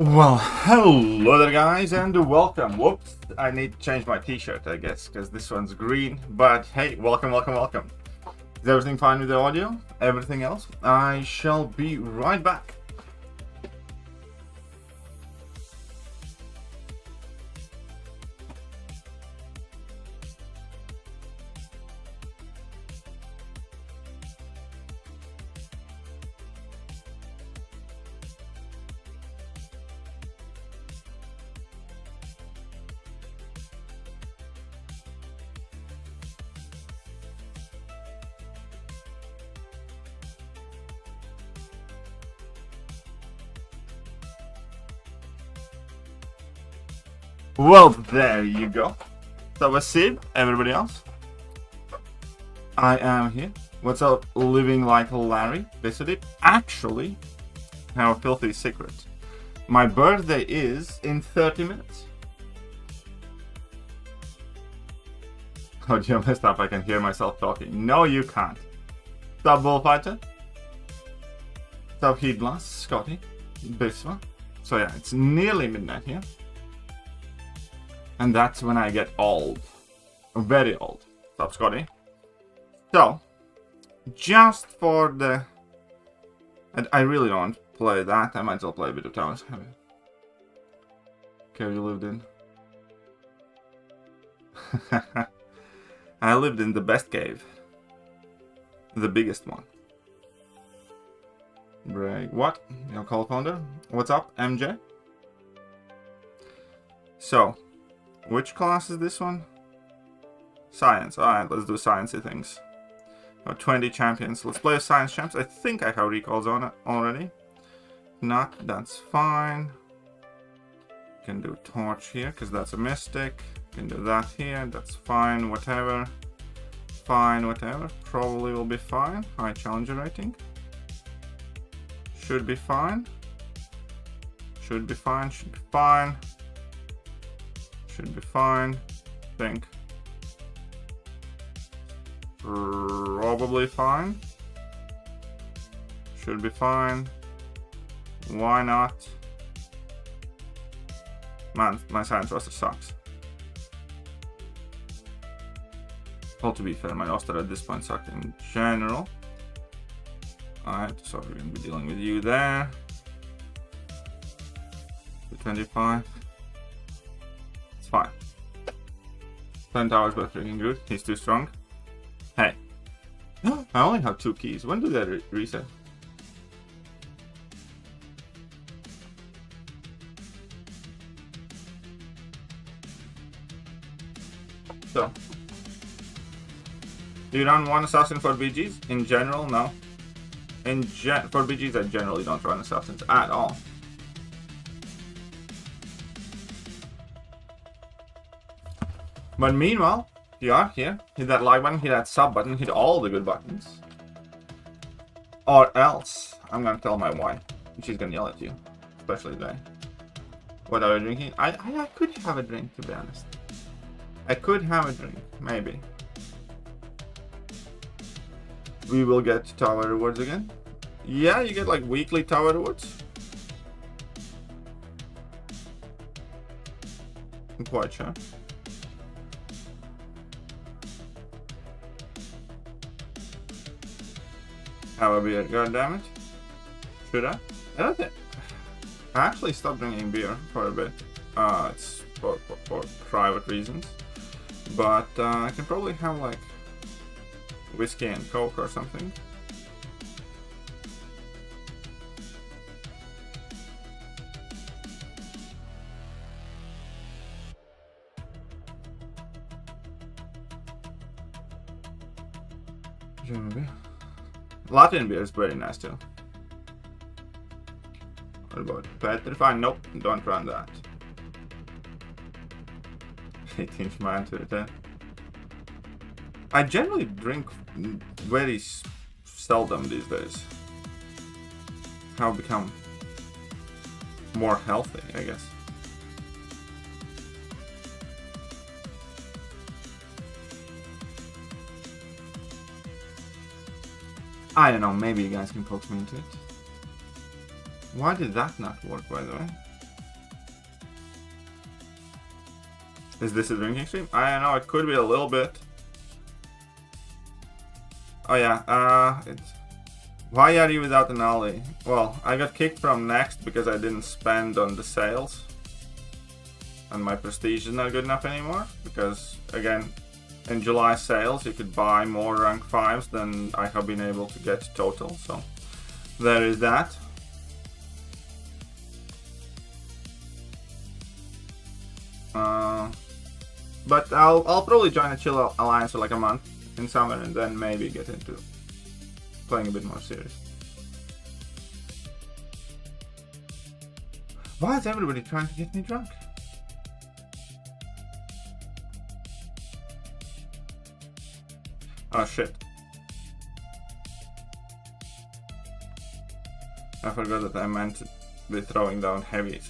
Well, hello there guys and welcome. Whoops, I need to change my t-shirt I guess because this one's green, but hey, welcome. Is everything fine with the audio? Everything else? I shall be right back. Well, there you go. So was Sid, everybody else? I am here. What's up, living like Larry? Visited. Actually, have a filthy secret. My birthday is in 30 minutes. Oh, you messed up. I can hear myself talking. No, you can't. Stop, Bullfighter. Stop, Heat Blast, Scotty, Biswa. So yeah, it's nearly midnight here. And that's when I get old. Very old. Stop, Scotty. So, just for the... And I really don't play that. I might as well play a bit of Towers. Okay, you lived in. I lived in the best cave. The biggest one. Break. What? Your call founder? What's up, MJ? So... which class is this one? Science. Alright, let's do sciencey things. 20 champions. Let's play science champs. I think I have recalls on it already. Not, that's fine. Can do torch here because that's a mystic. Can do that here. That's fine. Whatever. Fine. Whatever. Probably will be fine. High challenger rating. Should be fine. Should be fine. Should be fine. Should be fine. Think. Probably fine. Should be fine. Why not? Man, my science roster sucks. Well, to be fair, my roster at this point sucked in general. Alright, so we're going to be dealing with you there. 25. Fine. 10 towers but freaking good. He's too strong. Hey. I only have 2 keys. When do they reset? So. Do you run one assassin for BGs? In general, no. For BGs, I generally don't run assassins at all. But meanwhile, you are here. Hit that like button, hit that sub button, hit all the good buttons. Or else, I'm gonna tell my wife. She's gonna yell at you. Especially today. What are you drinking? I could have a drink, to be honest. I could have a drink, maybe. We will get tower rewards again. Yeah, you get like weekly tower rewards. I'm quite sure. Have a beer, goddammit. Should I? I don't think. I actually stopped drinking beer for a bit. It's for private reasons. But I can probably have like whiskey and coke or something. Latin beer is very nice too. What about Petrify? Nope, don't run that. 18th man to the 10. I generally drink very seldom these days. I've become more healthy, I guess. I don't know, maybe you guys can coax me into it. Why did that not work, by the way? Is this a drinking stream? I don't know, it could be a little bit. Oh yeah, why are you without an ollie? Well, I got kicked from Next because I didn't spend on the sales. And my prestige is not good enough anymore. Because, again, in July sales, you could buy more rank 5s than I have been able to get total. So, there is that. But I'll probably join a chill alliance for like a month in summer and then maybe get into playing a bit more serious. Why is everybody trying to get me drunk? Oh shit. I forgot that I meant to be throwing down heavies.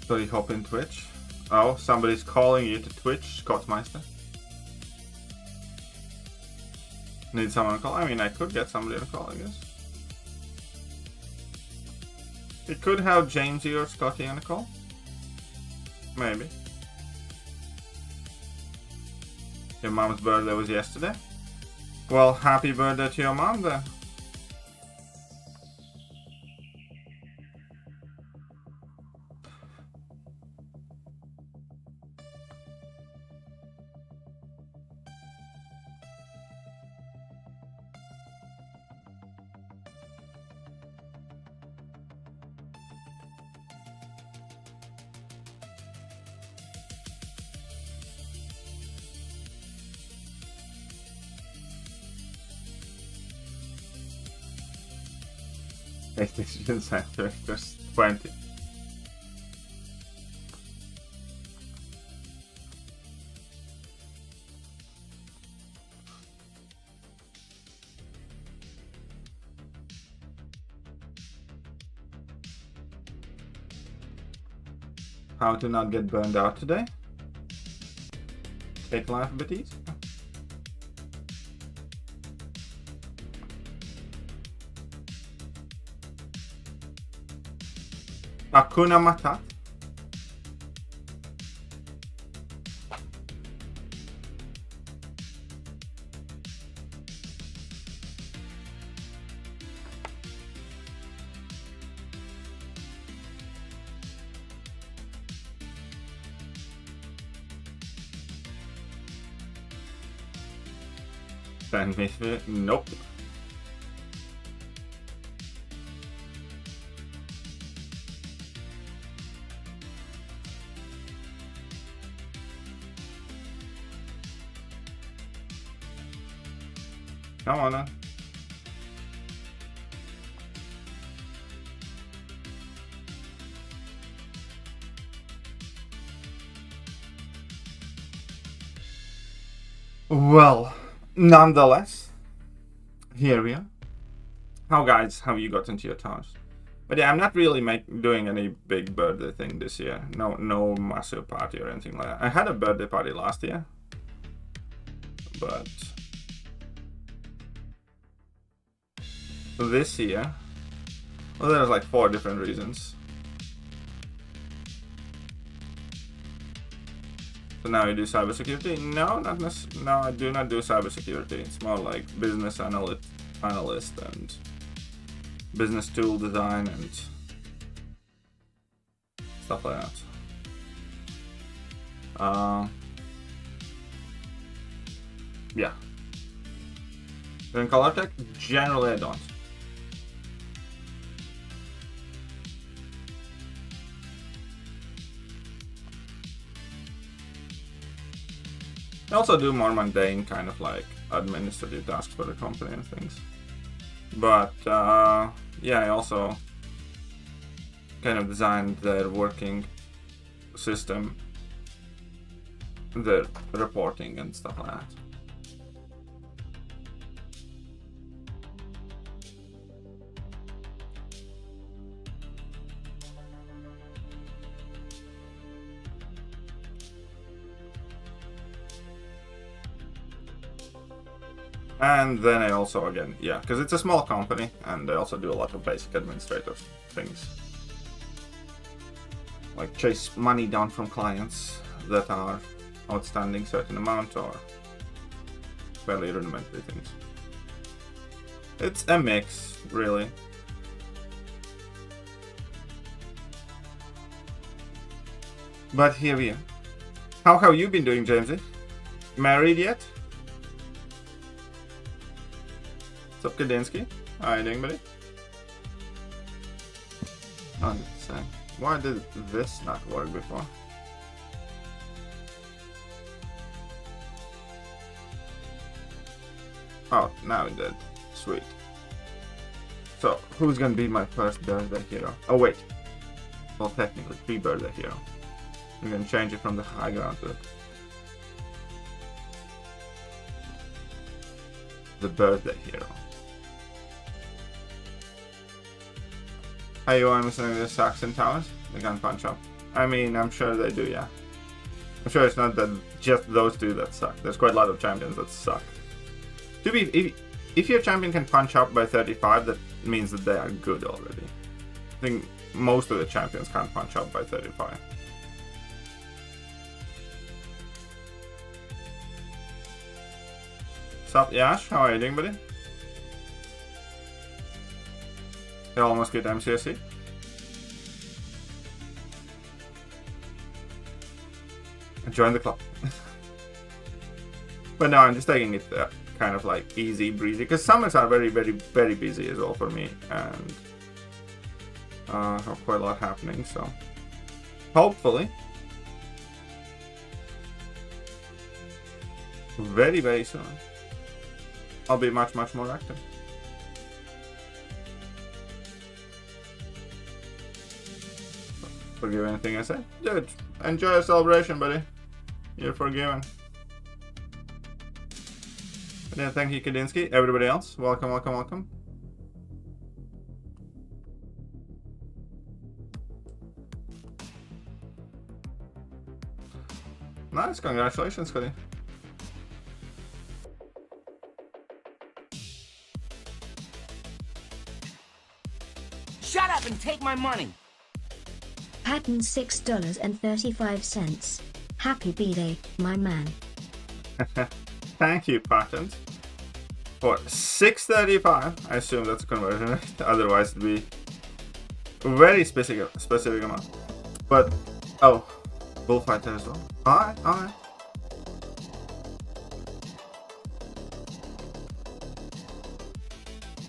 So you hop in Twitch. Oh, somebody's calling you to Twitch, Scottmeister. Need someone to call? I mean, I could get somebody to call, I guess. You could have Jamesy or Scotty on a call. Maybe. Your mom's birthday was yesterday? Well, happy birthday to your mom then. PlayStation Center, there's 20. How to not get burned out today? Take life a bit easy. Hakuna Matata. Send me through. Nope. Come on then. Well, nonetheless, here we are. How guys have you got into your towns? But yeah, I'm not really doing any big birthday thing this year. No massive party or anything like that. I had a birthday party last year, but this year, well, there's like 4 different reasons. So now you do cybersecurity? No, not necessarily. No, I do not do cybersecurity. It's more like business analyst and business tool design and stuff like that. Yeah. In color tech, generally I don't. I also do more mundane kind of like administrative tasks for the company and things. But yeah, I also kind of designed their working system, their reporting and stuff like that. And then I also, again, yeah, because it's a small company, and they also do a lot of basic administrative things. Like chase money down from clients that are outstanding certain amount, or fairly rudimentary things. It's a mix, really. But here we are. How have you been doing, Jamesy? Married yet? What's up, Kadinsky? How are you doing, buddy? Oh, why did this not work before? Oh, now it did. Sweet. So, who's gonna be my first birthday hero? Oh, wait. Well, technically, pre-birthday hero. I'm gonna change it from the high ground to the birthday hero. Hey, I'm listening to the Saxon Towers? They can punch up. I mean, I'm sure they do, yeah. I'm sure it's not that just those two that suck. There's quite a lot of champions that suck. To be, if your champion can punch up by 35, that means that they are good already. I think most of the champions can't punch up by 35. What's up, Yash? How are you doing, buddy? You almost get MCOC. Join the club. But no, I'm just taking it kind of like easy breezy, because summers are very, very, very busy as well for me, and have quite a lot happening, so hopefully very, very soon I'll be much, much more active. Forgive anything I say? Dude, enjoy a celebration, buddy. You're forgiven. Yeah, thank you, Kadinsky. Everybody else, welcome, welcome, welcome. Nice, congratulations, Cody. Shut up and take my money. Pattern $6.35. Happy B-Day, my man. Thank you, Patent. For $6.35, I assume that's a conversion rate. Otherwise, it'd be a very specific amount. But oh, bullfighter as well. Alright, alright.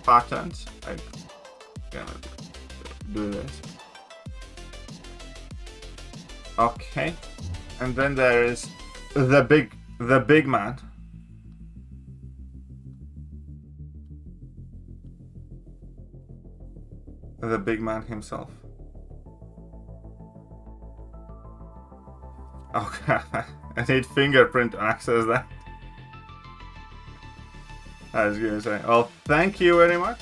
Patent. I'm gonna do this. Okay, and then there is the big man. The big man himself. Okay, I need fingerprint to access that. I was gonna say, well, thank you very much.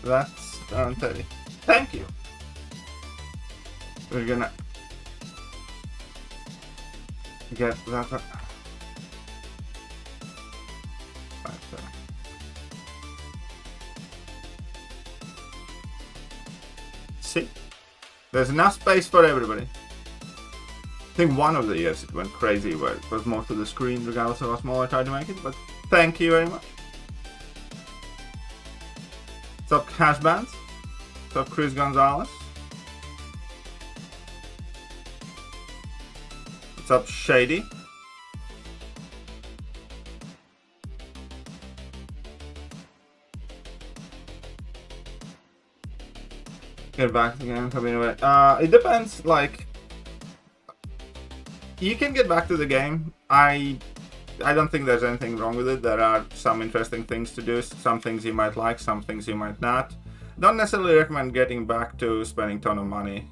That's around 30. Thank you. We're gonna get that one. Right there. See? There's enough space for everybody. I think one of the years it went crazy where it was most of the screen regardless of how small I tried to make it, but thank you very much. What's up, Cash Bands? What's up, Chris Gonzalez? What's up, Shady? Get back to the game, coming away. It depends, like, you can get back to the game. I don't think there's anything wrong with it. There are some interesting things to do, some things you might like, some things you might not. Don't necessarily recommend getting back to spending a ton of money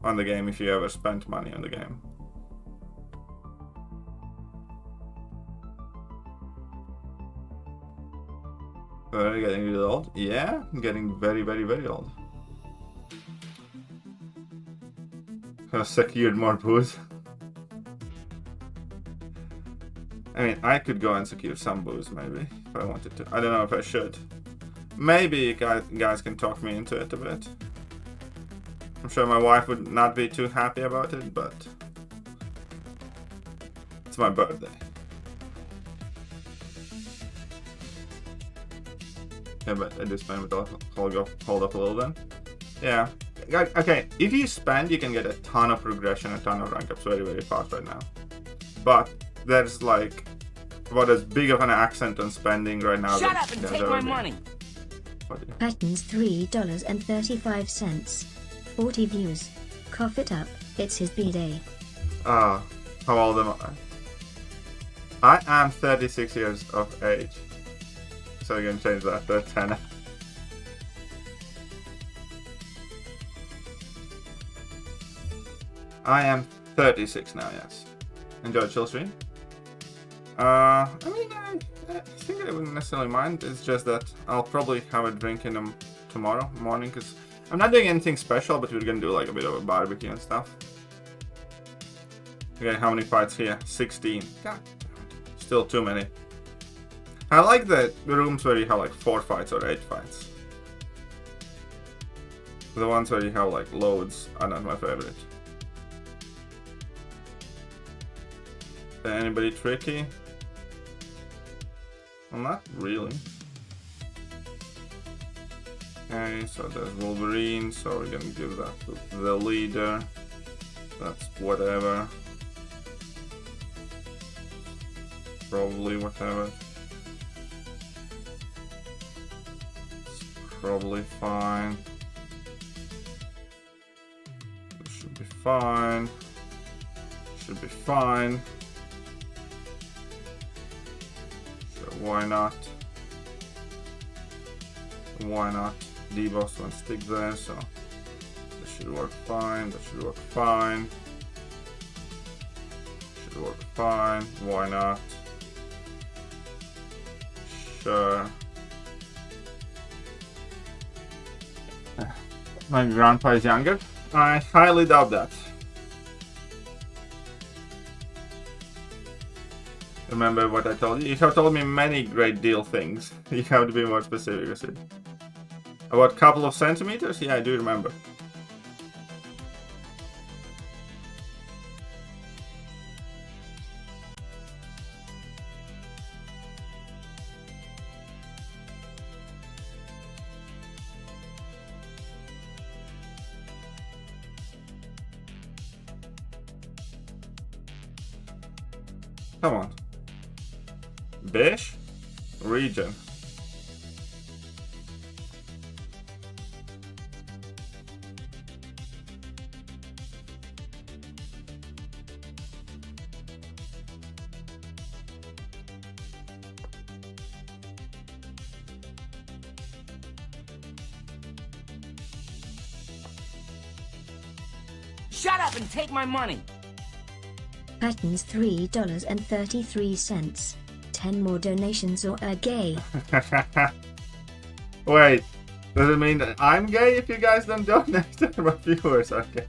on the game if you ever spent money on the game. Getting really old? Yeah, getting very, very, very old. Have secured more booze. I mean, I could go and secure some booze, maybe, if I wanted to. I don't know if I should. Maybe you guys can talk me into it a bit. I'm sure my wife would not be too happy about it, but it's my birthday. Yeah, but I do spend with hold up a little then. Yeah. Okay, if you spend, you can get a ton of progression, a ton of rank ups very, very fast right now. But there's like about as big of an accent on spending right now. Shut up and take my money. Patton's $3.35. 40 views. Cough it up. It's his B-day. How old am I? I am 36 years of age. So we're gonna change that to 10. I am 36 now, yes. Enjoyed chill stream? I mean, I think I wouldn't necessarily mind. It's just that I'll probably have a drink in them tomorrow morning, because I'm not doing anything special, but we're gonna do like a bit of a barbecue and stuff. Okay, how many fights here? 16. God, still too many. I like the rooms where you have like 4 fights or 8 fights. The ones where you have like loads are not my favorite. Anybody tricky? Well, not really. Okay, so there's Wolverine, so we're gonna give that to the leader. That's whatever. Probably whatever. It's probably fine. It should be fine. Should be fine. Why not? Why not? D-Boss won't stick there, so that should work fine. That should work fine. Should work fine. Why not? Sure. My grandpa is younger? I highly doubt that. Remember what I told you? You have told me many great deal things. You have to be more specific, you see. About a couple of centimeters? Yeah, I do remember. Come on. Bish? Region. Shut up and take my money. Patton's $3.33. 10 more donations or a gay. Wait, does it mean that I'm gay if you guys don't donate to my viewers? Okay.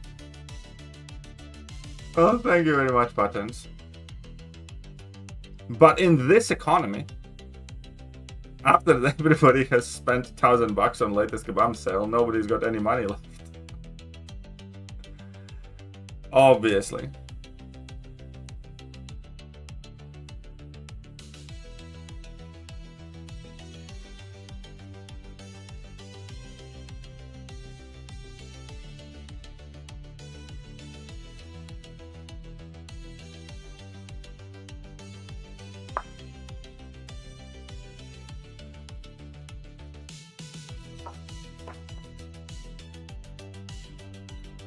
Well, thank you very much, Patterns. But in this economy, after everybody has spent $1,000 on latest kebab sale, nobody's got any money left. Obviously.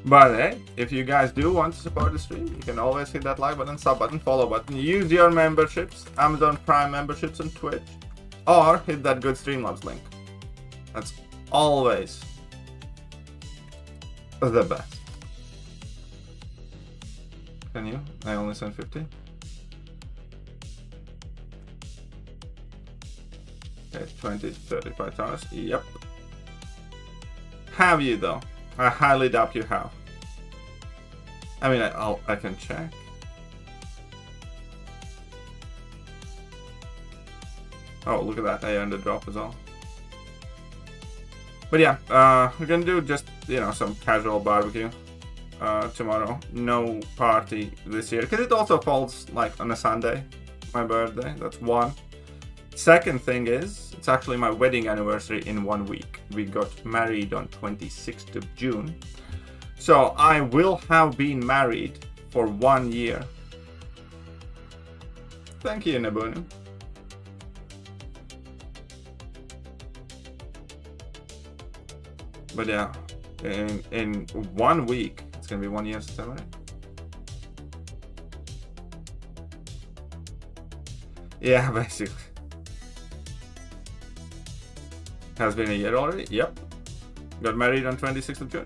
But hey, if you guys do want to support the stream, you can always hit that like button, sub button, follow button, use your memberships, Amazon Prime memberships on Twitch, or hit that good Streamlabs link. That's always the best. Can you? I only sent 50. Okay, 20, 35 dollars. Yep. Have you though? I highly doubt you have. I mean, I can check. Oh, look at that. I earned a drop as well. But yeah, we're gonna do just, you know, some casual barbecue tomorrow. No party this year, because it also falls like on a Sunday, my birthday. That's one. Second thing is, it's actually my wedding anniversary in 1 week. We got married on 26th of June. So I will have been married for 1 year. Thank you, Nabunu. But yeah, in 1 week, it's gonna be 1 year since I married. Yeah, basically. Has been a year already? Yep. Got married on 26th of June.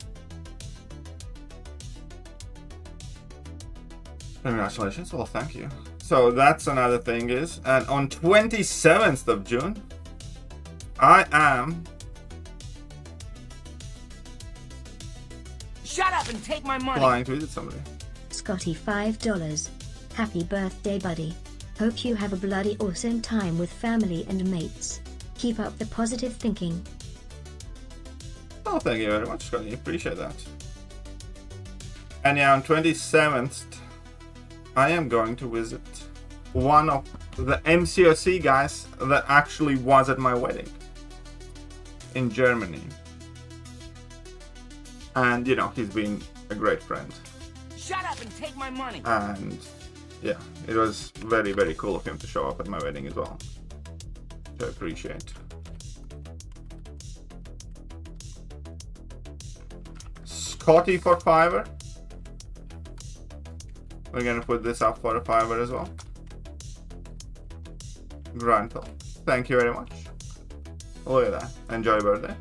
Congratulations. Well, thank you. So that's another thing is, and on 27th of June, I am... Shut up and take my money. Flying to visit somebody. Scotty $5. Happy birthday, buddy. Hope you have a bloody awesome time with family and mates. Keep up the positive thinking. Oh, thank you very much, Scotty. Appreciate that. And yeah, on 27th, I am going to visit one of the MCOC guys that actually was at my wedding in Germany. And, you know, he's been a great friend. Shut up and take my money. And, yeah, it was very, very cool of him to show up at my wedding as well. Which I appreciate. Scotty for $5. We're gonna put this up for a $5 as well. Grantal. Thank you very much. Look at that. Enjoy your birthday.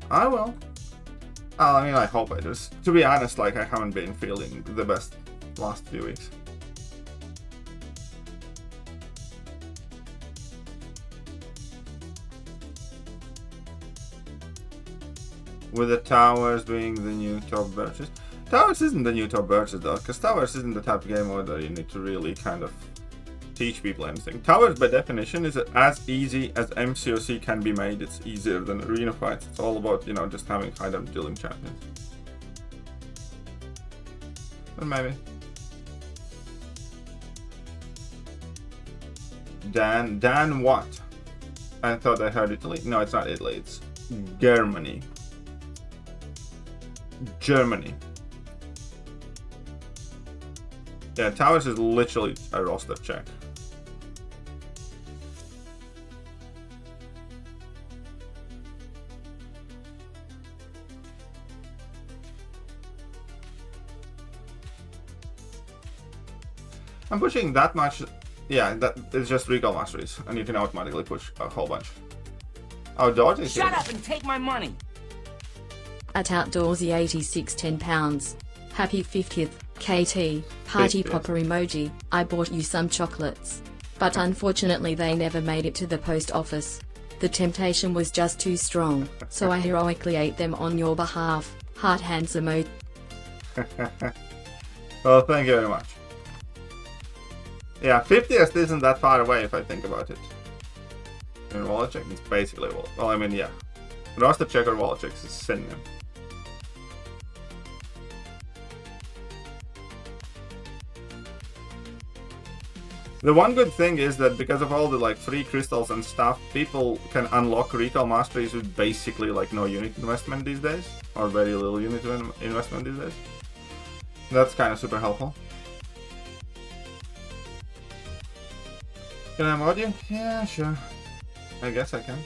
I will. I mean, I hope I do. To be honest, like, I haven't been feeling the best last few weeks. With the towers being the new top birches. Towers isn't the new top birches though, because Towers isn't the type of game mode that you need to really kind of teach people anything. Towers by definition is as easy as MCOC can be made. It's easier than arena fights. It's all about, you know, just having high damage dealing champions. But maybe. Dan what? I thought I heard Italy. No, it's not Italy, it's Germany. Germany. Yeah, Towers is literally a roster check. I'm pushing that much. Yeah, that is just recall masteries, and you can automatically push a whole bunch. Oh, dodge is Shut up and take my money. At Outdoorsy 86 £10. Happy 50th, KT, party 50th. popper emoji. I bought you some chocolates. But unfortunately they never made it to the post office. The temptation was just too strong, so I heroically ate them on your behalf. Heart hands emoji. Well, thank you very much. Yeah, 50th isn't that far away if I think about it. In wallet check, it's basically wallet. Well, I mean, yeah. Roster check or wallet check is synonym. The one good thing is that because of all the like free crystals and stuff, people can unlock recall masteries with basically like no unit investment these days, or very little unit investment these days. That's kind of super helpful. Can I mod you? Yeah, sure. I guess I can.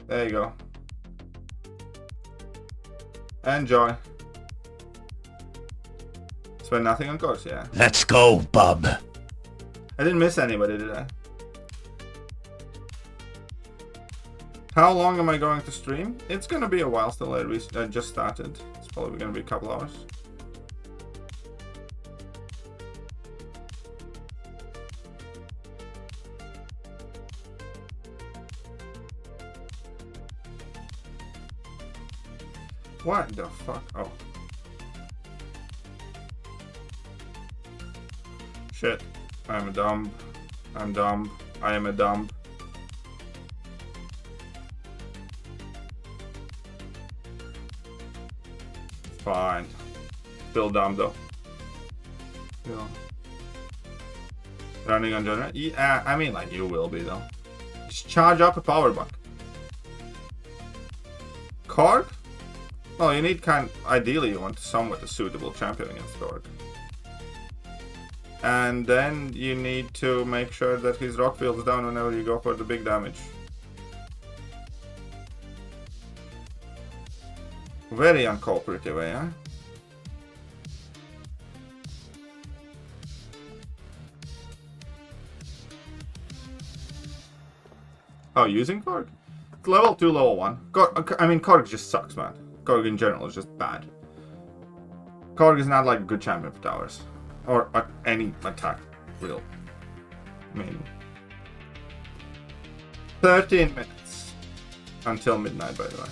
There you go. Enjoy. Spend nothing on course, yeah. Let's go, bub. I didn't miss anybody, did I? How long am I going to stream? It's gonna be a while still. I just started. It's probably gonna be a couple hours. What the fuck? Oh. Shit. I'm a dumb. I'm dumb. I am a dumb. Fine. Still dumb though. Yeah. Running on general? Yeah, I mean like you will be though. Just charge up a power buck. Korg? Well, you need ideally you want somewhat a suitable champion against Korg. And then you need to make sure that his rock field's down whenever you go for the big damage. Very uncooperative, eh? Oh, using Korg? Level 2, level 1. I mean, Korg just sucks, man. Korg in general is just bad. Korg is not like a good champion for towers. Or any attack, real. I mean... 13 minutes. Until midnight, by the way.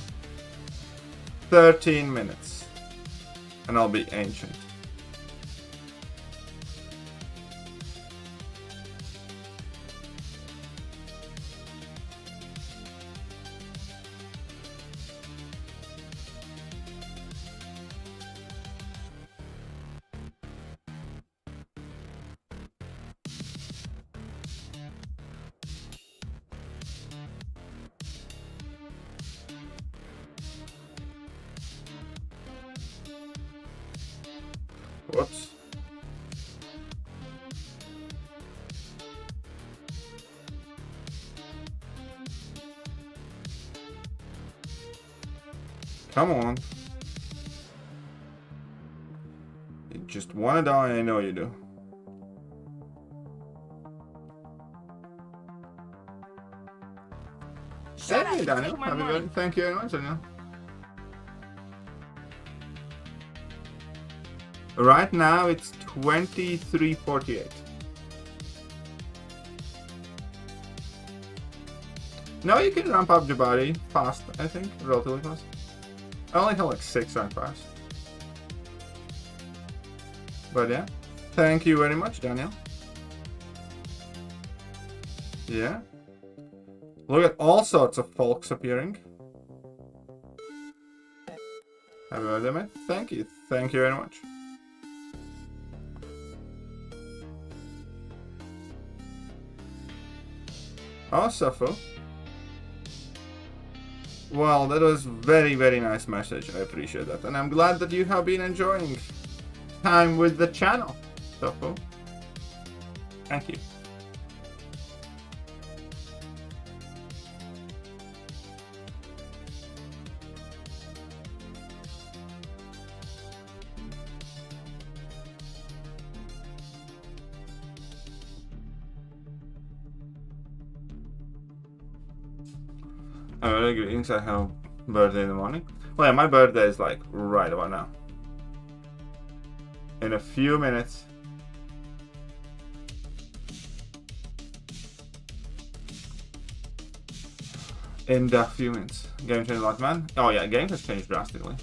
13 minutes. And I'll be ancient. Whoops. Come on. You just wanna die, I know you do. Hey, Daniel. Happy birthday. Thank you very much, Daniel. Right now it's 23:48. No, you can ramp up your body fast, I think, relatively fast. I only have like 6 rank pass. But yeah, thank you very much, Daniel. Yeah. Look at all sorts of folks appearing. Happy birthday, mate. Thank you. Thank you very much. Oh, Sappho. Well, that was very, very nice message. I appreciate that. And I'm glad that you have been enjoying time with the channel, Sappho. Thank you. Greetings, I have birthday in the morning. Well, yeah, my birthday is like right about now. In a few minutes. In a few minutes. Game changed a lot, man. Oh yeah, game has changed drastically.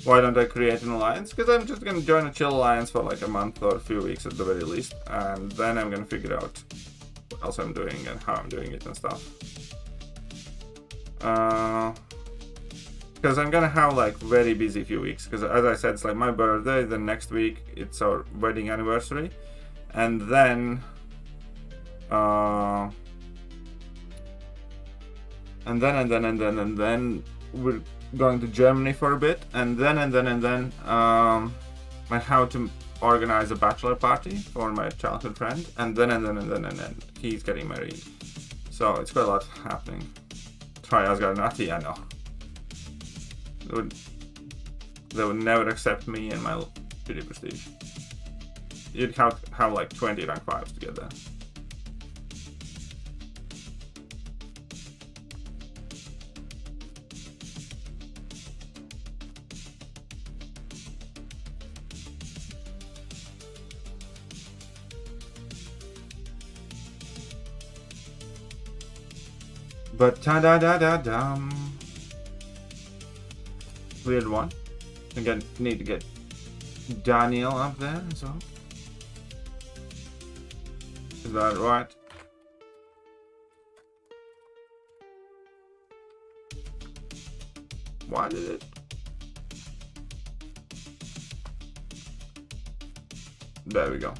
Why don't I create an alliance? Because I'm just gonna join a chill alliance for like a month or a few weeks at the very least, and then I'm gonna figure out what else I'm doing and how I'm doing it and stuff. Because I'm gonna have like very busy few weeks. Because as I said, it's like my birthday. Then next week it's our wedding anniversary, and then we're going to Germany for a bit, and then I have to organize a bachelor party for my childhood friend, and then he's getting married. So it's quite a lot happening. Try Asgard Nati, I know. They would never accept me and my beauty prestige. You'd have like 20 rank 5s to get there. But ta-da-da-da-dum. Weird one. Again, need to get Daniel up there as well. Is that right? Why did it? There we go.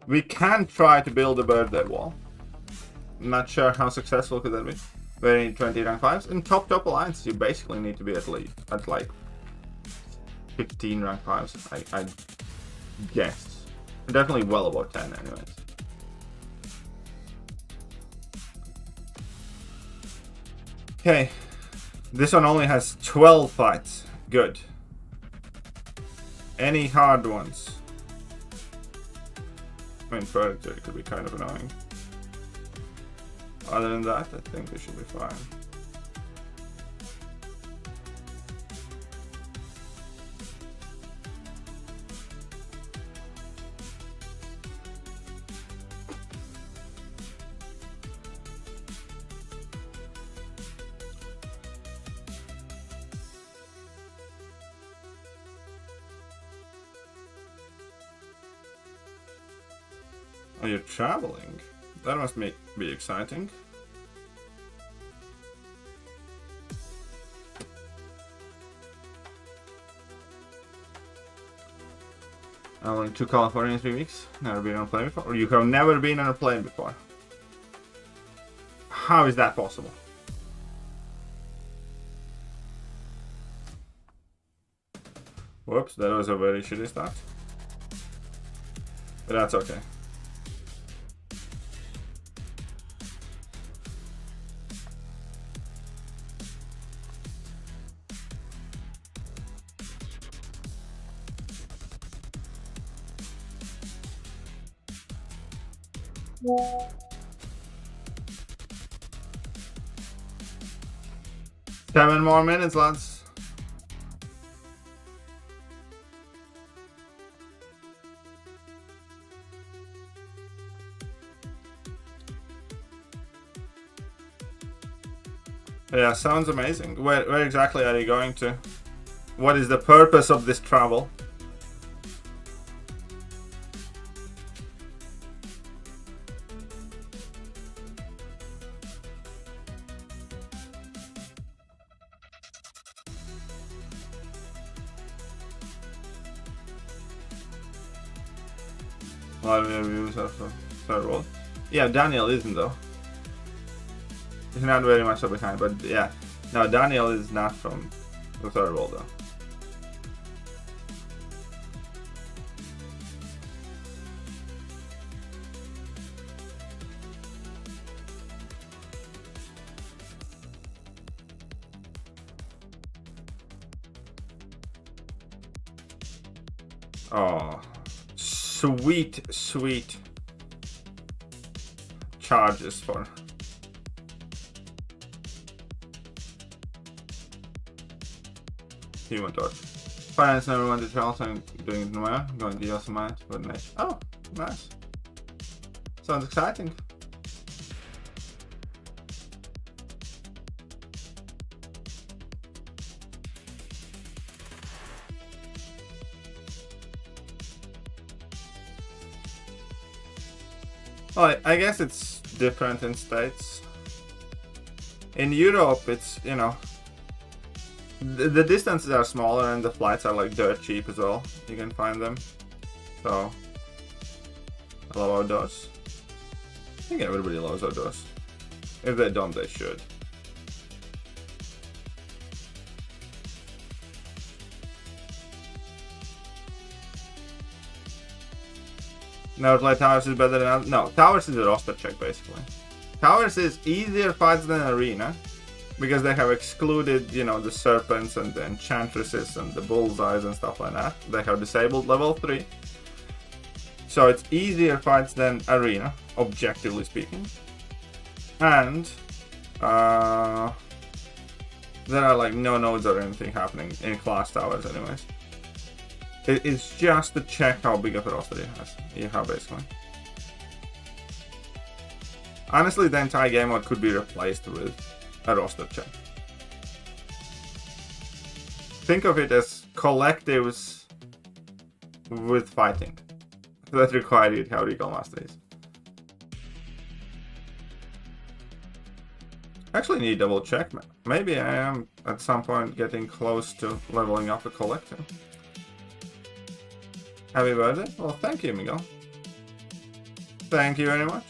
We can try to build a birthday wall. I'm not sure how successful could that be. We need 20 rank 5s. In top alliance, you basically need to be at least at like 15 rank 5s, I guess. Definitely well above 10 anyways. Okay, this one only has 12 fights. Good. Any hard ones? I mean, Predator could be kind of annoying. Other than that, I think we should be fine. Oh, you're traveling? That must be exciting. Only to California in 3 weeks. Never been on a plane before. Or you have never been on a plane before. How is that possible? Whoops, that was a very shitty start. But that's okay. Seven more minutes, lads. Yeah, sounds amazing. Where exactly are you going to? What is the purpose of this travel? A lot of reviews are from Third World. Yeah, Daniel isn't though. He's not very much so behind, but yeah. No, Daniel is not from the Third World though. Oh, sweet charges for human torch. Finance never went to Chels. I'm doing it tomorrow. I'm going to Yosemite for the next. Oh, nice. Sounds exciting. Well, I guess it's different in states. In Europe, it's, you know, the distances are smaller and the flights are like dirt cheap as well. You can find them. So, I love outdoors. I think everybody loves outdoors. If they don't, they should. Never play Towers is better than... No, Towers is a roster check, basically. Towers is easier fights than Arena, because they have excluded, you know, the Serpents and the Enchantresses and the Bullseyes and stuff like that. They have disabled level 3. So it's easier fights than Arena, objectively speaking. And there are like no nodes or anything happening in class Towers anyways. It's just to check how big of a roster you have basically. Honestly, the entire game mode could be replaced with a roster check. think of it as collectives with fighting that require you how recall master is. Actually need to double check. Maybe I am at some point getting close to leveling up the collector. Happy birthday. Well, thank you, Miguel. Thank you very much.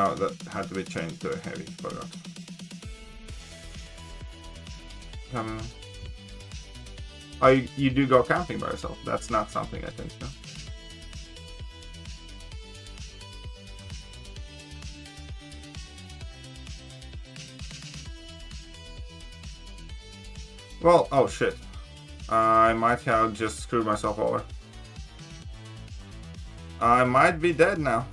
Oh, that had to be changed to a heavy, forgot. Oh, you do go camping by yourself? That's not something I think, no. Well, oh shit. I might have just screwed myself over. I might be dead now.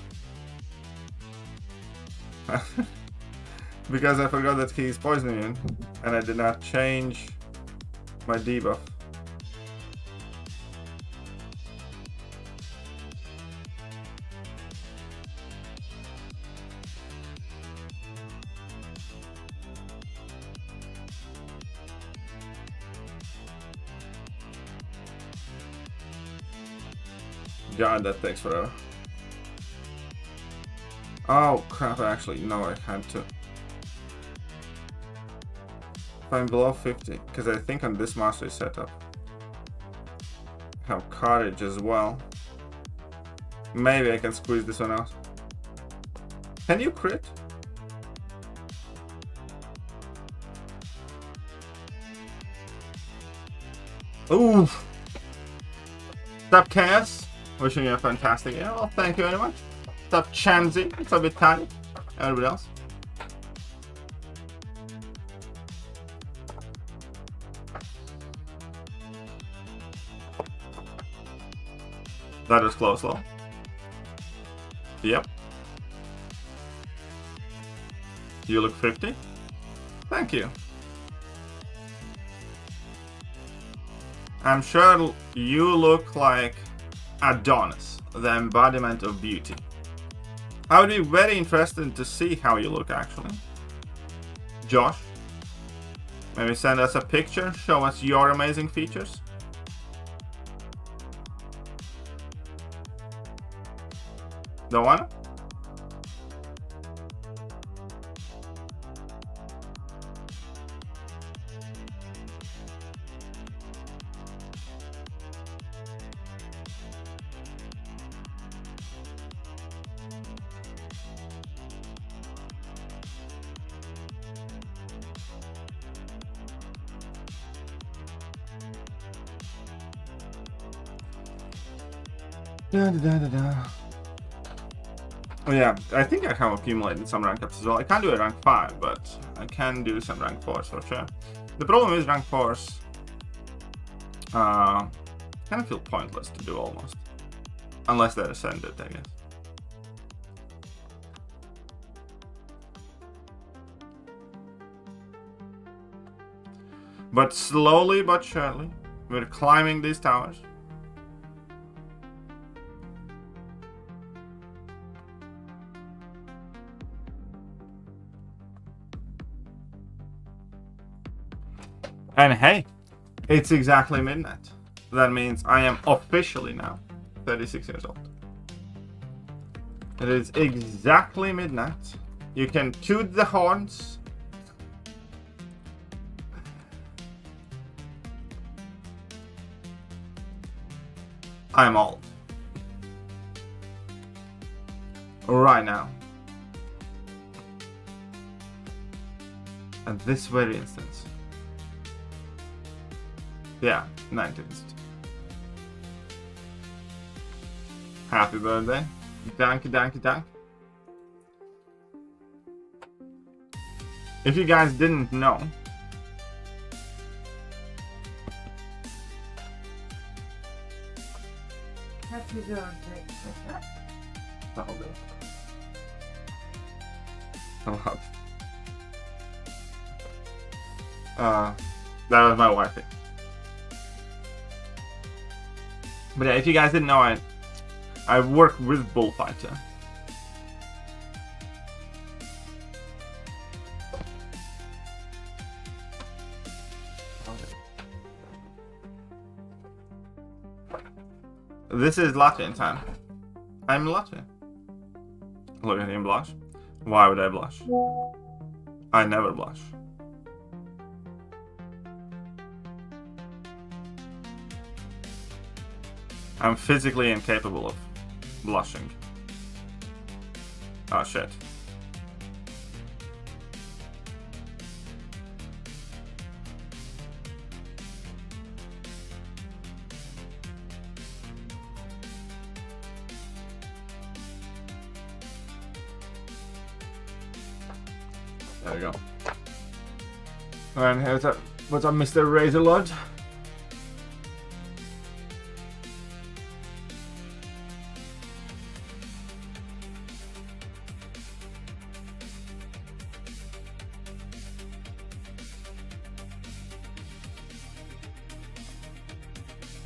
Because I forgot that he's poison immune and I did not change my debuff. God, that takes forever. Oh crap, actually, no, I had to. If I'm below 50, because I think on this mastery setup, I have courage as well. Maybe I can squeeze this one out. Can you crit? Ooh! Stop Chaos! Wishing you a fantastic year. Well, thank you very much. What's up, Chanzi? What's up, Italian? Everybody else? That is close, though. Yep. You look 50? Thank you. I'm sure you look like Adonis, the embodiment of beauty. I would be very interested to see how you look, actually. Josh, maybe send us a picture, show us your amazing features. Don't wanna? Oh yeah, I think I have accumulated some rank ups as well. I can't do a rank 5, but I can do some rank 4s for sure. The problem is rank 4s kind of feel pointless to do almost. Unless they're ascended, I guess. But slowly but surely, we're climbing these towers. And hey, it's exactly midnight. That means I am officially now 36 years old. It is exactly midnight. You can toot the horns. I'm old. Right now. At this very instance. Yeah, 19th. Happy birthday. Danky, danky, dank. If you guys didn't know, Happy birthday. that'll do. A lot. That was my wifey. But yeah, if you guys didn't know, I work with Bullfighter. This is Latvian time. I'm Latvian. Look at him blush. Why would I blush? I never blush. I'm physically incapable of blushing. Oh shit. There we go. And what's up, Mr. Razorlord?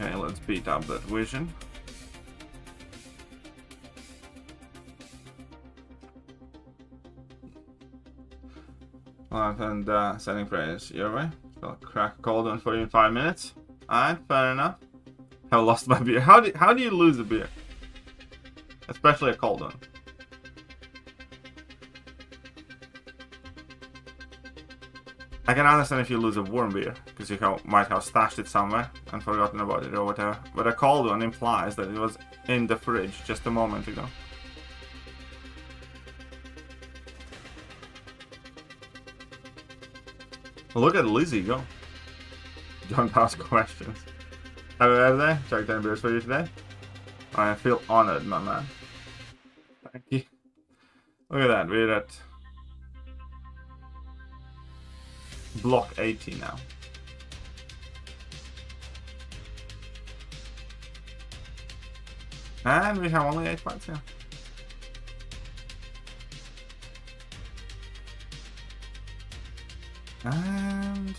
Okay, let's beat up that vision. And sending prayers your way. I'll crack a cold one for you in 5 minutes. Alright, fair enough. I lost my beer. How do you lose a beer? Especially a cold one. I can understand if you lose a warm beer, because you might have stashed it somewhere and forgotten about it or whatever. But a cold one implies that it was in the fridge just a moment ago. Look at Lizzie go. Don't ask questions. Happy birthday. Check 10 beers for you today. I feel honored, my man. Thank you. Look at that. We're at block 80 now. And we have only 8 fights here. And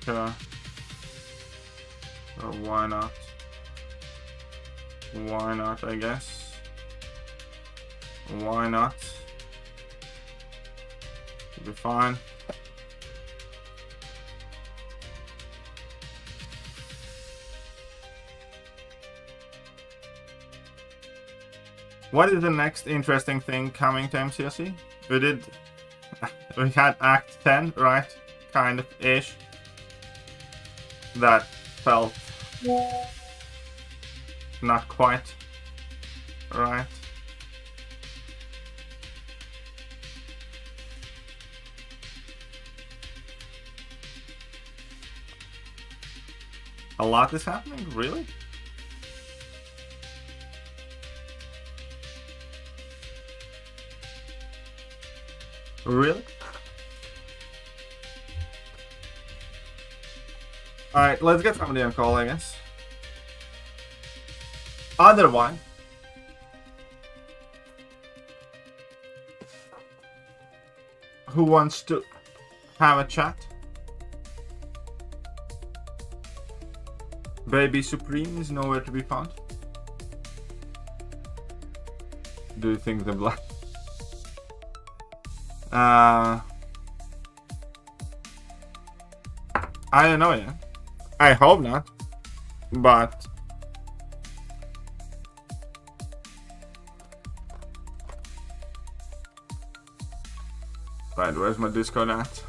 sure. So why not? Why not, I guess. Why not? Should be fine. What is the next interesting thing coming to MCOC? We had Act 10, right? Kind of ish. That felt not quite right. A lot is happening, really? Really? Alright, let's get somebody on call, I guess. Otherwise, who wants to have a chat? Baby Supreme is nowhere to be found. Do you think the blood? I don't know yet. I hope not. But right, where's my Discord at?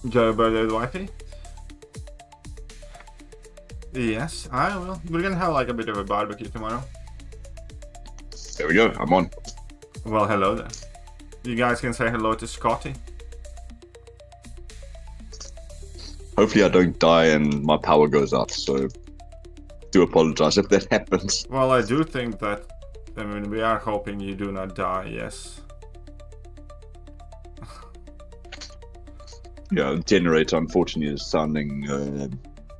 Enjoy your birthday with wifey? Yes, I will. We're gonna have like a bit of a barbecue tomorrow. There we go, I'm on. Well, hello then. You guys can say hello to Scotty. Hopefully I don't die and my power goes out, so do apologize if that happens. Well, I do think that, I mean, we are hoping you do not die, yes. Yeah, the generator unfortunately is sounding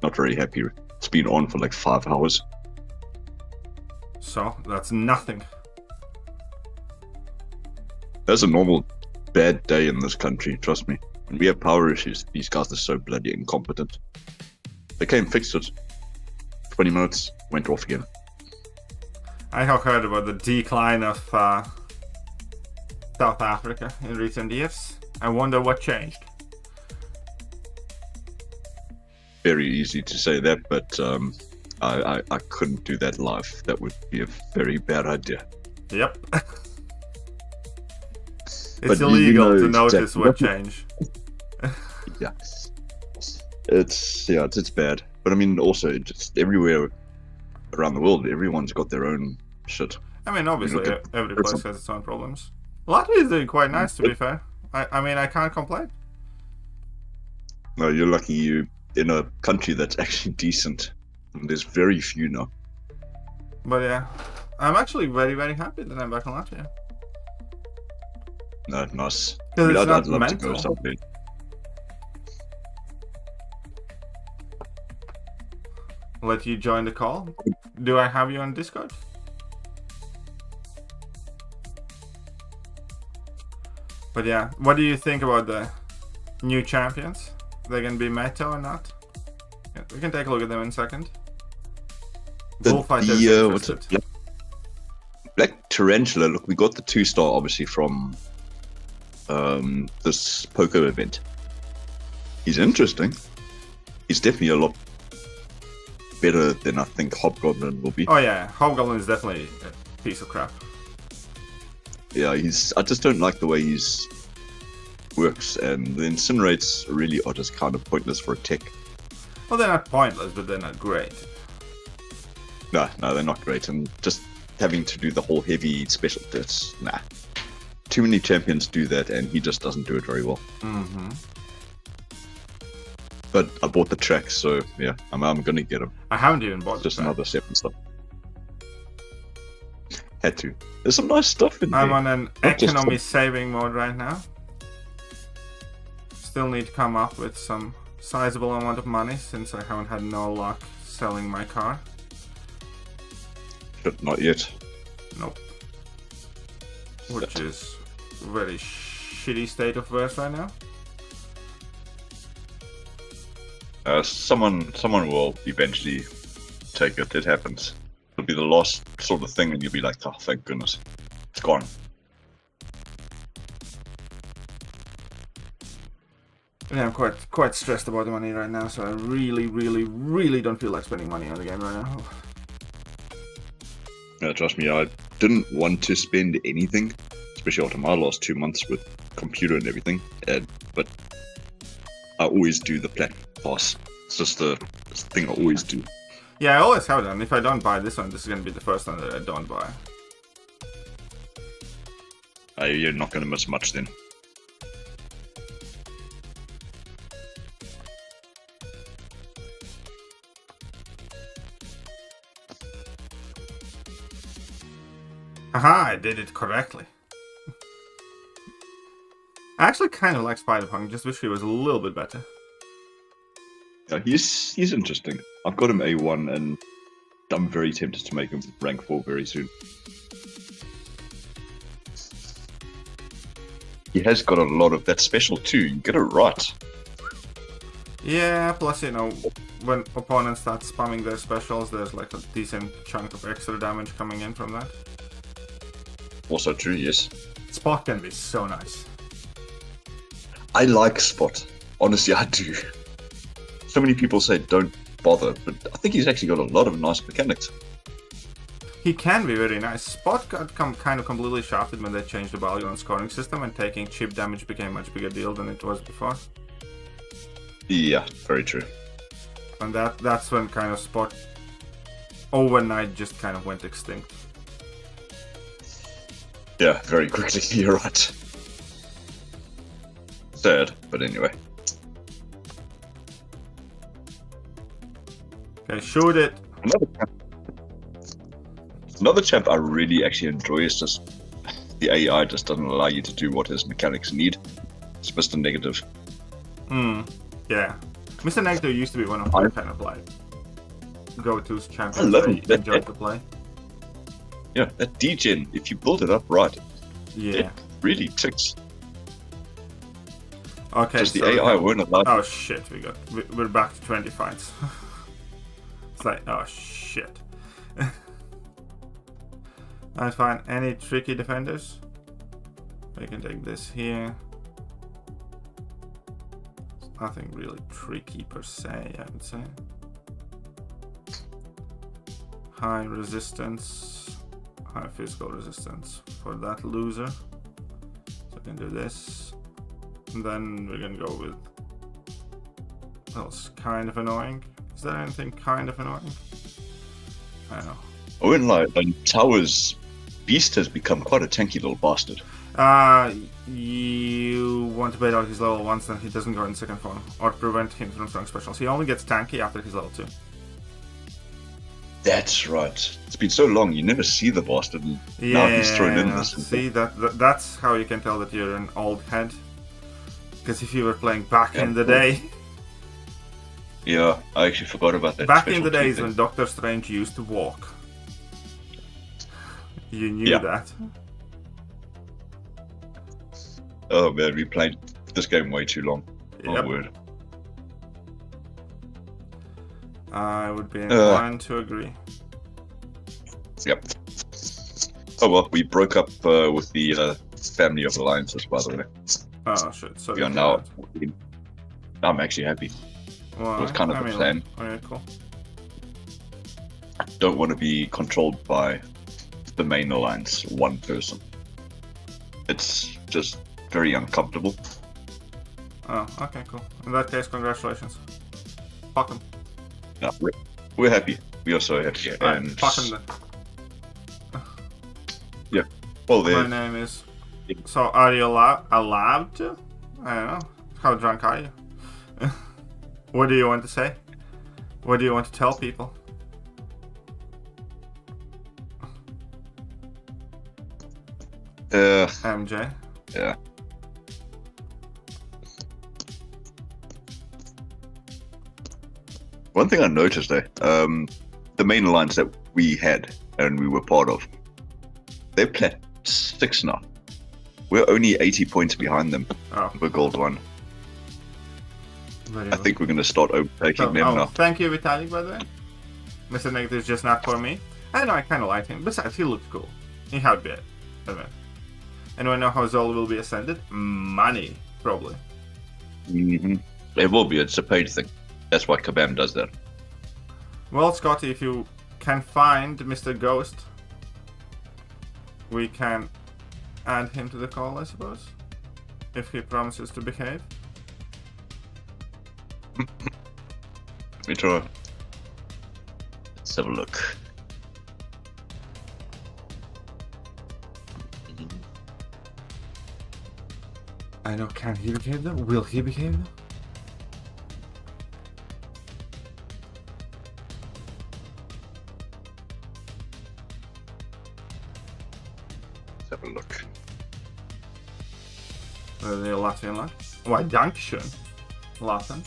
not very happy. It's been on for like 5 hours. So, that's nothing. That's a normal bad day in this country, trust me. When we have power issues, these guys are so bloody incompetent. They came, fixed it. 20 minutes, went off again. I have heard about the decline of South Africa in recent years. I wonder what changed. Very easy to say that, but I couldn't do that live. That would be a very bad idea. Yep. It's But you illegal know to notice exactly what changed. Yeah, it's bad. But I mean, also just everywhere around the world, everyone's got their own shit. I mean, obviously, Look at- every place has its own problems. Latvia is doing quite nice, to be fair. I mean, I can't complain. No, you're lucky you in a country that's actually decent. And there's very few now. But yeah, I'm actually very, very happy that I'm back in Latvia. No, nice. I Because mean, it's I'd not love to go mental. someday. Let you join the call. Do I have you on Discord? But yeah, what do you think about the new champions? They can be meta or not? Yeah, we can take a look at them in a second. Bullfighter is What's interested. it? Black Tarantula. Look, we got the 2-star obviously from this poker event. He's interesting. He's definitely a lot better than I think Hobgoblin will be. Oh yeah, Hobgoblin is definitely a piece of crap. Yeah, I just don't like the way he's works, and the incinerates really are just kind of pointless for a tech. Well, they're not pointless, but they're not great. No, they're not great, and just having to do the whole heavy special, that's nah. Too many champions do that, and he just doesn't do it very well. Mm-hmm. But I bought the track, so yeah, I'm gonna get him. I haven't even bought Just the track. another 7 stuff. Had to. There's some nice stuff in I'm there. on an Not just economy saving mode right now. Still need to come up with some sizable amount of money since I haven't had no luck selling my car. But not yet. Nope. Which is a very shitty state of affairs right now. Someone will eventually take it. It happens. It'll be the last sort of thing, and you'll be like, oh, thank goodness. It's gone. Yeah, I'm quite stressed about the money right now, so I really don't feel like spending money on the game right now. Trust me, I didn't want to spend anything, especially after my last 2 months with computer and everything, but I always do the plat pass. It's just the thing I always do. Yeah, I always have done. If I don't buy this one, this is going to be the first one that I don't buy. You're not going to miss much then. Haha, I did it correctly. I actually kind of like Spider-Punk, just wish he was a little bit better. Yeah, he's interesting. I've got him A1, and I'm very tempted to make him rank 4 very soon. He has got a lot of that special too. You get it right. Yeah, plus, you know, when opponents start spamming their specials, there's like a decent chunk of extra damage coming in from that. Also true, yes. Spot can be so nice. I like Spot. Honestly, I do. So many people say don't bother, but I think he's actually got a lot of nice mechanics. He can be very nice. Spot got kind of completely shafted when they changed the value on scoring system, and taking chip damage became a much bigger deal than it was before. Yeah, very true. And that's when kind of Spot overnight just kind of went extinct. Yeah, very quickly, you're right. Sad, but anyway. Okay, shoot it. Another champ I really actually enjoy is just the AI just doesn't allow you to do what his mechanics need. It's Mr. Negative. Yeah. Mr. Negative used to be one of my kind of like go-to champions I love him. I enjoyed to play. Yeah, that degen, if you build it up right, Yeah. it really ticks. Okay. Just the so AI weren't allowed. Oh shit, we're back to 20 fights. It's like, oh shit. I find any tricky defenders. We can take this here. Nothing really tricky per se, I would say. High resistance, high physical resistance for that loser. So I can do this. And then we're gonna go with. That's kind of annoying. Is there anything kind of annoying? I don't know. I wouldn't lie, Tower's Beast has become quite a tanky little bastard. You want to bait out his level once, then he doesn't go in second form, or prevent him from throwing specials. He only gets tanky after his level 2. That's right. It's been so long, you never see the bastard, and now he's thrown in this. See, that's how you can tell that you're an old head. Because if you were playing back in the day... Yeah, I actually forgot about that. Back in the days when Doctor Strange used to walk. You knew that. Oh man, we played this game way too long. Yep. My word. I would be inclined to agree. Yep. Oh well, we broke up with the family of alliances, by the way. Oh shit, so We are now. I'm actually happy. Well, It was kind of the plan. Okay, cool. Don't want to be controlled by the main alliance, one person. It's just very uncomfortable. Oh, okay, cool. In that case, congratulations. Fuck him. No, we're happy. We are so happy. And fuck him then. yeah. Well, My name is... So, are you allowed to? I don't know. How drunk are you? What do you want to say? What do you want to tell people? MJ? Yeah. One thing I noticed though, the main alliance that we had and we were part of, they're plat 6 now. We're only 80 points behind them. Oh. We're gold 1. Very I think we're going to start overtaking them now. Thank you, Vitalik, by the way. Mr. Negative is just not for me. I know, I kind of like him. Besides, he looked cool. He had a bit. Anyone know how Zola will be ascended? Money, probably. It will be. It's a paid thing. That's why Kabam does that. Well, Scotty, if you can find Mr. Ghost, we can add him to the call, I suppose. If he promises to behave. Let me try. Let's have a look. I know, can he behave though? Will he behave though? Let's have a look. The Latvian line. Why, Dankeschön. Latin.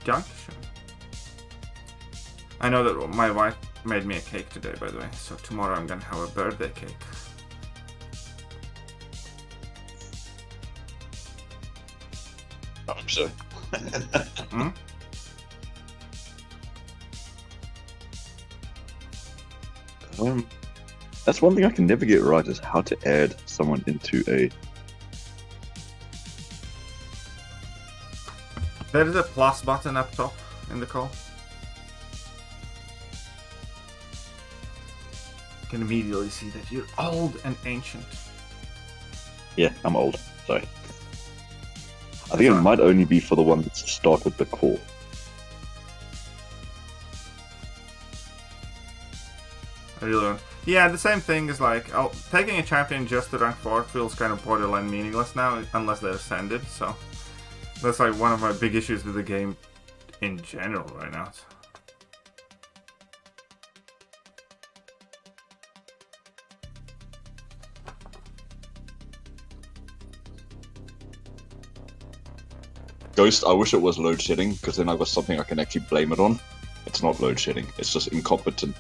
Dankeschön. I know that my wife made me a cake today, by the way, so tomorrow I'm gonna have a birthday cake. I hope so. That's one thing I can never get right is how to add someone into a... There is a plus button up top in the call. You can immediately see that you're old and ancient. Yeah, I'm old. Sorry. I think it might only be for the one that started the call. I really don't. Yeah, the same thing is like, taking a champion just to rank 4 feels kind of borderline meaningless now, unless they're ascended, so... That's like one of my big issues with the game in general right now. Ghost, I wish it was load shedding, because then I've got something I can actually blame it on. It's not load shedding, it's just incompetent.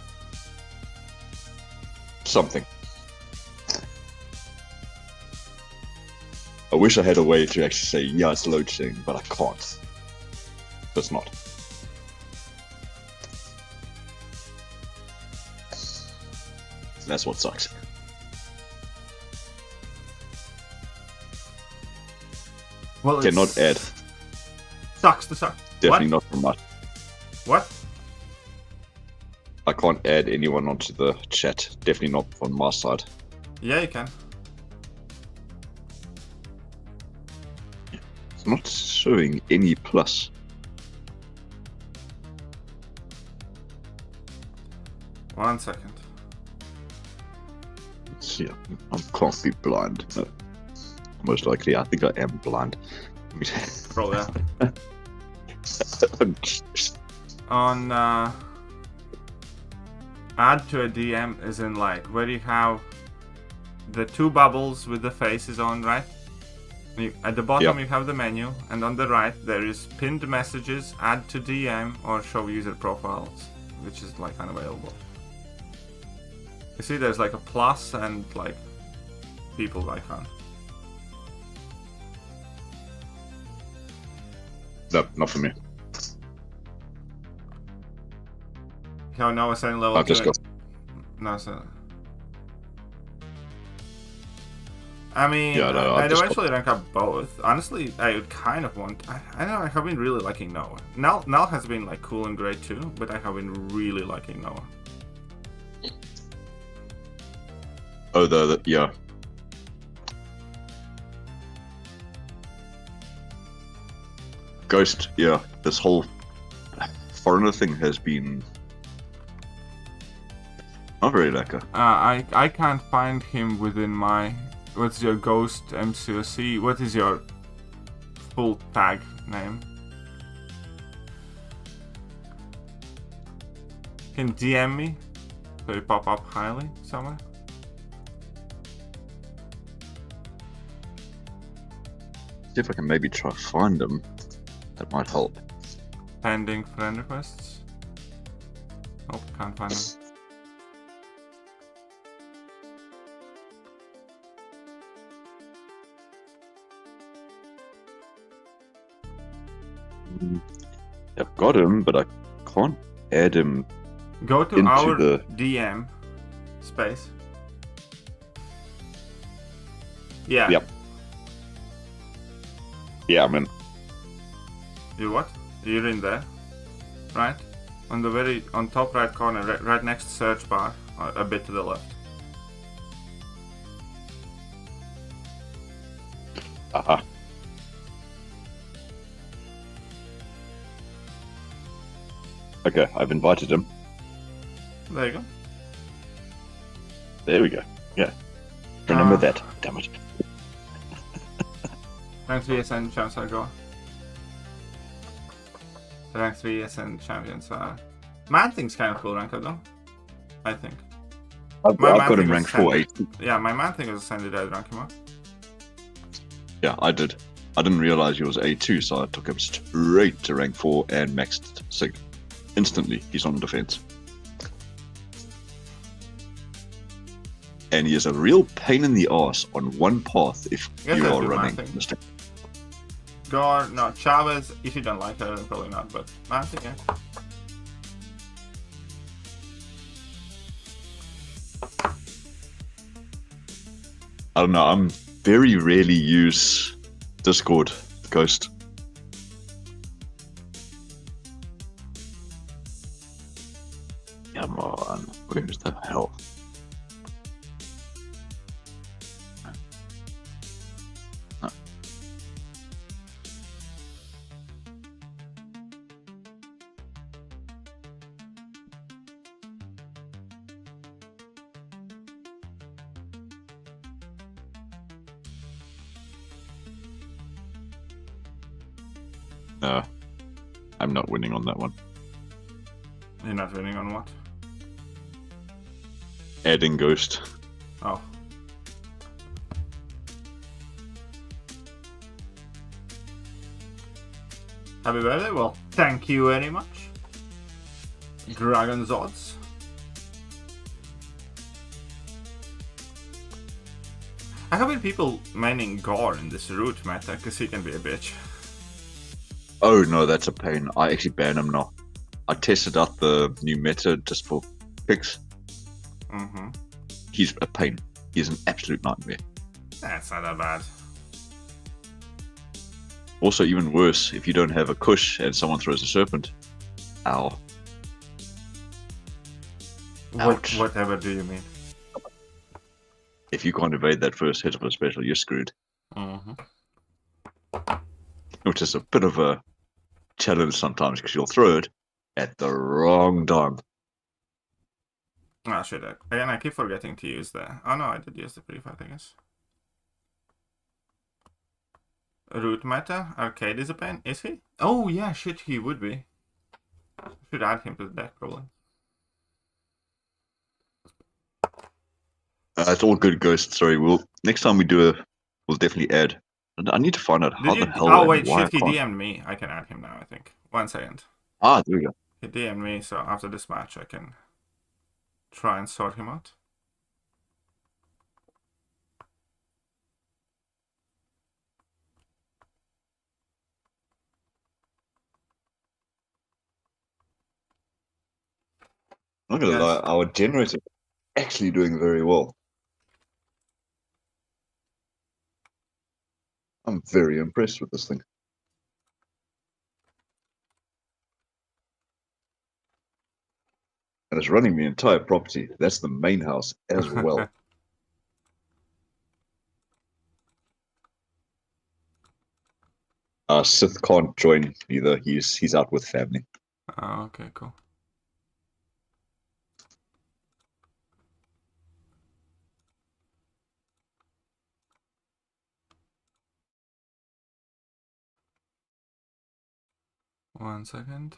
Something. I wish I had a way to actually say, yeah, it's load shedding, but I can't. It's not. That's what sucks. Well, Cannot add. Sucks to suck. Definitely not from my. What? I can't add anyone onto the chat. Definitely not on my side. Yeah, you can. It's not showing any plus. One second. Let's see. I can't be blind. No. Most likely, I think I am blind. Probably. Yeah. On add to a DM is in like where you have the two bubbles with the faces on, right? At the bottom you have the menu, and on the right there is pinned messages, add to DM, or show user profiles, which is like unavailable. You see there's like a plus and like people icon. No, not for me. Oh, no, it's saying level I've 2. just got. No, so. I mean, Yeah, no, I'd eventually rank up both. Honestly, I would kind of want. I don't know, I have been really liking Noah. Null has been like cool and great too, but I have been really liking Noah. Oh, yeah. Ghost, yeah. This whole foreigner thing has been not very lekker. I can't find him within my. What's your Ghost MCOC? What is your full tag name? Can DM me so you pop up highly somewhere. See if I can maybe try to find them. That might help. Pending friend requests. Nope, can't find them. I've got him, but I can't add him. Go to into our the... DM space. Yeah. Yep. Yeah, I'm in. You what? You're in there, right? On the very on top right corner, right next to search bar, a bit to the left. Aha. Okay, I've invited him. There you go. There we go. Yeah. Remember that. Damn it. Rank 3 SN champs are go. Rank 3 SN champions are. Man Thing's kind of cool rank though. I think. I've got him rank 4. Yeah, my Man Thing was ascended at rank him up. Yeah, I did. I didn't realize he was A2, so I took him straight to rank 4 and maxed Sig. Instantly, he's on defense. And he is a real pain in the ass on one path if you are running. Gore, no, Chavez, if you don't like her, probably not, but Man Thing, yeah. I don't know, I'm very rarely use Discord, Ghost. Come on, where's the hell? No, I'm not winning on that one. You're not winning on what? Adding Ghost. Oh. Happy birthday. Well, thank you very much. Dragon's odds. I have been people maining Gore in this root meta because he can be a bitch. Oh no, that's a pain. I actually ban him now. I tested out the new meta just for picks. Mm-hmm. He's a pain. He's an absolute nightmare. That's not that bad. Also, even worse, if you don't have a kush and someone throws a serpent. Ow. Ouch. Whatever do you mean? If you can't evade that first hit of a special, you're screwed. Mm-hmm. Which is a bit of a challenge sometimes because you'll throw it at the wrong time. Oh shit, again I keep forgetting to use the... Oh no, I did use the prefight, I guess. Root meta? Arcade is a pain, is he? Oh yeah, shit, he would be. Should add him to the deck, probably. It's all good, Ghost. Sorry, next time we do we'll definitely add. I need to find out how the hell. Oh wait, why shit, he I can't. DM'd me. I can add him now, I think. 1 second. Ah, there we go. He DM'd me, so after this match I can try and sort him out. I'm not gonna lie, our generator is actually doing very well. I'm very impressed with this thing. And it's running the entire property. That's the main house as well. Sith can't join either. He's out with family. Oh, okay, cool. One second.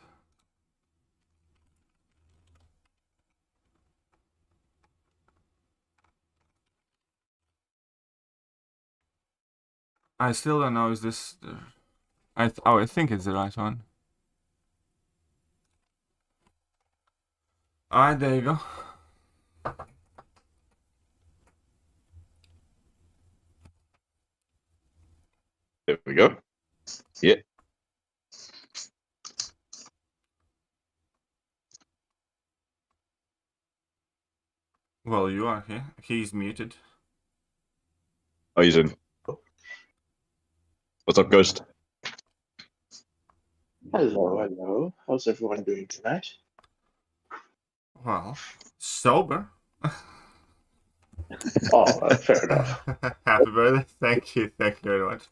I still don't know, is this... I think it's the right one. Alright, there you go. There we go. Yeah. Well, you are here. He's muted. Oh, he's in. What's up, Ghost? Hello, hello. How's everyone doing tonight? Well, sober. Oh, fair enough. Happy birthday. Thank you very much.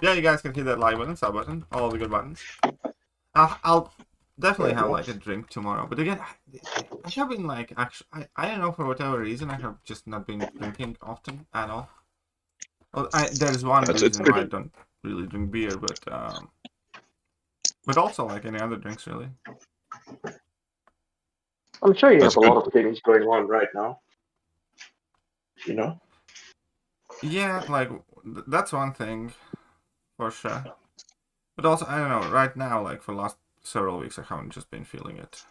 Yeah, you guys can hit that like button, sub button, all the good buttons. I'll definitely have like a drink tomorrow. But again, I have been like, actually, I don't know, for whatever reason, I have just not been drinking often at all. Well, there's one reason why I don't really drink beer, but also like any other drinks, really. I'm sure you That's have a good. lot of things going on right now. You know? Yeah, like, that's one thing, for sure. But also, I don't know, right now, like, for the last several weeks, I haven't just been feeling it.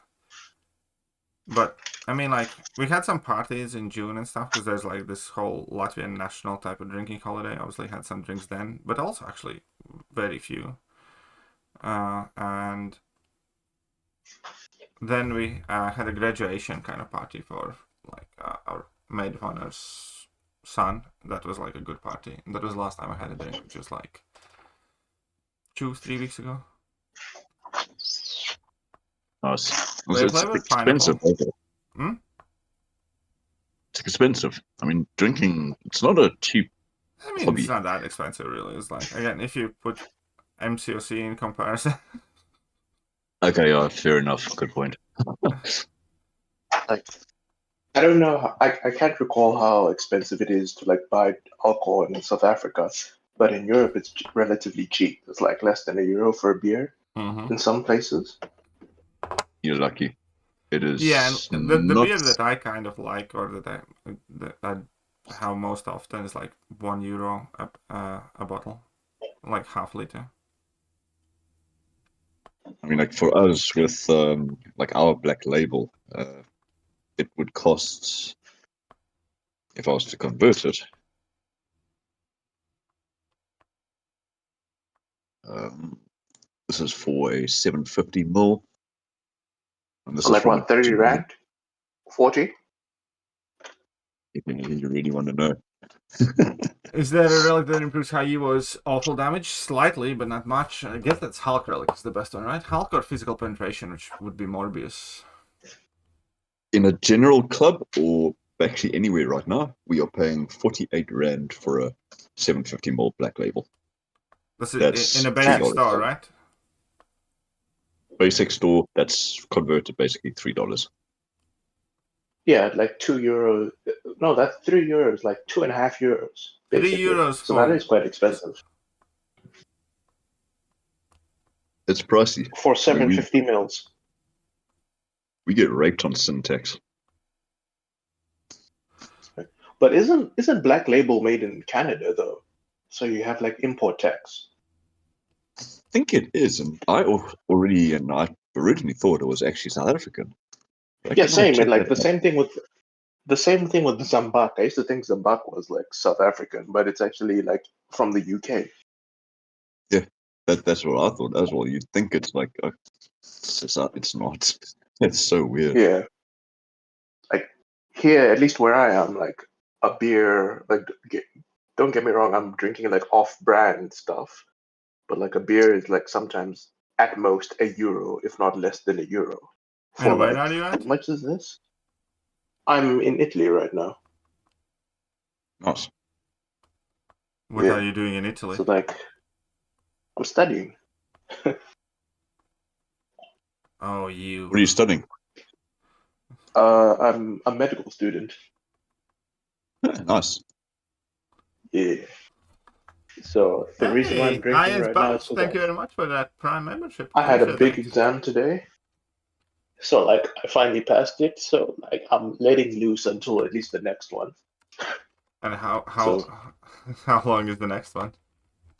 But, I mean, like, we had some parties in June and stuff, because there's, like, this whole Latvian national type of drinking holiday. Obviously, had some drinks then, but also, actually, very few. And then we had a graduation kind of party for, like, our maid of honor's son. That was, like, a good party. And that was the last time I had a drink, which was, like, 2-3 weeks ago. Nice. They It's play with expensive. pineapple. Hmm? It's expensive. I mean, drinking, it's not a cheap I mean, hobby. it's not that expensive, really. It's like, again, if you put MCOC in comparison. Okay, yeah, fair enough. Good point. Like, I don't know. I can't recall how expensive it is to like buy alcohol in South Africa, but in Europe it's relatively cheap. It's like less than €1 for a beer in some places. You're lucky. It is. Yeah, and the not... beer that I kind of like, or that I have most often, is like €1 a bottle, like half liter. mean, like for us with like our black label, it would cost, if I was to convert it, this is for a 750 mil. And this So is like from what, 30 rand? 40? If you really want to know. Is there a relic that improves how you was awful damage? Slightly, but not much. I guess that's Hulk relic is the best one, right? Hulk or physical penetration, which would be Morbius. In a general club, or actually anywhere right now, we are paying 48 rand for a 750 ml black label. That's in a basic store, right? Basic store, that's converted basically $3. Yeah, like €2. No, that's €3, like €2.50. Basically. €3 So that is quite expensive. It's pricey. For 750 mils. We get raped on syntax. But isn't Black Label made in Canada though? So you have like import tax. I think it is, and I originally thought it was actually South African. Yeah, same. And like the same thing with Zambak. I used to think Zambak was like South African, but it's actually like from the UK. Yeah, that's what I thought as well. You'd think it's like it's not. It's so weird. Yeah. Like here, at least where I am, like a beer, like don't get me wrong, I'm drinking like off-brand stuff, but like a beer is like sometimes at most €1, if not less than €1. And where are you at? How much is this? I'm in Italy right now. Nice. What are you doing in Italy? So like, I'm studying. Oh, you. What are you studying? I'm a medical student. Nice. Yeah. So the reason why I'm drinking right now is thank you very much for that Prime membership. I had a big exam today. So like I finally passed it. So like I'm letting loose until at least the next one. And how long is the next one?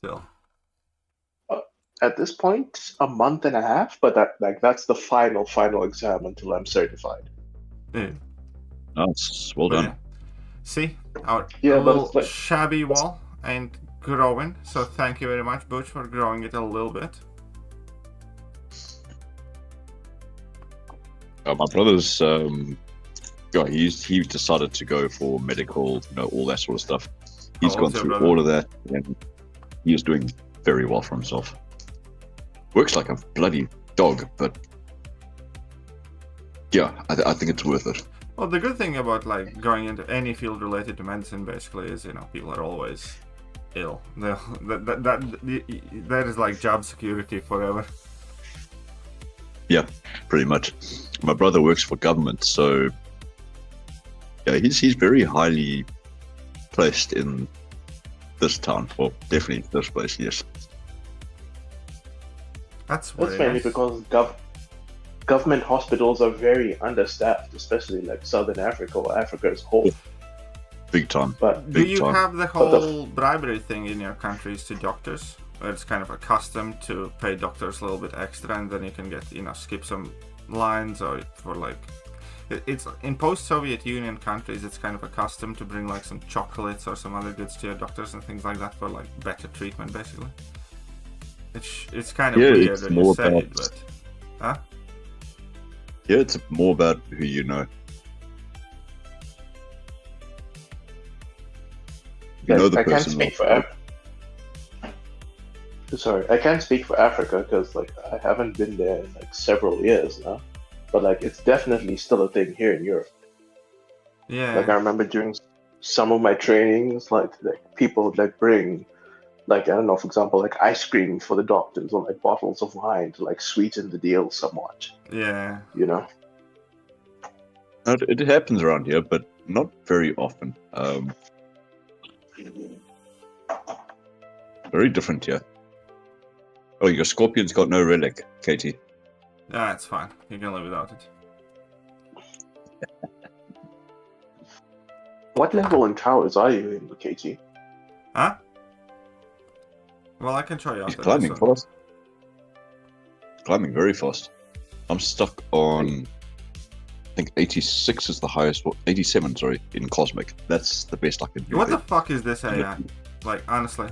Till at this point, a month and a half. But that's the final exam until I'm certified. Yeah. Nice. Well done. Yeah. See, our but little it's like, shabby wall and growing. So thank you very much, Butch, for growing it a little bit. My brother's he decided to go for medical, all that sort of stuff. He's gone through all of that, and he is doing very well for himself. Works like a bloody dog, but yeah, I think it's worth it. Well, the good thing about like going into any field related to medicine, basically, is people are always ill. That is like job security forever. Yeah, pretty much. My brother works for government, so yeah, he's very highly placed in this town. Well, definitely this place, yes. That's mainly because government hospitals are very understaffed, especially like Southern Africa or Africa as a whole. Big time. But do you have the whole bribery thing in your countries to doctors? Where it's kind of a custom to pay doctors a little bit extra, and then you can get skip some lines, or for like it's in post-Soviet Union countries, it's kind of a custom to bring like some chocolates or some other goods to your doctors and things like that for like better treatment, basically. It's kind of weird when you say it, but huh? Yeah, it's more about who you know. You know the person. I can't speak for I can't speak for Africa because like I haven't been there in like several years now, but like it's definitely still a thing here in Europe. Yeah. Like I remember during some of my trainings, like people would like bring, like I don't know, for example, like ice cream for the doctors or like bottles of wine to like sweeten the deal somewhat. Yeah. It happens around here, but not very often. Very different here. Oh, your scorpion's got no relic, Katie. Yeah, it's fine. You can live without it. What level in towers are you in, Katie? Huh? Well, I can show you. He's climbing for us. climbing very fast. I'm stuck on, I think 86 is the highest, 87, sorry, in Cosmic. That's the best I can do. What the fuck is this AI? Like, honestly.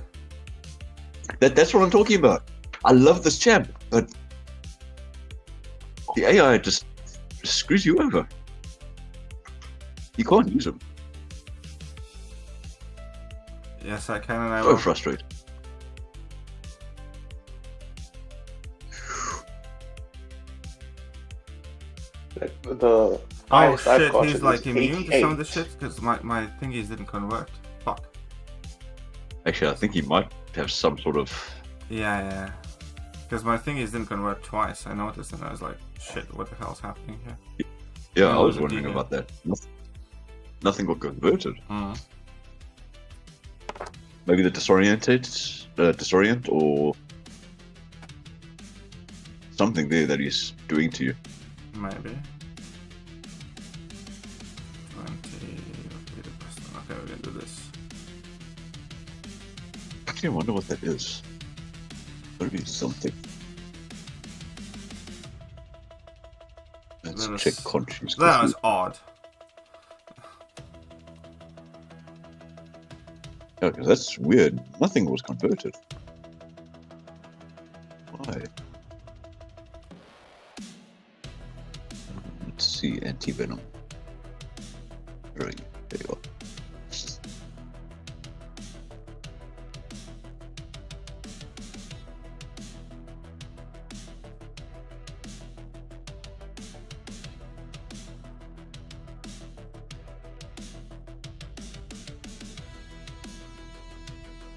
That's what I'm talking about. I love this champ, but the AI just screws you over. You can't use him. Yes, I can and I So will. frustrated. Like, the Oh highest I've shit, gotten he's is like immune to some of the 88. shit because my thingies didn't convert. Fuck. Actually, I think he might have some sort of... Yeah. Because my thingies didn't convert twice. I noticed and I was like, shit, what the hell's happening here? Yeah, Oh, I was the wondering demon. about that. Nothing got converted. Mm. Maybe the disorient or something there that he's doing to you. Maybe. 20. Okay, we're gonna do this. Actually, I wonder what that is. Maybe something. Let's That check was- conscious. That was odd. Yeah, 'cause that's weird. Nothing was converted. Why? Let's see, anti-venom. Right, there you go.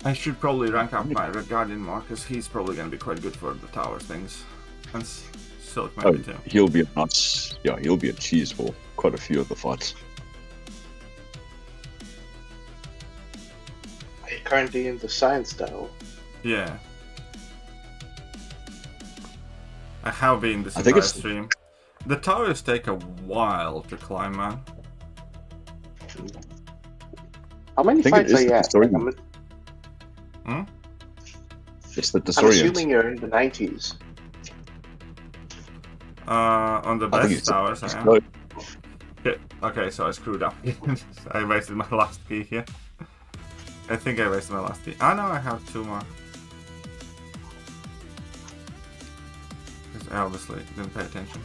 I should probably rank up my Red Guardian more because he's probably gonna be quite good for the tower things. And Silk Oh, maybe too. he'll be a nuts. Yeah, he'll be a cheese for quite a few of the fights. I'm currently in the science style. Yeah. I have been this I think entire it's- stream. The towers take a while to climb, man. How many think it fights is are you the at? story. It's the I'm disorient. assuming you're in the 90s. On the I think best it's towers I am. slow. Shit. Okay, so I screwed up. I wasted my last key here. I think I wasted my last key. Oh no, I have 2 more. Because I obviously didn't pay attention.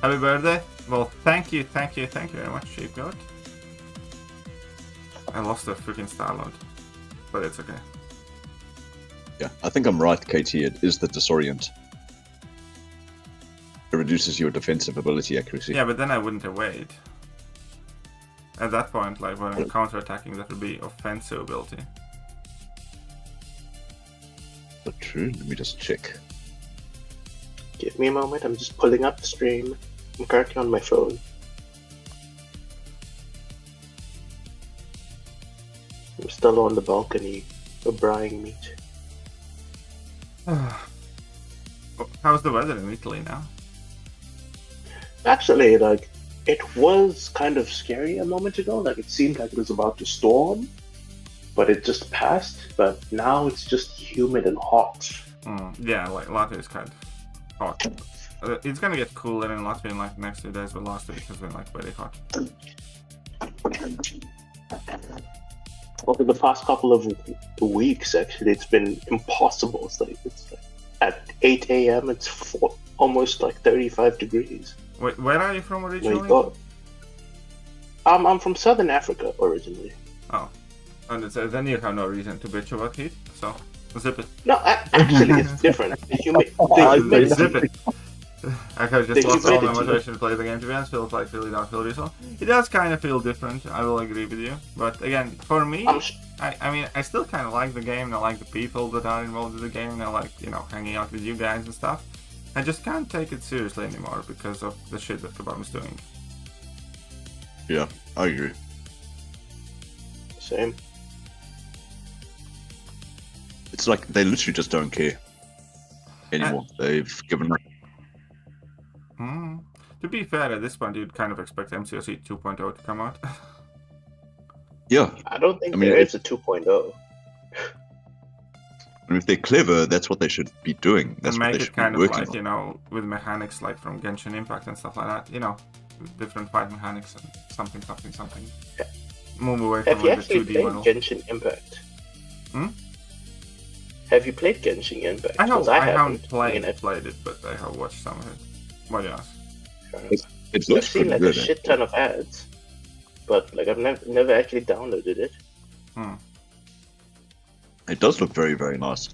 Happy birthday! Well, thank you very much, Sheepgoat. I lost the freaking star load. But it's okay. Yeah, I think I'm right, KT. It is the disorient. It reduces your defensive ability accuracy. Yeah, but then I wouldn't evade. At that point, like when I'm counter-attacking, that would be offensive ability. But true. Let me just check. Give me a moment, I'm just pulling up the stream. I'm currently on my phone. I'm still on the balcony of buying meat. How's the weather in Italy now? Actually, like, it was kind of scary a moment ago. Like, it seemed like it was about to storm, but it just passed. But now it's just humid and hot. Yeah, like Latvia is kind of hot. It's gonna get cooler in Latvia in like the next 2 days, but last week has been like very hot. Over the past couple of weeks, actually, it's been impossible. It's like at 8 a.m. it's almost like 35 degrees. Wait, where are you from originally? I'm from Southern Africa originally. Oh, and then you have no reason to bitch about heat, so zip it. No, actually, it's different. The Zip it. I have just The lost all my humidity. motivation to play the game, to be honest. Feels like really downhill result. It does kind of feel different, I will agree with you. But again, for me, I mean, I still kind of like the game, and I like the people that are involved in the game, and I like, you know, hanging out with you guys and stuff. I just can't take it seriously anymore because of the shit that Kebab is doing. Yeah, I agree. Same. It's like they literally just don't care anymore. They've given up. To be fair, at this point, you'd kind of expect MCOC 2.0 to come out. Yeah, I don't think I mean, there is a 2.0. And if they're clever, that's what they should be doing. That's and what make they it should kind be of working like, on. with mechanics like from Genshin Impact and stuff like that, different fight mechanics and something. Yeah. Move away Have from you like, the actually 2D played model. Genshin Impact? Hmm? Have you played Genshin Impact? I 'Cause haven't I mean, played it, but I have watched some of it. What do you ask? It I've looks seen pretty like good. a shit ton of ads, but like I've never actually downloaded it. It does look very, very nice.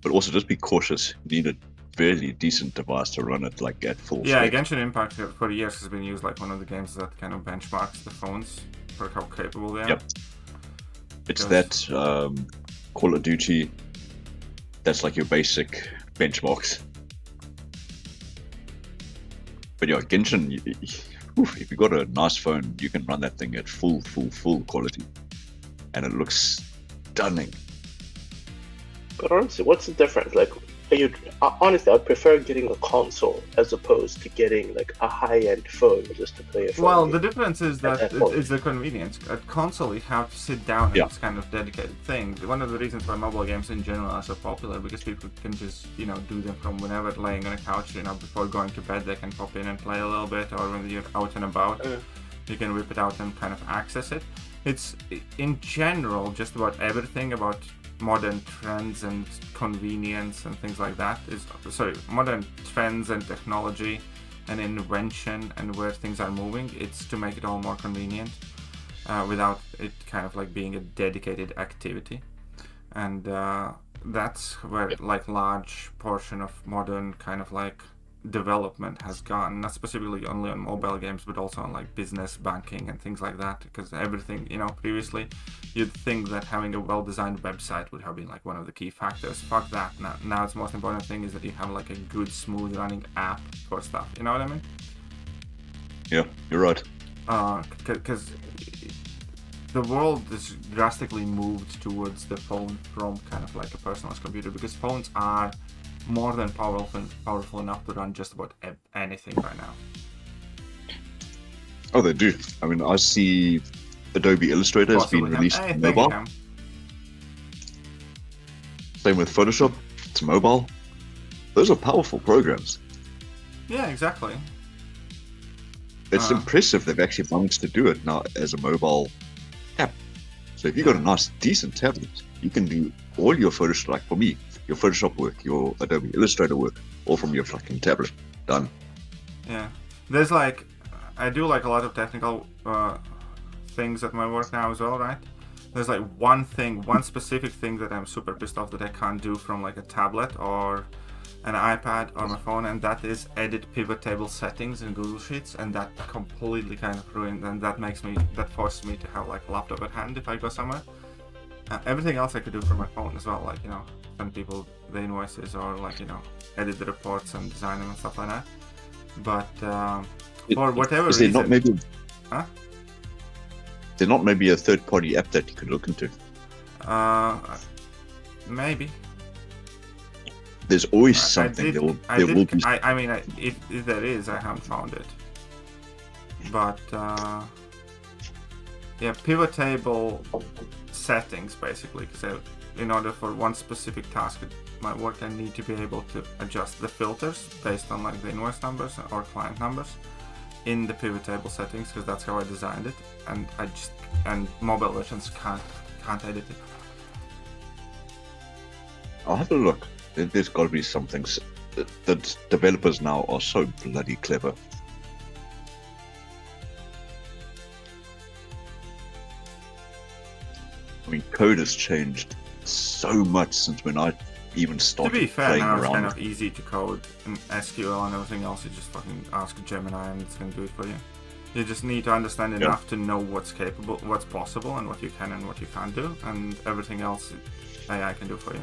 But also just be cautious. You need a fairly decent device to run it like at full Yeah, spec. Genshin Impact for years has been used like one of the games that kind of benchmarks the phones for how capable they are. Yep. It's that Call of Duty. That's like your basic benchmarks. But yeah, Genshin, if you got a nice phone, you can run that thing at full quality. And it looks stunning. But honestly, what's the difference? Like, honestly, I'd prefer getting a console as opposed to getting like a high-end phone just to play a phone. Well, game. the difference is that that point. it's the convenience. At console, you have to sit down and Yeah. it's kind of dedicated thing. One of the reasons why mobile games in general are so popular because people can just, do them from whenever laying on a couch, before going to bed, they can pop in and play a little bit, or when you're out and about, you can whip it out and kind of access it. It's, in general, just about everything about modern trends and convenience and things like that modern trends and technology and invention and where things are moving, it's to make it all more convenient without it kind of like being a dedicated activity. And that's where like large portion of modern kind of like development has gone, not specifically only on mobile games but also on like business, banking and things like that, because everything, previously you'd think that having a well-designed website would have been like one of the key factors. Fuck that. Now it's the most important thing is that you have like a good, smooth running app for stuff, you know what I mean? Yeah, you're right. Because the world has drastically moved towards the phone from kind of like a personalized computer, because phones are more than powerful enough to run just about anything right now. Oh, they do. I mean, I see Adobe Illustrator has been released on mobile. Same with Photoshop. It's mobile. Those are powerful programs. Yeah, exactly. It's impressive they've actually managed to do it now as a mobile app. So if you've got a nice, decent tablet, you can do all your Photoshop, like for me, your Photoshop work, your Adobe Illustrator work, all from your fucking tablet. Done. Yeah. There's like, I do like a lot of technical things at my work now as well, right? There's like one specific thing that I'm super pissed off that I can't do from like a tablet or an iPad or my phone, and that is edit pivot table settings in Google Sheets, and that completely kind of ruined, and that forces me to have like a laptop at hand if I go somewhere. Everything else I could do from my phone as well, like, send people the invoices or like, edit the reports and design them and stuff like that. But for whatever is there reason... not maybe... Huh? There not maybe a third-party app that you could look into? Maybe. There's always something. There will be... I mean, if there is, I haven't found it. But, yeah, pivot table settings, basically. So, in order for one specific task at my work, I need to be able to adjust the filters based on, like, the invoice numbers or client numbers in the pivot table settings, because that's how I designed it. And mobile versions can't edit it. I'll have a look. There's got to be some things. The developers now are so bloody clever. I mean, code has changed so much since when I even started To be fair, playing now it's around. kind of easy to code in SQL and everything else. You just fucking ask Gemini and it's going to do it for you. You just need to understand enough to know what's capable, what's possible, and what you can and what you can't do, and everything else AI can do for you.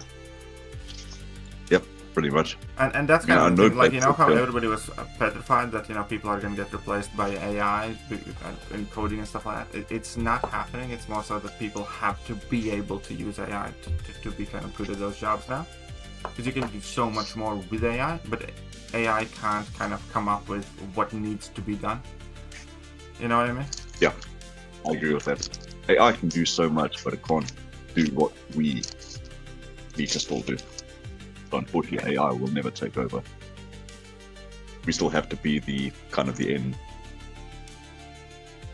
Yep, pretty much. And that's kind of the thing, like, how code. everybody was petrified that, people are going to get replaced by AI in coding and stuff like that. It's not happening. It's more so that people have to be able to use AI to be kind of good at those jobs now. Because you can do so much more with AI, but AI can't kind of come up with what needs to be done. You know what I mean? Yeah, I agree with that. AI can do so much, but it can't do what we need to still do. So unfortunately, AI will never take over. We still have to be the kind of the end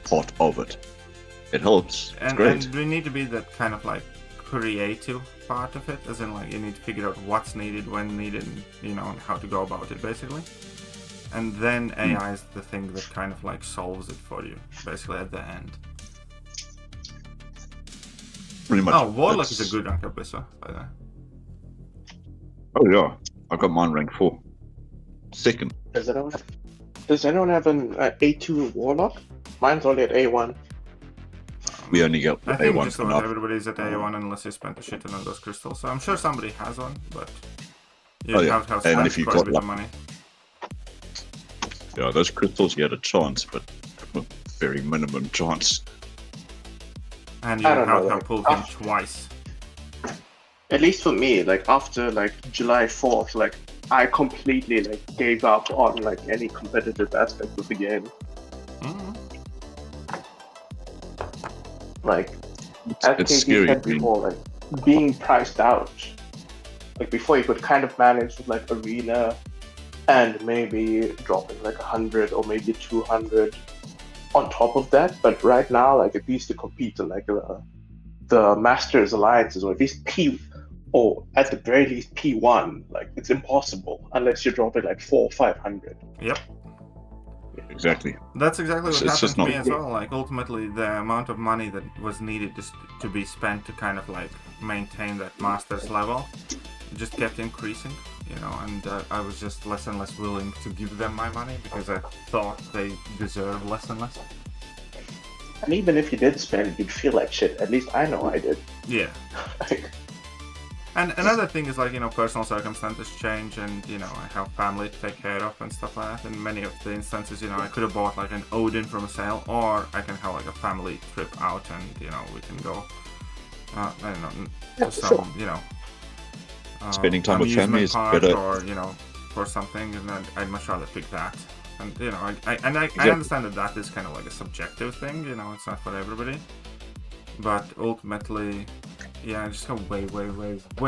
part of it. It helps. It's great. And we need to be that kind of like creative part of it, as in like you need to figure out what's needed, when needed, and, you know, and how to go about it basically. And then AI is the thing that kind of like solves it for you, basically at the end. Pretty much. Oh, Warlock is a good rank up, by the way. Oh yeah, I got mine ranked 4. Second. Does anyone have an A2 Warlock? Mine's only at A1. We only got I think A1 just for about now. everybody's at A1 unless you spent a shit ton on those crystals. So I'm sure somebody has one, but you Oh, yeah. have to have And spent if you quite a got bit of money. Yeah, those crystals you had a chance, but a very minimum chance. And you I don't have know, to like, pull him twice. At least for me, like after like July 4th, like I completely like gave up on like any competitive aspect of the game. Mm-hmm. Like as It's KT scary. said before, like being priced out. Like before you could kind of manage with like arena and maybe dropping like 100 or maybe 200 on top of that. But right now, like at least to compete in like the Masters Alliances or at least P, or at the very least P1, like it's impossible unless you're dropping like 400 or 500. Yep. Exactly. That's exactly what It's happened just to me not- as well. Like ultimately, the amount of money that was needed to be spent to kind of like maintain that master's level just kept increasing, you know, and I was just less and less willing to give them my money because I thought they deserved less and less. And even if you did spend, you'd feel like shit. At least I know I did. Yeah. Like, And another thing is like, you know, personal circumstances change and, you know, I have family to take care of and stuff like that. In many of the instances, you know, I could have bought like an Odin from a sale, or I can have like a family trip out and, you know, we can go, I don't know, to some, you know, Spending time with family is amusement park better. or, you know, for something, and then I'd much rather pick that. And, you know, I Exactly. understand that that is kind of like a subjective thing, you know, it's not for everybody. But ultimately, yeah, I just have way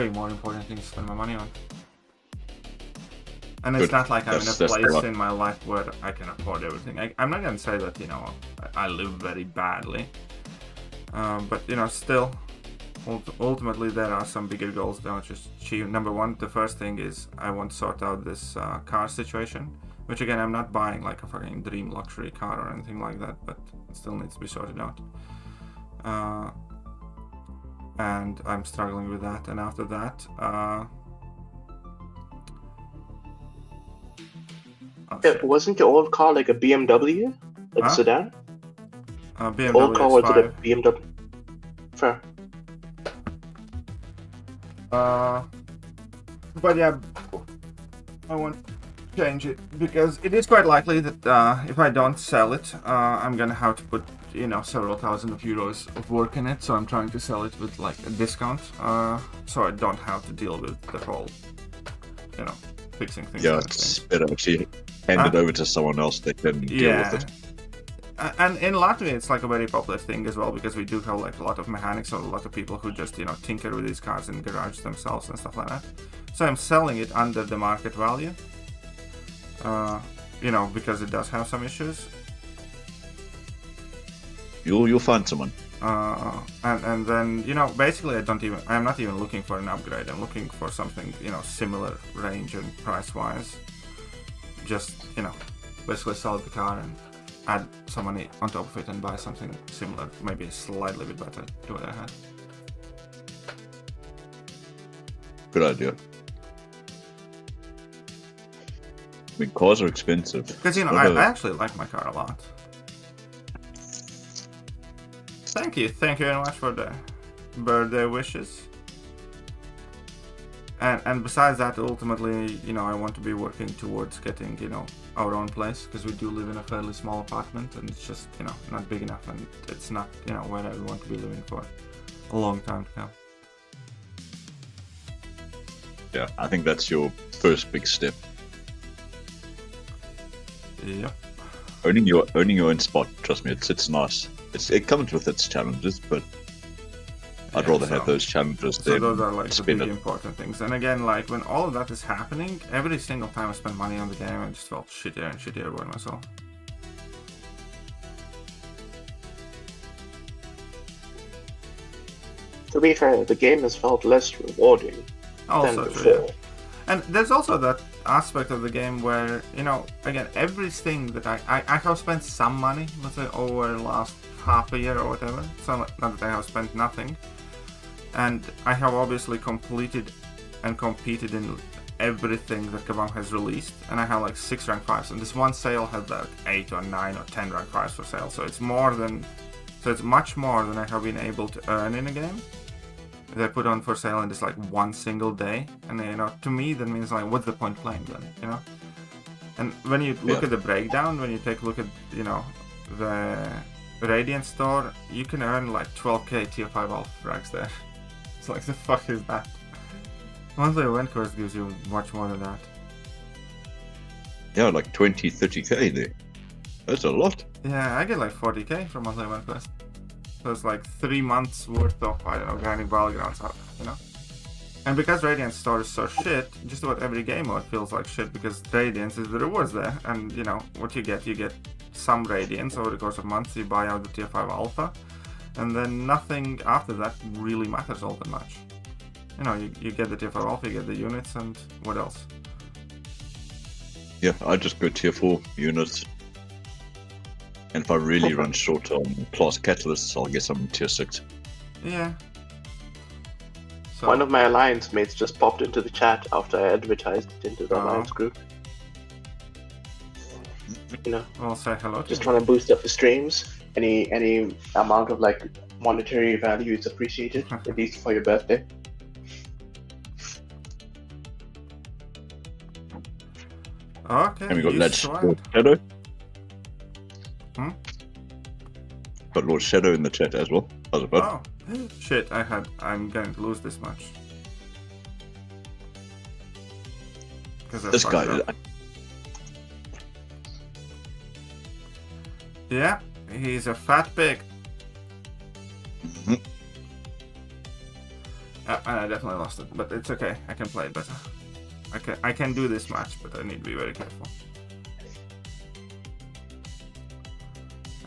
more important things to spend my money on. And it's Good. not like I'm in a That's place fair. in my life where I can afford everything. I'm not gonna say that, you know, I live very badly. But, you know, still, ultimately there are some bigger goals that I want to achieve. Number one, the first thing is I want to sort out this car situation. Which again, I'm not buying like a fucking dream luxury car or anything like that, but it still needs to be sorted out. And I'm struggling with that. And after that, wasn't your old car like a BMW? Like Huh? a sedan? BMW Old car was it a X5. BMW? Fair. But yeah, I want to change it because it is quite likely that if I don't sell it, I'm gonna have to put, you know, several thousand of euros of work in it. So I'm trying to sell it with like a discount, so I don't have to deal with the whole, you know, fixing things. Yeah, kind of it's thing. better if you hand it over to someone else that can deal with it. And in Latvia, it's like a very popular thing as well because we do have like a lot of mechanics or a lot of people who just, you know, tinker with these cars in the garage themselves and stuff like that. So I'm selling it under the market value, you know, because it does have some issues. You'll find someone. And then, you know, basically I'm not even looking for an upgrade. I'm looking for something, you know, similar range and price wise. Just, you know, basically sell the car and add some money on top of it and buy something similar, maybe slightly bit better to what I had. Good idea. I mean, cars are expensive. Because, you know, What I actually like my car a lot. Thank you very much for the birthday wishes. And besides that, ultimately, you know, I want to be working towards getting, you know, our own place, because we do live in a fairly small apartment and it's just, you know, not big enough, and it's not, you know, where I want to be living for a long time to come. Yeah, I think that's your first big step. Yep. Owning your own spot, trust me, it's nice. It comes with its challenges, but I'd rather have those challenges So than those are like the spend big it. important things. And again, like when all of that is happening, every single time I spent money on the game, I just felt shittier and shittier about myself. To be fair, the game has felt less rewarding Also than true, before. yeah. And there's also that aspect of the game where, you know, again, everything that I have spent some money, let's say over the last half a year or whatever, so not that I have spent nothing, and I have obviously completed and competed in everything that Kabam has released, and I have like 6 rank 5s, and this one sale had like 8 or 9 or 10 rank 5s for sale, so it's much more than I have been able to earn in a game. They put on for sale in this like one single day, and you know, to me that means like, what's the point playing then, you know? And when you look at the breakdown, when you take a look at, you know, the Radiant store, you can earn like 12k tier 5 alpha frags there. It's like, the fuck is that? Monthly event quest gives you much more than that. Yeah, like 20, 30k there. That's a lot. Yeah, I get like 40k from monthly event quest. So it's like 3 months worth of, I don't know, grinding battlegrounds up, you know? And because Radiant store is so shit, just about every game mode feels like shit because Radiance is the rewards there. And, you know, what you get some Radiance over the course of months, you buy out the tier 5 alpha, and then nothing after that really matters all that much. You know, you get the tier 5 alpha, you get the units, and what else? Yeah, I just go tier 4 units. And if I really run short on class catalysts, I'll get some tier 6. Yeah. So, One of my alliance mates just popped into the chat after I advertised it into the alliance group. You know, I'll say hello to just you. trying to boost up the streams. Any amount of like monetary value is appreciated, at least for your birthday. Okay, And we got you Lord swine. Shadow. Hmm? Got Lord Shadow in the chat as well. How's it, bud? Oh, shit, I'm going to lose this much. This guy. Yeah, he's a fat pig. Mhm. And I definitely lost it, but it's okay. I can play it better. I can do this match, but I need to be very careful.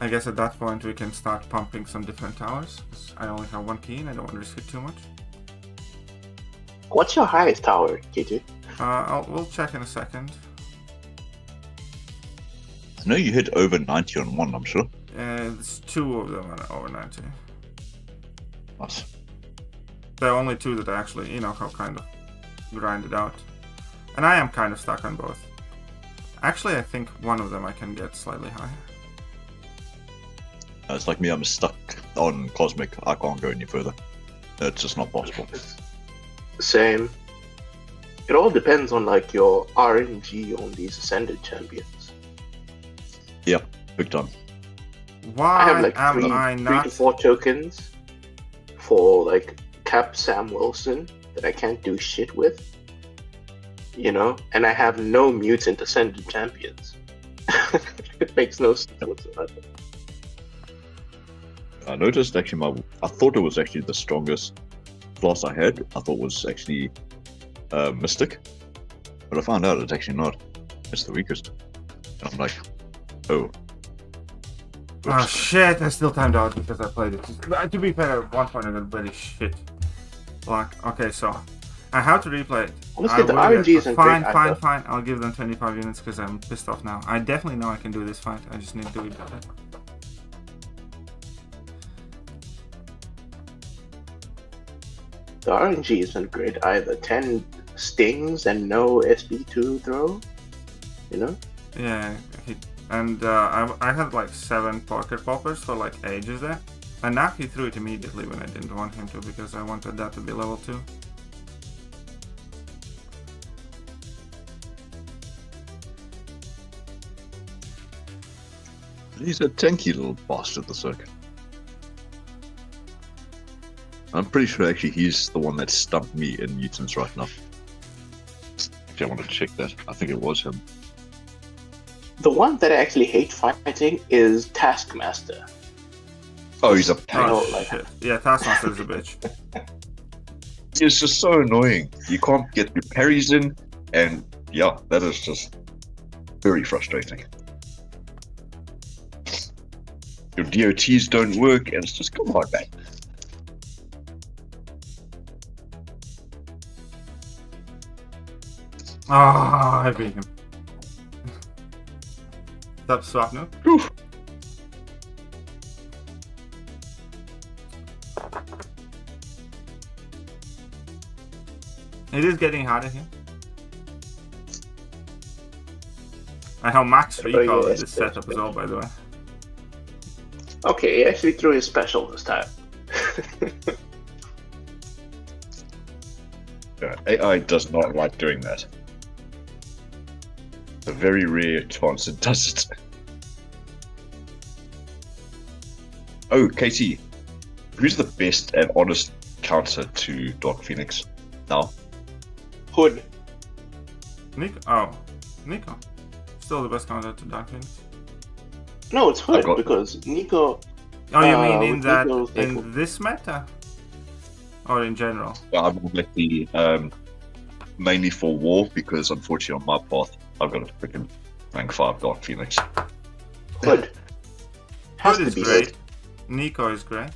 I guess at that point we can start pumping some different towers. 'Cause I only have one key and I don't want to risk it too much. What's your highest tower, K2? We'll check in a second. I know you hit over 90 on one, I'm sure. It's 2 of them are over 90. Nice. There are only 2 that I actually, you know, have kind of grinded out. And I am kind of stuck on both. Actually, I think one of them I can get slightly higher. It's like me, I'm stuck on Cosmic. I can't go any further. It's just not possible. Same. It all depends on like your RNG on these ascended champions. Yeah, big time. Why I have like am three I to not? 4 tokens for like Cap Sam Wilson that I can't do shit with. You know, and I have no mutant ascended champions. It makes no sense whatsoever. I noticed actually I thought it was actually the strongest class I had. I thought was actually Mystic. But I found out it's actually not. It's the weakest. And I'm like, oh. Oh Oops. shit, I still timed out because I played it. To be fair, at one point I got very shit luck. Okay, so I have to replay it. Honestly, the will RNG get- isn't fine, great fine, either. fine. I'll give them 25 units because I'm pissed off now. I definitely know I can do this fight. I just need to do it better. The RNG isn't great either. 10 stings and no SP2 throw. You know? Yeah, and I had like 7 pocket poppers for like ages there. And now he threw it immediately when I didn't want him to because I wanted that to be level 2. He's a tanky little bastard, the circuit. I'm pretty sure actually he's the one that stumped me in mutants right now. Actually, I want to check that. I think it was him. The one that I actually hate fighting is Taskmaster. Oh, he's a pain. Oh, like- shit. Yeah, Taskmaster is a bitch. It's just so annoying. You can't get your parries in, and yeah, that is just very frustrating. Your DOTs don't work, and it's just, come on, man. Ah, I beat him. Stop swap now. Oof. It is getting harder here. I have max recall in yes, this setup as well, by the way. Okay, he actually threw his special this time. AI does not like doing that. It's a very rare chance it does it. Oh, KT, who's the best and honest counter to Dark Phoenix now? Hood. Nico? Oh, Nico. Still the best counter to Dark Phoenix. No, it's Hood got- because Nico. Oh, you mean in with that, Nico's, like, in this meta? Or in general? I'm like the mainly for war because unfortunately on my path I've got a freaking rank 5 Dark Phoenix. Hood. Has Hood to is be great. Hood. Nico is great.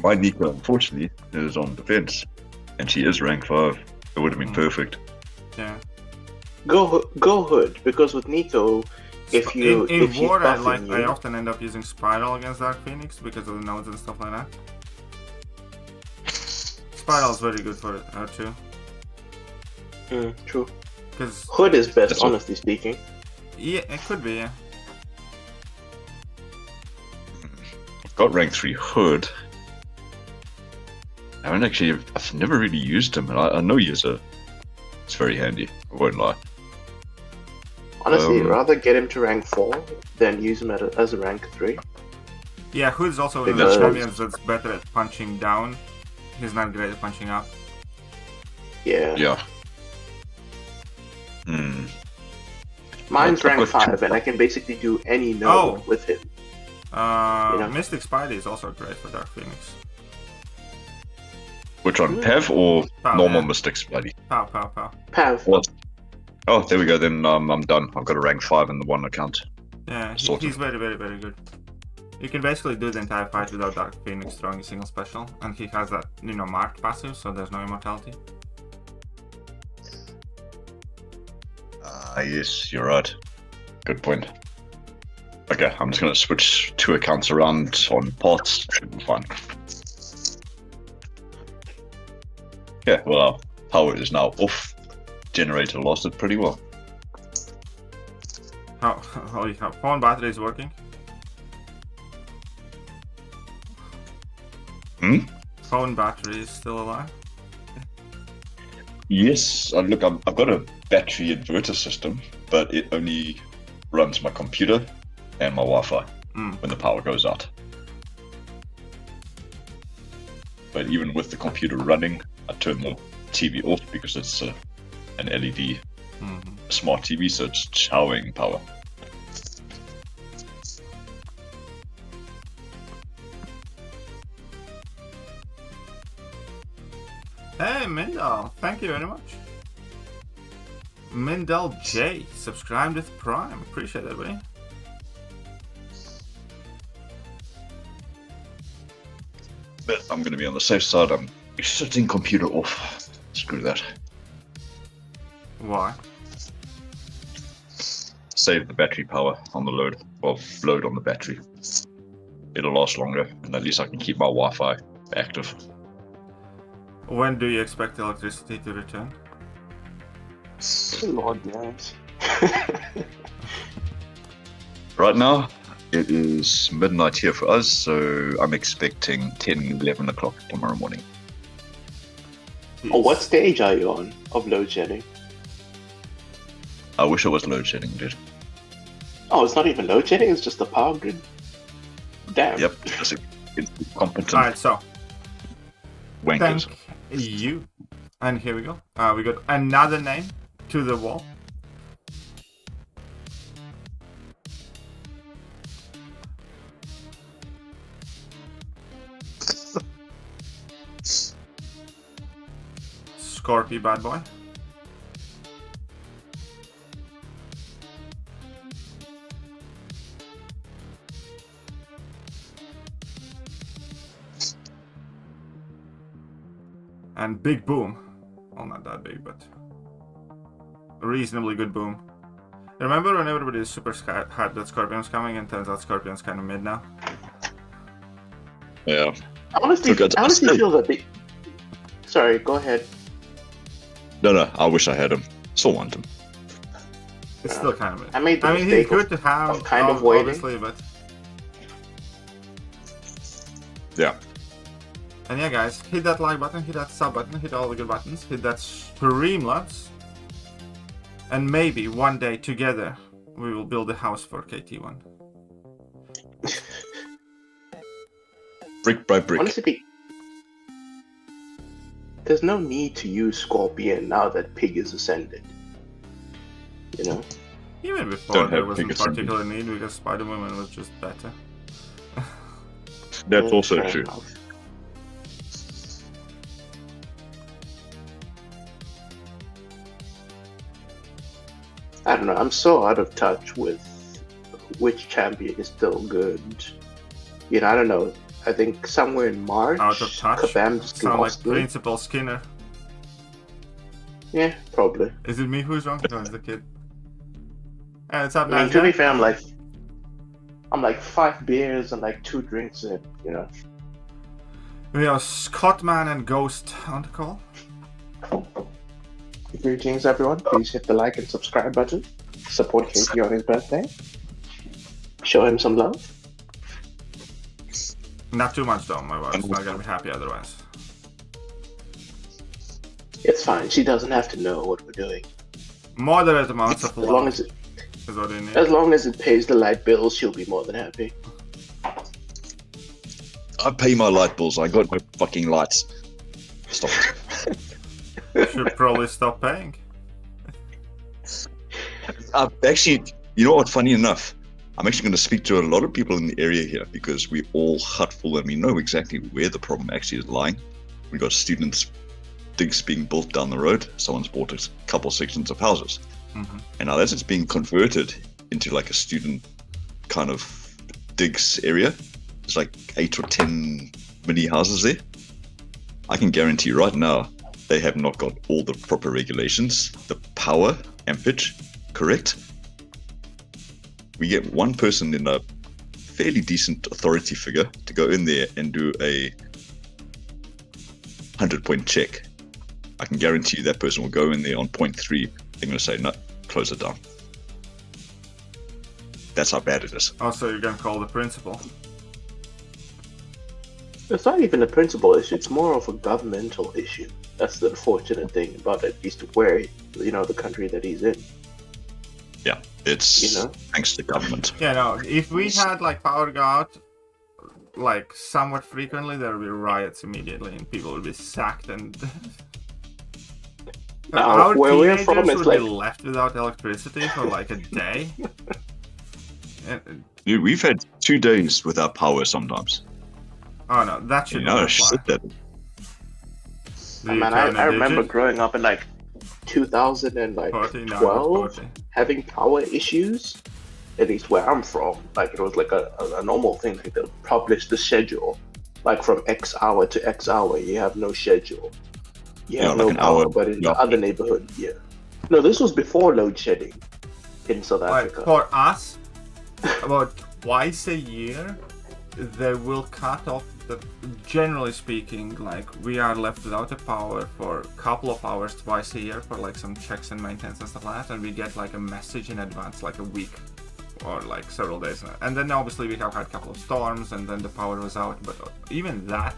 My Nico unfortunately is on defense, and she is rank 5. It would have been perfect. Yeah. Go Hood because with Nico, if you in if he's war, I buffing I you, often end up using Spiral against Dark Phoenix because of the nodes and stuff like that. Spiral is very good for her too. True. Because Hood is best, That's what- honestly speaking. yeah, it could be. Yeah. I've got rank 3 Hood. I've never really used him, and I know it's very handy, I won't lie. Honestly, rather get him to rank 4 than use him as a rank 3. Yeah, Hood's also one of Because- the champions that's better at punching down. He's not great at punching up. Yeah. Yeah. Hmm. Mine's I've rank got 5, two- and I can basically do any node Oh. with him. Yeah. Mystic Spidey is also great for Dark Phoenix. Which one, Pav or Pav, normal yeah. Mystic Spidey? Pow, pow, pow. Pav. What? Oh, there we go. Then I'm done. I've got a rank 5 in the one account. Yeah, Sort he's of. very, very, very good. You can basically do the entire fight without Dark Phoenix throwing a single special, and he has that, marked passive, so there's no immortality. Yes, you're right. Good point. Okay, I'm just gonna switch 2 accounts around on parts. Should be fine. Yeah, well, our power is now off. Generator lost it pretty well. Holy cow, phone battery is working. Hmm? Phone battery is still alive. Yes, look, I've got a battery inverter system, but it only runs my computer and my Wi-Fi when the power goes out. But even with the computer running, I turn the TV off because it's an LED smart TV, so it's showering power. Hey, Mindal, thank you very much. Mindal J, subscribed with Prime. Appreciate that, buddy. But I'm going to be on the safe side. I'm shutting computer off. Screw that. Why? Save the battery power on the load. Well, load on the battery. It'll last longer, and at least I can keep my Wi-Fi active. When do you expect electricity to return? Lord knows. Right now, it is midnight here for us, so I'm expecting 10, 11 o'clock tomorrow morning. Oh, what stage are you on of load shedding? I wish it was load shedding, dude. Oh, it's not even load shedding, it's just the power grid. Damn. Yep, it's incompetent Alright, so, wankers. thank you. And here we go. We got another name to the wall. Scorpio bad boy. And big boom. Well, not that big, but a reasonably good boom. Remember when everybody was super hyped that Scorpion's coming, and turns out Scorpion's kind of mid now? Yeah. I honestly feel that they... Sorry, go ahead. No, I wish I had him. Still want him. It's still kind of mid. I mean, he's good to have, kind of waiting. obviously, but... Yeah. And yeah, guys, hit that like button, hit that sub button, hit all the good buttons, hit that Streamlabs. And maybe one day together we will build a house for KT1. Brick by brick. Honestly, there's no need to use Scorpion now that Pig is ascended. You know? Even before there wasn't particular need because Spider-Woman was just better. That's also true. Enough. I don't know, I'm so out of touch with which champion is still good. You know, I don't know. I think somewhere in March, Out of touch? Kabam just Sound like lost me. Principal Skinner. Yeah, probably. Is it me who's wrong? No, it's the kid. Hey, what's up, I mean, man? to be fair, I'm like 5 beers and like 2 drinks in, you know. We have Scottman and Ghost on the call. Greetings, everyone. Please hit the like and subscribe button. Support KT on his birthday. Show him some love. Not too much though, my wife's not gonna be happy otherwise. It's fine. She doesn't have to know what we're doing. Moderate amounts of As love long as it, is what you need. as long as it pays the light bills, she'll be more than happy. I pay my light bills. I got no fucking lights. Stop it. You should probably stop paying. Actually, you know what? Funny enough, I'm actually going to speak to a lot of people in the area here because we all hutful and we know exactly where the problem actually is lying. We got students' digs being built down the road. Someone's bought a couple sections of houses, and now as it's being converted into like a student kind of digs area, there's like 8 or 10 mini houses there. I can guarantee right now they have not got all the proper regulations, the power ampage correct. We get one person in a fairly decent authority figure to go in there and do a 100-point check. I can guarantee you that person will go in there on point 3. They're going to say, no, close it down. That's how bad it is. Also, you're gonna call the principal. It's not even a principal issue. It's more of a governmental issue. That's the unfortunate thing about at least where, you know, the country that he's in. Yeah, it's You know? thanks to government. Yeah, no, if we had like power go out like somewhat frequently, there would be riots immediately and people would be sacked and Now, our where we're teenagers from, it's would like be left without electricity for like a day. And, Dude, we've had 2 days without power sometimes. oh no, that should You not know, apply. shit that. Do man, count I a remember digit? growing up in like 2012, 40, no, 40. having power issues. At least where I'm from, like it was like a normal thing. Like they'll publish the schedule, like from X hour to X hour. You have no schedule. You have like no an power, hour. but in Yeah. the other neighborhood, yeah. No, this was before load shedding in South Like Africa. for us, about twice a year, they will cut off the. Generally speaking, like we are left without the power for a couple of hours twice a year for like some checks and maintenance and stuff like that, and we get like a message in advance, like a week or like several days. And then obviously we have had a couple of storms, and then the power was out. But even that,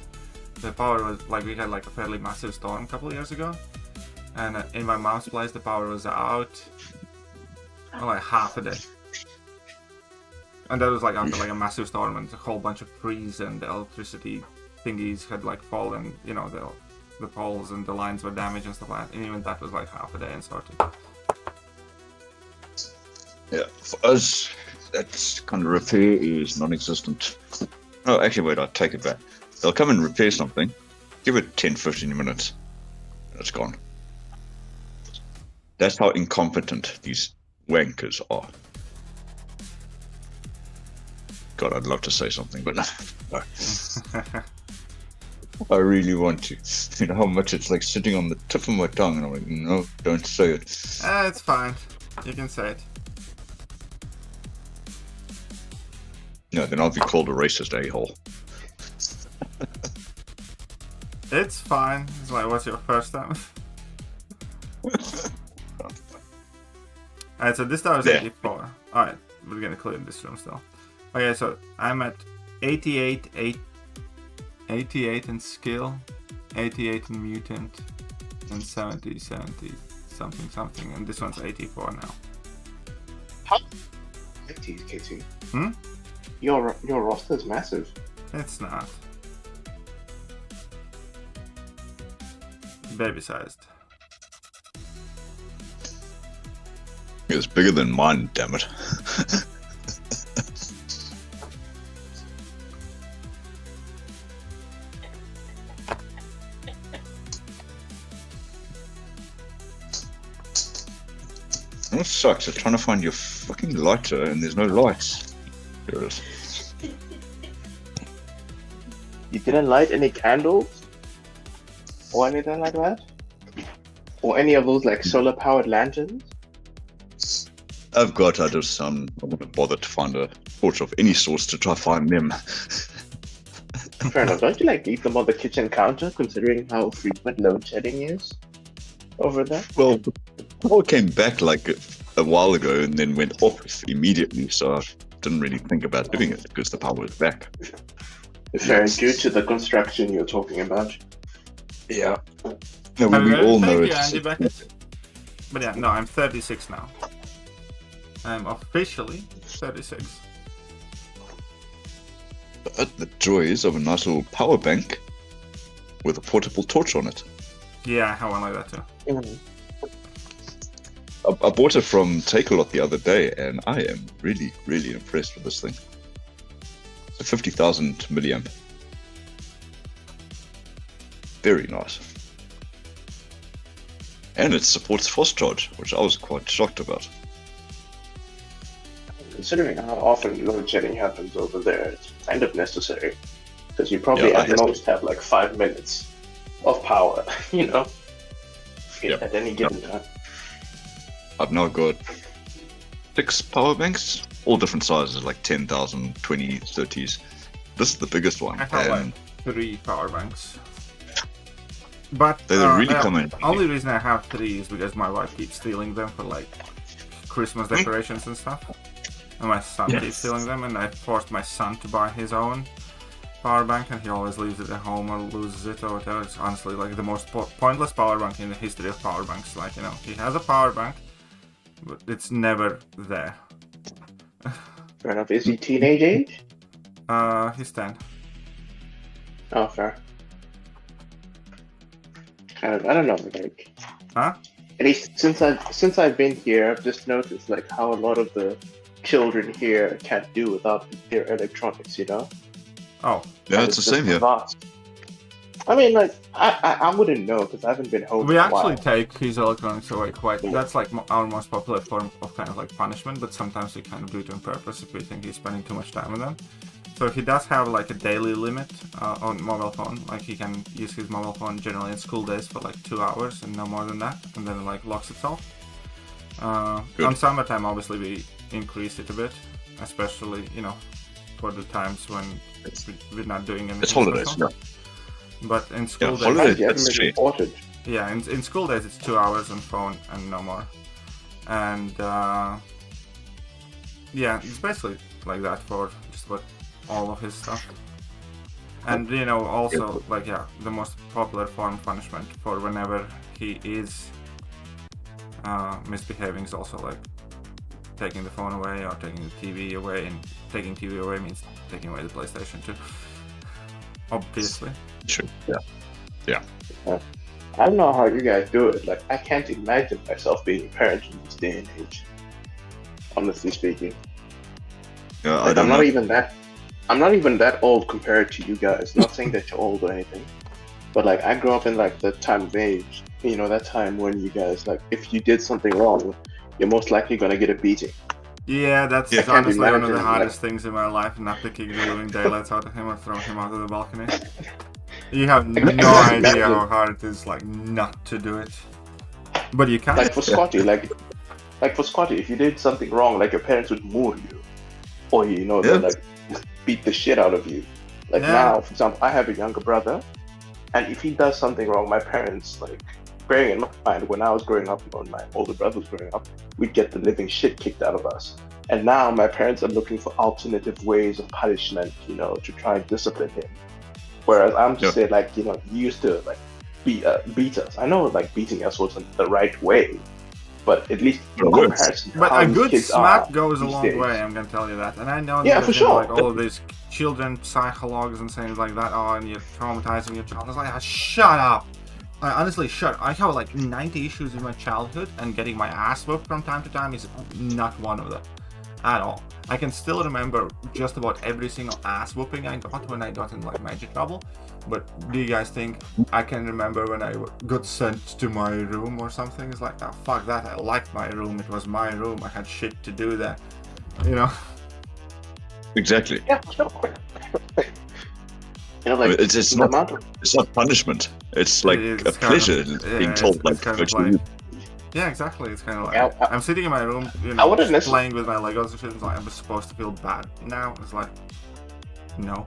the power was like we had like a fairly massive storm a couple of years ago, and in my mom's place the power was out for like half a day. And that was like after like a massive storm and a whole bunch of trees and the electricity thingies had like fallen, you know, the poles and the lines were damaged and stuff like that. And even that was like half a day and sorted. Yeah, for us, that's kind of repair is non-existent. Oh, actually, wait, I take it back. They'll come and repair something, give it 10-15 minutes, and it's gone. That's how incompetent these wankers are. God, I'd love to say something, but no. I really want to. You know how much it's like sitting on the tip of my tongue, and I'm like, no, don't say it. It's fine. You can say it. No, then I'll be called a racist a-hole. It's fine. It's like, what's your first time? Alright, so this tower is 84. Alright, we're gonna clear this room still. Okay, so I'm at 88 in skill, 88 in mutant, and 70 something, and this one's 84 now. How? KT. Hmm? Your roster is massive. It's not. Baby sized. It's bigger than mine, damn it. What sucks? I'm trying to find your fucking lighter and there's no lights. There it is. You didn't light any candles? Or anything like that? Or any of those like solar powered lanterns? I just I wouldn't bother to find a torch of any source to try find them. Fair enough. Don't you like leave them on the kitchen counter considering how frequent load shedding is over there? Well, the power came back like a while ago and then went off immediately, so I didn't really think about doing it because the power was back. Fair, due to the construction you're talking about. Yeah. No, we all know it. But yeah, no, I'm 36 now. I'm officially 36. But the joys of a nice little power bank with a portable torch on it. Yeah, I have one like that too. I bought it from Take-A-Lot the other day, and I am really, really impressed with this thing. It's a 50,000 milliamp. Very nice. And it supports fast charge, which I was quite shocked about. Considering how often load shedding happens over there, it's kind of necessary. Because you probably at most have like 5 minutes of power, you know, at any given time. I've now got 6 power banks, all different sizes, like 10,000, 20, 30s. This is the biggest one. I have like 3 power banks. But they're really common. The only reason I have 3 is because my wife keeps stealing them for like Christmas decorations and stuff. And my son keeps stealing them, and I forced my son to buy his own power bank, and he always leaves it at home or loses it or whatever. It's honestly like the most pointless power bank in the history of power banks. Like, you know, he has a power bank, but it's never there. Fair enough. Is he teenage age? He's 10. Oh, fair. I don't know, like... Huh? At least since I've been here, I've just noticed like how a lot of the children here can't do without their electronics, you know? Oh. Yeah, it's the same here. I mean, like, I wouldn't know because I haven't been home We for a actually while. take his electronics away quite. That's like our most popular form of kind of like punishment, but sometimes we kind of do it on purpose if we think he's spending too much time with them. So he does have like a daily limit on mobile phone. Like he can use his mobile phone generally in school days for like 2 hours and no more than that, and then it like locks itself. On summertime, obviously we increase it a bit, especially, you know, for the times when we're not doing anything. It's holidays, yeah. But in school days, holidays, yeah, in school days it's 2 hours on phone and no more. And yeah, it's basically like that for just about all of his stuff. And you know, also like, yeah, the most popular form of punishment for whenever he is misbehaving is also like taking the phone away or taking the TV away, and taking TV away means taking away the PlayStation too. Obviously. Sure. Yeah. I don't know how you guys do it. Like, I can't imagine myself being a parent in this day and age. Honestly speaking. Yeah, like, I'm not even that old compared to you guys. Not saying that you're old or anything. But like I grew up in like the time of age, you know, that time when you guys like, if you did something wrong, you're most likely gonna get a beating. Yeah, that's Yeah, can't be honestly one of the managing, hardest things in my life, not to kick the living daylights out of him or throw him out of the balcony. You have no idea how hard it is, like, not to do it. But you can't. Like for Scotty, like for Scotty, if you did something wrong, like your parents would moor you, or you know, they'd like just beat the shit out of you. Like now, for example, I have a younger brother, and if he does something wrong, my parents, like, bearing in mind, when I was growing up, when my older brother was growing up, we'd get the living shit kicked out of us. And now my parents are looking for alternative ways of punishment, you know, to try and discipline him. Whereas I'm just saying, like, you know, you used to like beat us. I know, like, beating us wasn't the right way, but at least in comparison, but a good smack goes a these long days. way, I'm gonna tell you that. And I know Yeah, that for sure. like all of these children psychologues and things like that, oh, and you're traumatizing your child. I was like, shut up. Honestly, I have like 90 issues in my childhood, and getting my ass whooped from time to time is not one of them at all. I can still remember just about every single ass whooping I got when I got in like major trouble. But do you guys think I can remember when I got sent to my room or something? It's like, oh, fuck that, I liked my room, it was my room, I had shit to do there, you know? Exactly. Yeah, sure. You know, like, it's not punishment. It's like It's a pleasure being told, like, kind of like, yeah, exactly. It's kind of like, Yeah, I'm sitting in my room, you I know, wouldn't just playing with my Legos and shit. It's like, I'm supposed to feel bad now. It's like, no.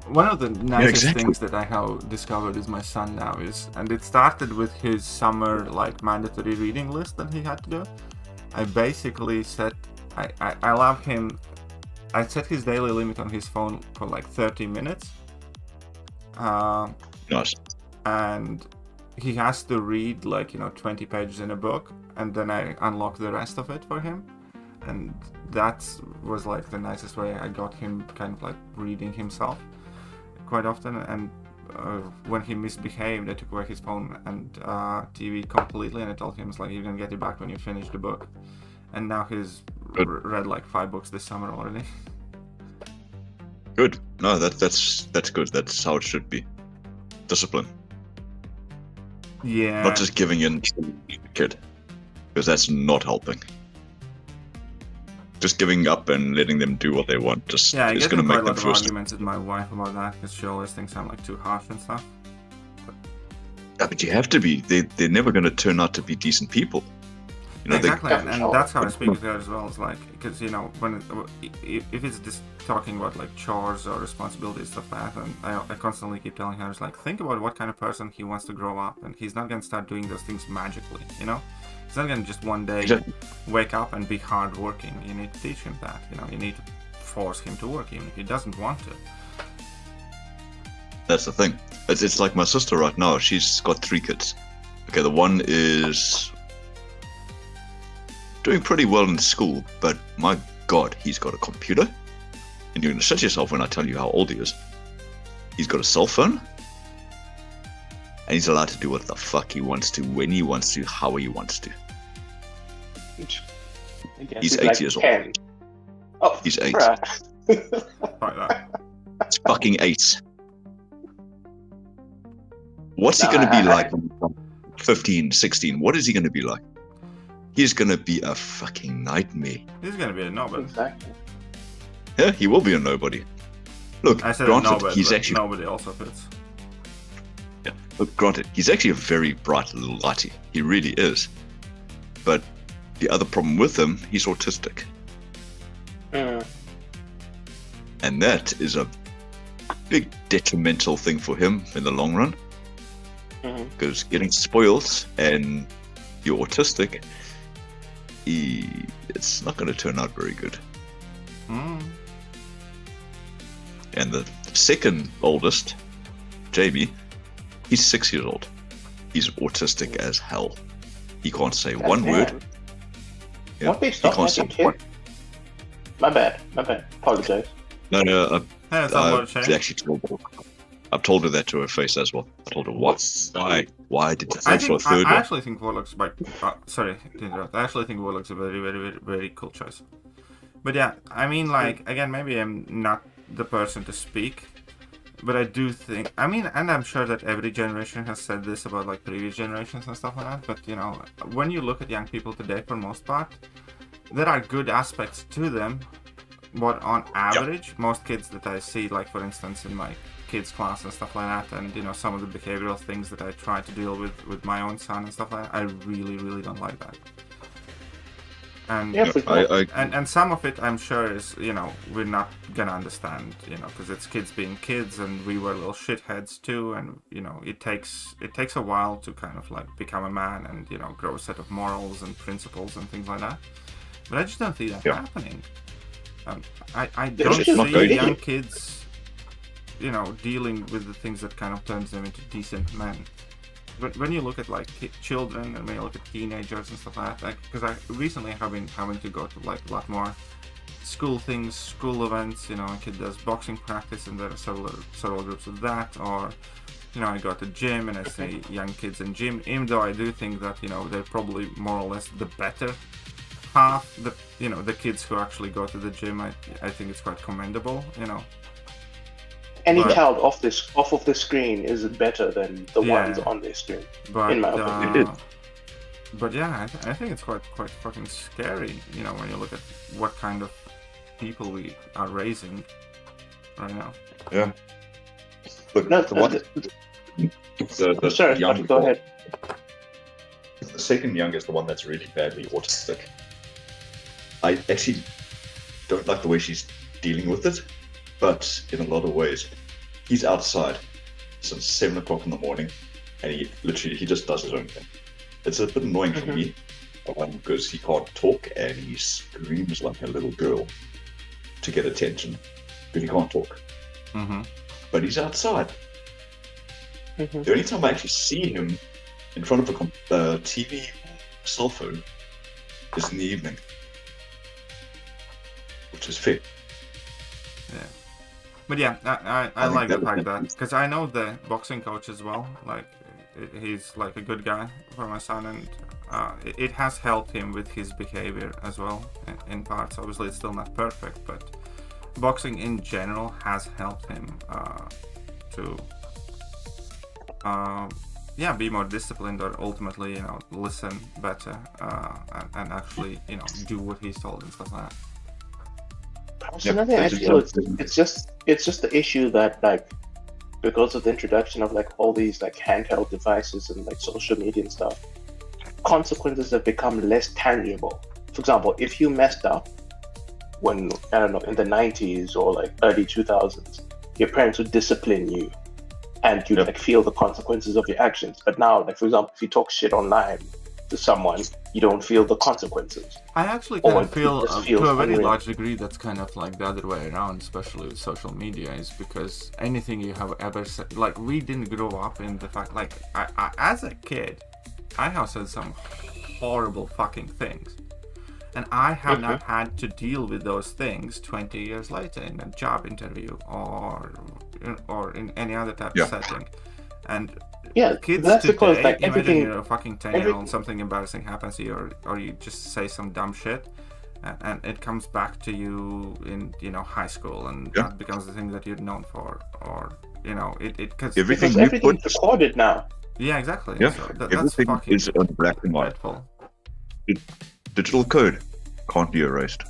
One of the nicest things that I have discovered is my son now is, and it started with his summer, like, mandatory reading list that he had to do. I basically set, I love him, I set his daily limit on his phone for like 30 minutes. Nice. And he has to read like, you know, 20 pages in a book, and then I unlock the rest of it for him. And that was like the nicest way I got him kind of like reading himself quite often. And when he misbehaved, I took away his phone and TV completely, and I told him, it's like, you're gonna get it back when you finish the book. And now he's read like 5 books this summer already. Good. No, that's good. That's how it should be. Discipline. Yeah. Not just giving in to the kid, because that's not helping. Just giving up and letting them do what they want just I is get going to in make quite a them lot of first. arguments with my wife about that, because she always thinks I'm like too harsh and stuff. Yeah, but you have to be. They're never going to turn out to be decent people. You know, Exactly, and that's how I speak with her as well. It's like, because, you know, when if it's just talking about like chores or responsibilities, stuff like that, and I constantly keep telling her, it's like, think about what kind of person he wants to grow up, and he's not gonna start doing those things magically, you know. He's not gonna just one day wake up and be hardworking. You need to teach him that. You know, you need to force him to work, even if he doesn't want to. That's the thing. It's like my sister right now. She's got 3 kids. Okay, the one is doing pretty well in school, but my God, he's got a computer. And you're going to shut yourself when I tell you how old he is. He's got a cell phone. And he's allowed to do what the fuck he wants to, when he wants to, how he wants to. He's 8 years old. Oh, he's 8. Like that. It's fucking 8. What's he going to be like when he's 15, 16? What is he going to be like? He's going to be a fucking nightmare. He's gonna be a nobody. Exactly. Yeah, he will be a nobody. Look, I said granted, nobody, he's but actually... nobody also fits. Yeah, look, granted, he's actually a very bright little lighty. He really is. But the other problem with him, he's autistic. And that is a big detrimental thing for him in the long run. Because getting spoiled and you're autistic, it's not going to turn out very good. And the second oldest, Jamie, he's 6 years old. He's autistic as hell. He can't say one word. Yeah, What they stop making kids? My bad. Apologize. No, Hey, it's not about a shame. actually told her. I've told her that to her face as well. I told her, why did you I say for a third one? actually think Warlock's sorry to interrupt. I actually think Warlock's a very, very, very, very cool choice. But yeah, I mean, like, again, maybe I'm not the person to speak, But I do think, I mean, and I'm sure that every generation has said this about like previous generations and stuff like that, but you know, when you look at young people today, for most part, there are good aspects to them, but on average, most kids that I see, like for instance in my kids class and stuff like that, and you know, some of the behavioral things that I try to deal with my own son and stuff like that, I really don't like that. And and some of it I'm sure is, you know, we're not gonna understand, you know, because it's kids being kids, and we were little shitheads too, and you know, it takes a while to kind of like become a man and, you know, grow a set of morals and principles and things like that. But I just don't see that happening. I don't see young kids, you know, dealing with the things that kind of turns them into decent men. But when you look at like children, and when you look at teenagers and stuff like that, because I recently have been having to go to like a lot more school things, school events. You know, a kid does boxing practice, and there are several groups of that. Or, you know, I go to gym and I see young kids in gym. Even though I do think that, you know, they're probably more or less the better half. The kids who actually go to the gym, I think it's quite commendable. You know. Any child off of the screen is better than the ones on their screen, in my opinion. But yeah, I think it's quite fucking scary, you know, when you look at what kind of people we are raising right now. Yeah. Look, sorry, go ahead. The second youngest, the one that's really badly autistic. I actually don't like the way she's dealing with it. But in a lot of ways, he's outside since 7 o'clock in the morning, and he just does his own thing. It's a bit annoying for me, because he can't talk and he screams like a little girl to get attention, but he can't talk. But he's outside. The only time I actually see him in front of a TV cell phone is in the evening, which is fair. Yeah. But yeah, I like the fact that, because I know the boxing coach as well, like he's like a good guy for my son, and it has helped him with his behavior as well in parts. Obviously it's still not perfect, but boxing in general has helped him to be more disciplined, or ultimately, you know, listen better and actually, you know, do what he's told and stuff like that. Another thing I feel it's just the issue that, like, because of the introduction of like all these like handheld devices and like social media and stuff, consequences have become less tangible. For example, if you messed up when, I don't know, in the 90s or like early 2000s, your parents would discipline you and you'd like feel the consequences of your actions. But now, like, for example, if you talk shit online to someone, you don't feel the consequences. I actually kind of feel to a very large degree that's kind of like the other way around, especially with social media, is because anything you have ever said, like, we didn't grow up in the fact, like, I as a kid, I have said some horrible fucking things, and I have not had to deal with those things 20 years later in a job interview or in any other type of setting. And kids that's today, because like imagine everything, you're a fucking 10-year-old, something embarrassing happens to you, or you just say some dumb shit, and it comes back to you in, you know, high school, and that becomes the thing that you're known for, or, you know, because everything's recorded now. Yeah, exactly. Yeah, so everything that's fucking is on black and white. dreadful. Digital code can't be erased,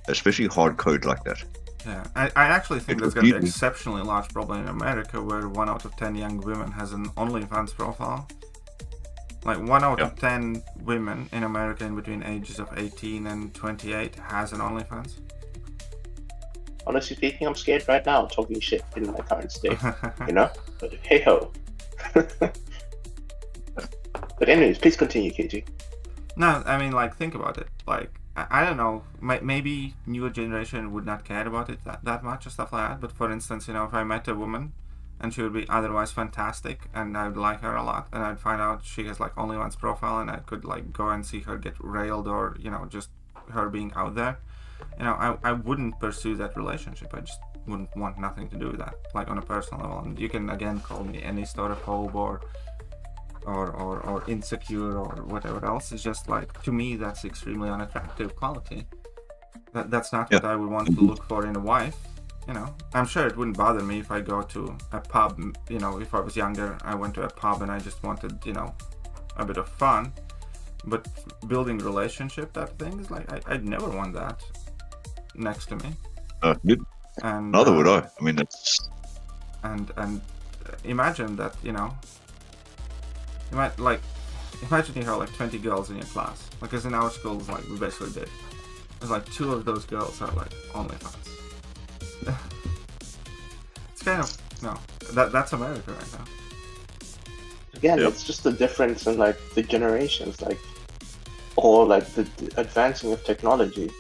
especially hard code like that. Yeah, I actually think that's going to be an exceptionally large problem in America, where 1 out of 10 young women has an OnlyFans profile. Like 1 out of 10 women in America in between ages of 18 and 28 has an OnlyFans. Honestly speaking, I'm scared right now talking shit in my current state, you know? But hey ho. But anyways, please continue, KG. No, I mean, like, think about it. Like, I don't know, maybe newer generation would not care about it that much or stuff like that, but for instance, you know, if I met a woman and she would be otherwise fantastic and I would like her a lot, and I'd find out she has like OnlyFans profile, and I could like go and see her get railed, or, you know, just her being out there, you know, I wouldn't pursue that relationship. I just wouldn't want nothing to do with that, like on a personal level. And you can again call me any sort of phobe or insecure or whatever else. It's just like, to me, that's extremely unattractive quality. That's not what I would want to look for in a wife. I'm sure it wouldn't bother me if I go to a pub, if I was younger, I went to a pub and I just wanted, a bit of fun. But building relationship type of things, like, I'd never want that next to me. Good. And Neither would I. I mean, that's... And imagine that, imagine you have like 20 girls in your class. Because in our schools, like, we basically did. It's like 2 of those girls are like OnlyFans. It's kind of, that's America right now. Again, Yep. it's just the difference in like the generations, like, or like the advancing of technology.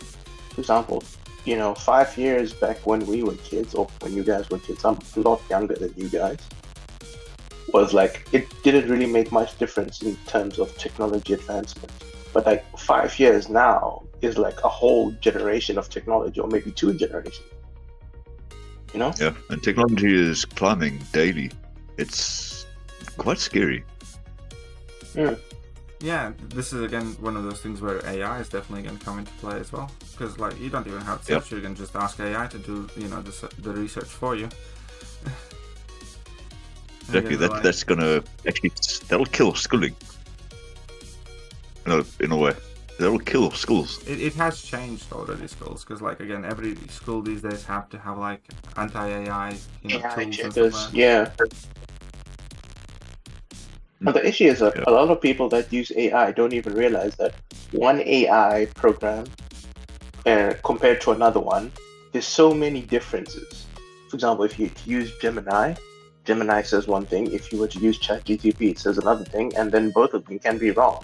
For example, 5 years back when we were kids, or when you guys were kids, I'm a lot younger than you guys, was like, it didn't really make much difference in terms of technology advancement. But like 5 years now is like a whole generation of technology, or maybe 2 generations. Yeah, and technology is climbing daily. It's quite scary. Yeah, this is again one of those things where AI is definitely going to come into play as well. Because like, you don't even have to search, you can just ask AI to do, the research for you. Exactly, that's gonna actually, that'll kill schooling. In a way. That'll kill schools. It has changed already, schools, because like, again, every school these days have to have like anti-AI, AI tools checkers, and stuff. yeah. But the issue is that a lot of people that use AI don't even realize that one AI program compared to another one, there's so many differences. For example, if you use Gemini says one thing. If you were to use ChatGPT, it says another thing, and then both of them can be wrong.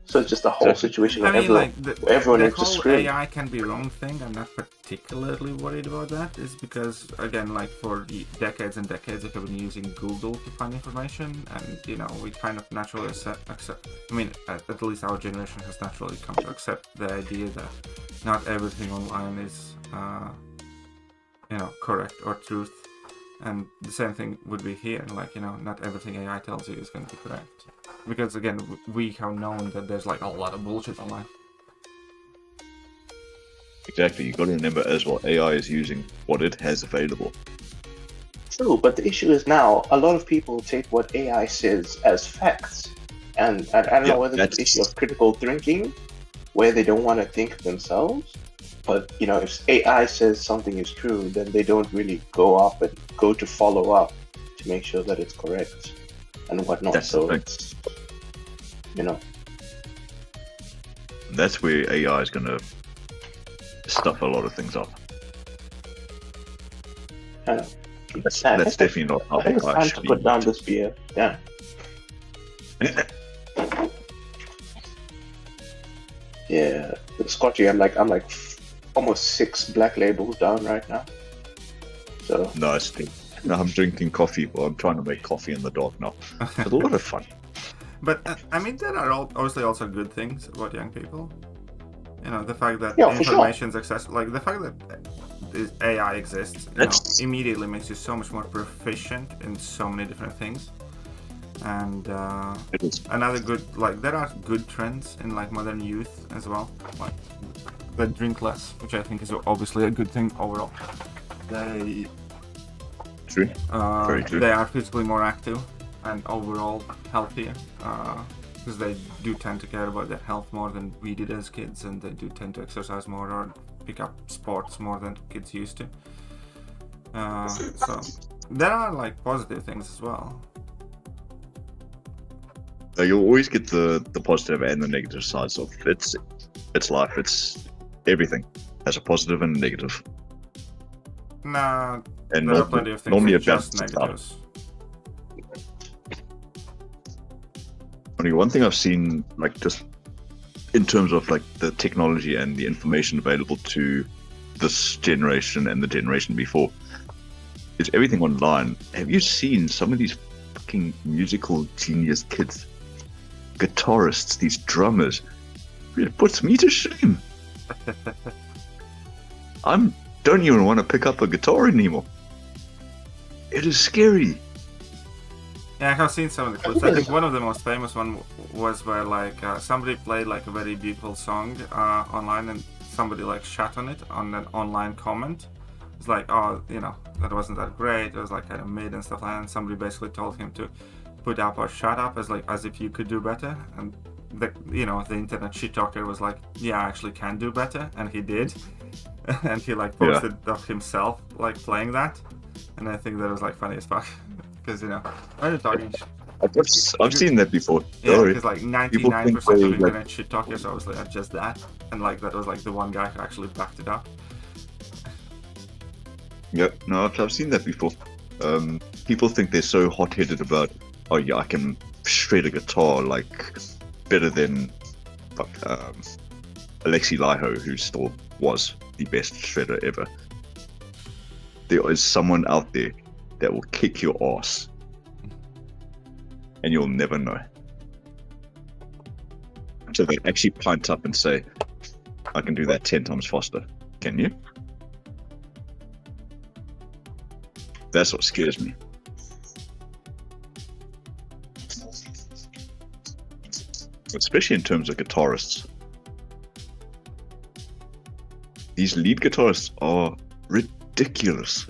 So it's just a whole situation where everyone is just screwed. AI can be wrong thing, I'm not particularly worried about that, is because, again, like, for decades and decades, we've been using Google to find information, and, we kind of naturally accept, at least our generation has naturally come to accept the idea that not everything online is, correct or truth. And the same thing would be here, like, not everything AI tells you is going to be correct. Because, again, we have known that there's, like, a lot of bullshit online. Exactly, you got to remember as well, AI is using what it has available. True, but the issue is now, a lot of people take what AI says as facts. And I don't know whether it's an issue of critical thinking, where they don't want to think themselves. But, if AI says something is true, then they don't really go up and go to follow up to make sure that it's correct and whatnot. That's so the thing. it's, That's where AI is going to stuff a lot of things up. That's definitely not how I think it's AI time should to be. put down this beer. Yeah. Yeah, Scotchy, I'm like almost 6 black labels down right now. So Nice. No, I'm drinking coffee, or I'm trying to make coffee in the dark now. It's a lot of fun. But, there are obviously also good things about young people. The fact that Yeah, for information is accessible, like the fact that AI exists, immediately makes you so much more proficient in so many different things. And It is. another good, like, there are good trends in like modern youth as well, like that drink less, which I think is obviously a good thing overall. They True. Very true. They are physically more active and overall healthier, because they do tend to care about their health more than we did as kids, and they do tend to exercise more or pick up sports more than kids used to. So there are like positive things as well. You'll always get the positive and the negative sides of it. It's life. It's everything has a positive and a negative. Nah, And there are plenty of things normally with it just balances out. negatives. Only one thing I've seen, like, just in terms of like the technology and the information available to this generation and the generation before, is everything online. Have you seen some of these fucking musical genius kids, guitarists, these drummers? It puts me to shame. Don't even want to pick up a guitar anymore. It is scary. Yeah, I have seen some of the clips. I think one of the most famous one was where like somebody played like a very beautiful song online, and somebody like shat on it on an online comment. It's like, oh, you know, that wasn't that great. It was like kind of mid and stuff like that. And somebody basically told him to put up or shut up as if you could do better. And the internet shit talker was like, yeah, I actually can do better, and he did. And he like posted of himself like playing that, and I think that was like funny as fuck because I'm talking. I've seen that before. Yeah, because like 99% of internet shit talkers obviously are just that, and like that was like the one guy who actually backed it up. Yep, no, I've seen that before. People think they're so hot-headed about, oh yeah, I can shred a guitar like better than Alexei Laiho, who still was the best shredder ever. There is someone out there that will kick your ass, and you'll never know. So they actually pint up and say, I can do that 10 times faster. Can you? That's what scares me. Especially in terms of guitarists. These lead guitarists are ridiculous.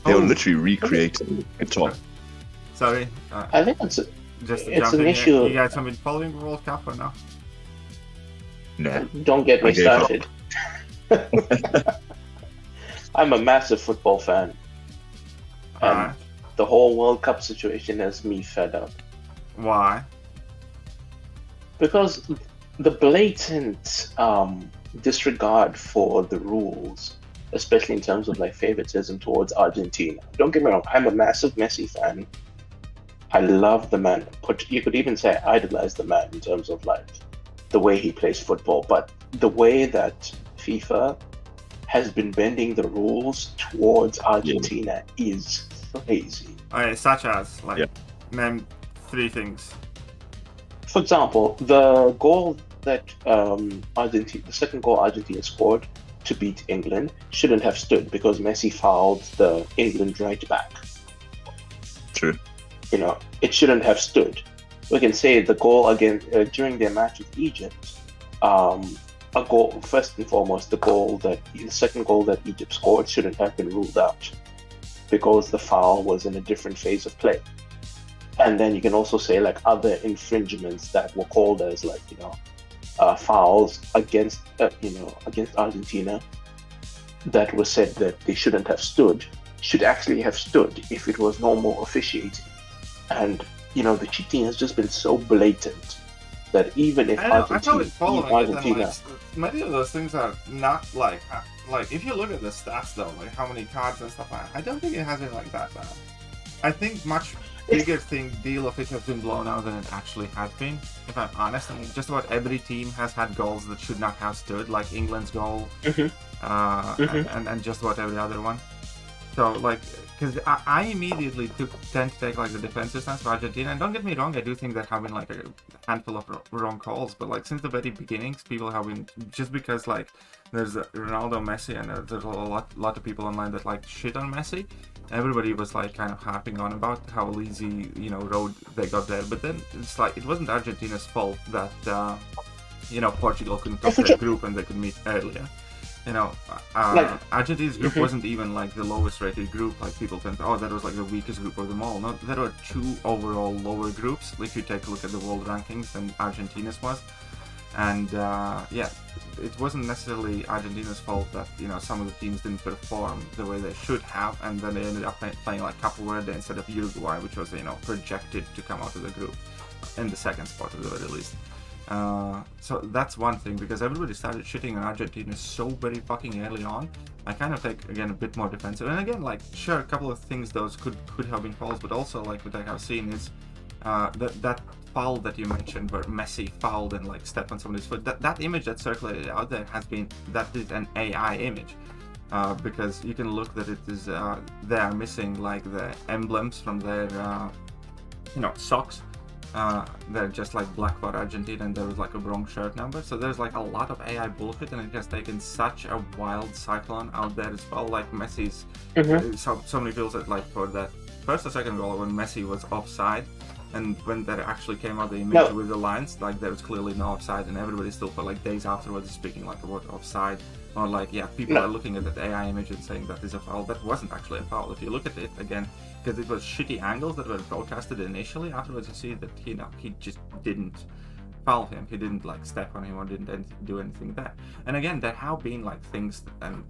They're literally recreating guitar. Sorry. I think it's an issue. You guys have been following the World Cup or no? No. Don't get me started. I'm a massive football fan. And the whole World Cup situation has me fed up. Why? Because the blatant disregard for the rules, especially in terms of like favoritism towards Argentina. Don't get me wrong, I'm a massive Messi fan. I love the man. You could even say I idolize the man in terms of like the way he plays football. But the way that FIFA has been bending the rules towards Argentina is crazy. Such as name 3 things. For example, the goal that the second goal Argentina scored to beat England shouldn't have stood because Messi fouled the England right back. True. It shouldn't have stood. We can say the goal again during their match with Egypt. A goal, first and foremost, the second goal that Egypt scored shouldn't have been ruled out because the foul was in a different phase of play. And then you can also say like other infringements that were called as like fouls against Argentina that was said that they shouldn't have stood should actually have stood if it was normal officiating. And the cheating has just been so blatant that even if Argentina, many of those things are not like if you look at the stats though, like how many cards and stuff like that, I don't think it has been like that bad. I think much bigger deal of it has been blown out than it actually has been, if I'm honest. I mean, just about every team has had goals that should not have stood, like England's goal, and just about every other one. So, like, because I immediately tend to take, like, the defensive stance for Argentina. And don't get me wrong, I do think there have been, like, a handful of wrong calls. But, like, since the very beginnings, people have been, just because, like, there's Ronaldo, Messi, and there's a lot of people online that, like, shit on Messi. Everybody was, like, kind of harping on about how easy, road they got there. But then it's like, it wasn't Argentina's fault that, Portugal couldn't top their group and they could meet earlier. Argentina's group wasn't even like the lowest rated group. Like people think, that was like the weakest group of them all. No, there were 2 overall lower groups. If you take a look at the world rankings, than Argentina's was, and it wasn't necessarily Argentina's fault that some of the teams didn't perform the way they should have, and then they ended up playing like Cape Verde instead of Uruguay, which was projected to come out of the group in the second spot at the very least. So that's one thing, because everybody started shitting on Argentina so very fucking early on. I kind of take, again, a bit more defensive. And again, like, sure, a couple of things those could have been fouls, but also, like, what I have seen is that foul that you mentioned where Messi fouled and, like, stepped on somebody's foot. That image that circulated out there that is an AI image. Because you can look that it is, they are missing, like, the emblems from their, socks. They're just like black for Argentina, and there was like a wrong shirt number. So there's like a lot of AI bullshit, and it has taken such a wild cyclone out there as well. Like Messi's, so many feels that like for that first or second goal when Messi was offside, And when that actually came out, the image No. with the lines, like there was clearly no offside, and everybody still for like days afterwards speaking like about offside, or like people are looking at that AI image and saying that is a foul. That wasn't actually a foul. If you look at it again, because it was shitty angles that were broadcasted initially. Afterwards, you see that he just didn't foul him. He didn't like step on him or didn't do anything there. And again, there have been like things and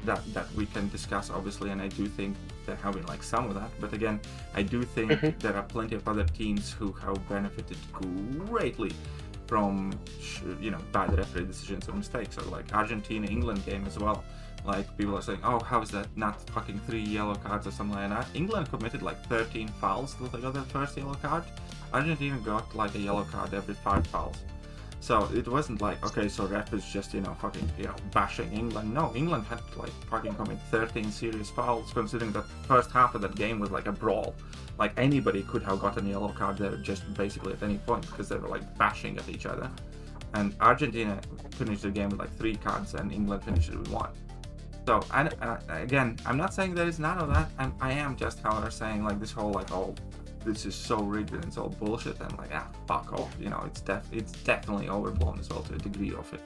that we can discuss obviously, and I do think there have been like some of that. But again, I do think there are plenty of other teams who have benefited greatly from bad referee decisions or mistakes, or like Argentina-England game as well. Like people are saying, oh, how is that not fucking 3 yellow cards or something like that? England committed like 13 fouls till they got their first yellow card. Argentina got like a yellow card every 5 fouls. So it wasn't like, okay, so ref is just, fucking, bashing England. No, England had to like fucking commit 13 serious fouls, considering that first half of that game was like a brawl. Like anybody could have gotten a yellow card there just basically at any point, because they were like bashing at each other. And Argentina finished the game with like 3 cards and England finished it with 1. So, and again, I'm not saying there is none of that. I am just, however, saying like this whole like, oh, this is so rigged and it's all bullshit, and like, fuck off. It's definitely overblown as well to a degree of it.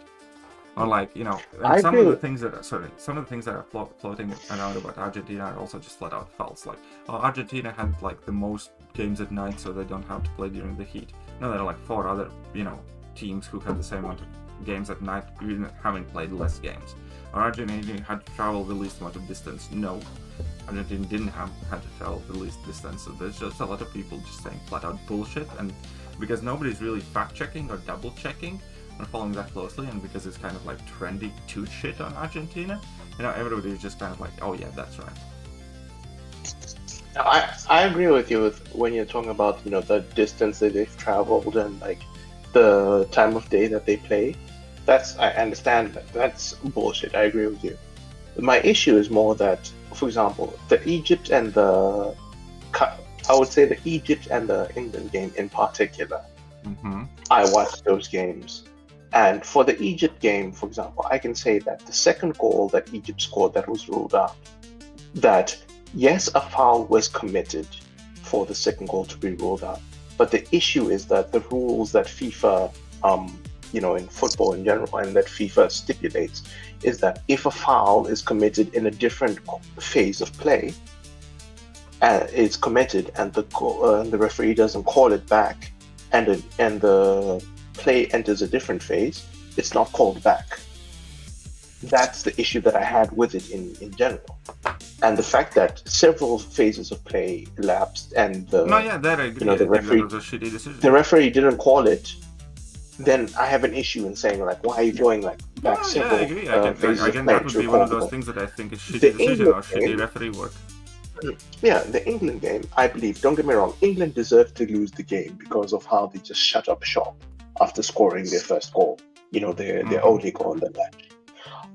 Or like, and some of the things that are floating around about Argentina are also just flat out false. Like, oh, Argentina had like the most games at night, so they don't have to play during the heat. No, there are like 4 other, teams who had the same amount of games at night, even having played less games. Or Argentina had to travel the least amount of distance. No, Argentina didn't had to travel the least distance. So there's just a lot of people just saying flat out bullshit, and because nobody's really fact checking or double checking or following that closely, and because it's kind of like trendy to shit on Argentina, everybody's just kind of like, oh yeah, that's right. I agree with you when you're talking about the distance that they've traveled and like the time of day that they play. I understand that's bullshit. I agree with you. My issue is more that, for example, I would say the Egypt and the England game in particular. I watched those games, and for the Egypt game, for example, I can say that the second goal that Egypt scored that was ruled out, that yes, a foul was committed for the second goal to be ruled out, but the issue is that the rules that FIFA in football in general, and that FIFA stipulates, is that if a foul is committed in a different phase of play, it's committed and the referee doesn't call it back, and the play enters a different phase, it's not called back. That's the issue that I had with it in general. And the fact that several phases of play elapsed and the referee didn't call it, then I have an issue in saying like, why are you going like back several phases of play? That would be one of those things that I think is shitty decision or shitty referee work. Yeah, the England game, I believe, don't get me wrong, England deserved to lose the game because of how they just shut up shop after scoring their first goal, their only goal in the match.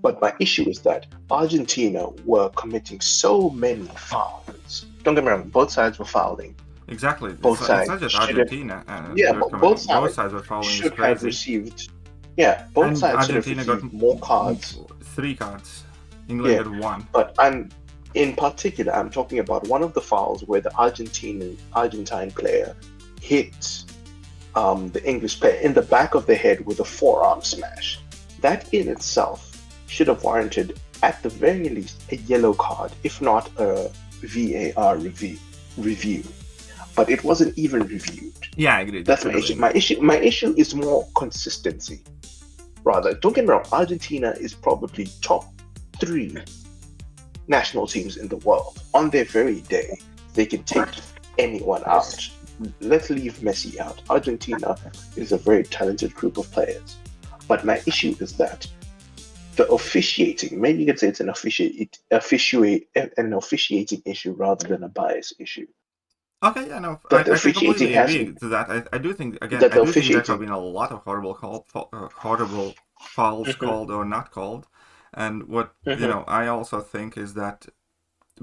But my issue is that Argentina were committing so many fouls. Don't get me wrong, both sides were fouling. Exactly. Both sides. It's not just Argentina. Both sides were fouling. Should have received. Yeah, both sides should have received more cards. 3 cards. England got 1. But in particular, I'm talking about one of the fouls where the Argentine player hit the English player in the back of the head with a forearm smash. That in itself should have warranted, at the very least, a yellow card, if not a VAR review. But it wasn't even reviewed. Yeah, I agree. That's my issue. My issue is more consistency. Rather, don't get me wrong, Argentina is probably top 3 national teams in the world. On their very day, they can take anyone out. Let's leave Messi out. Argentina is a very talented group of players. But my issue is that the officiating, maybe you could say it's an officiating issue rather than a bias issue. Okay, yeah, no, I completely agree to that. I do think, again, there have been a lot of horrible fouls called or not called. And what, I also think is that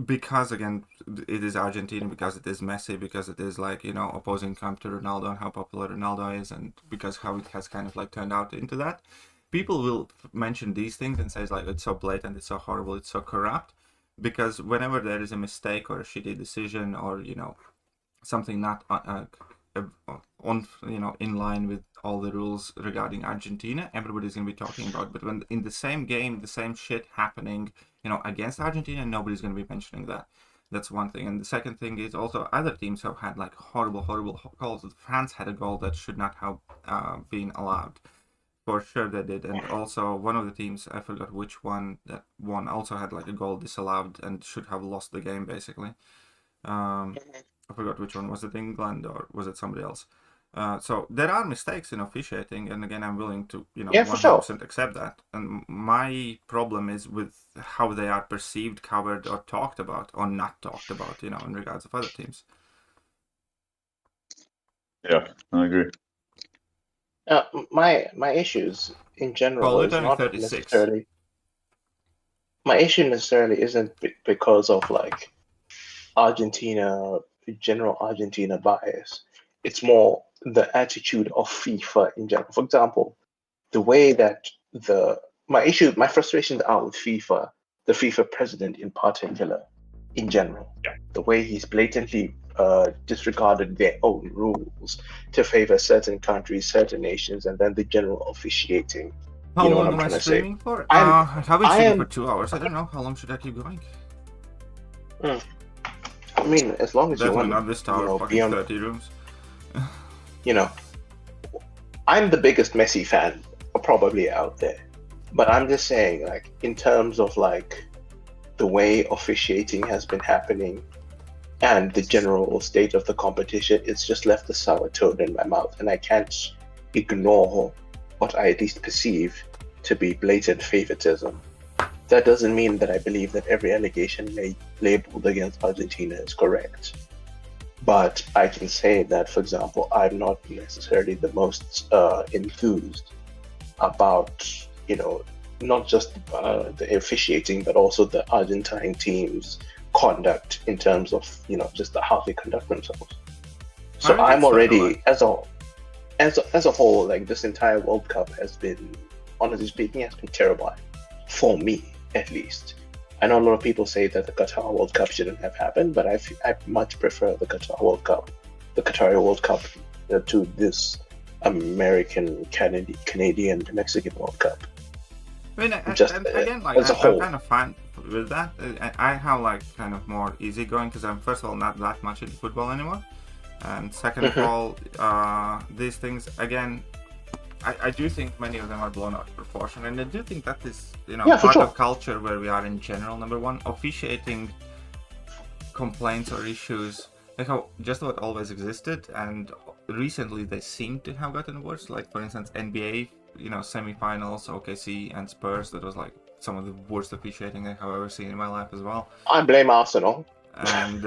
because, again, it is Argentina, because it is Messi, because it is like, opposing camp to Ronaldo and how popular Ronaldo is, and because how it has kind of like turned out into that, people will mention these things and say like, it's so blatant, it's so horrible, it's so corrupt, because whenever there is a mistake or a shitty decision or, something not in line with all the rules regarding Argentina, everybody's going to be talking about. But when in the same game, the same shit happening, against Argentina, nobody's going to be mentioning that. That's one thing. And the second thing is also other teams have had like horrible calls. France had a goal that should not have been allowed. For sure they did. And also one of the teams, I forgot which one, that won also had like a goal disallowed and should have lost the game basically. I forgot which one. Was it England or was it somebody else? So there are mistakes in officiating, and again, I'm willing to 100% accept that. And my problem is with how they are perceived, covered, or talked about, or not talked about, in regards of other teams. Yeah, I agree. My issues in general is not 36. necessarily. My issue necessarily isn't because of like general Argentina bias. It's more the attitude of FIFA in general. For example, the way that my frustrations are with FIFA, the FIFA president in particular, in general. Yeah. The way he's blatantly disregarded their own rules to favor certain countries, certain nations, and then the general officiating. How you know long what I'm am I trying to streaming say? for? I've been streaming for 2 hours. I don't know. How long should I keep going? I mean, as long as you Definitely want not this tower, fucking beyond, 30 rooms. I'm the biggest Messi fan probably out there, but I'm just saying, like, in terms of like the way officiating has been happening and the general state of the competition, it's just left a sour taste in my mouth, and I can't ignore what I at least perceive to be blatant favoritism. That doesn't mean that I believe that every allegation labeled against Argentina is correct. But I can say that, for example, I'm not necessarily the most enthused about, not just the officiating, but also the Argentine team's conduct in terms of, just how they conduct themselves. So I'm already, as a whole, like this entire World Cup has been, honestly speaking, has been terrible for me, at least. I know a lot of people say that the Qatar World Cup shouldn't have happened, but I much prefer the Qatar World Cup, the Qatari World Cup, to this American, Canadian, Mexican World Cup. I mean, Just again, like, as a I'm whole. kind of fine with that. I have like kind of more easygoing because I'm first of all not that much into football anymore, and second of all, these things again. I do think many of them are blown out of proportion, and I do think that is, part of culture where we are in general. Number one, officiating complaints or issues, like how just about always existed, and recently they seem to have gotten worse. Like for instance, NBA, semifinals, OKC and Spurs. That was like some of the worst officiating I have ever seen in my life as well. I blame Arsenal. And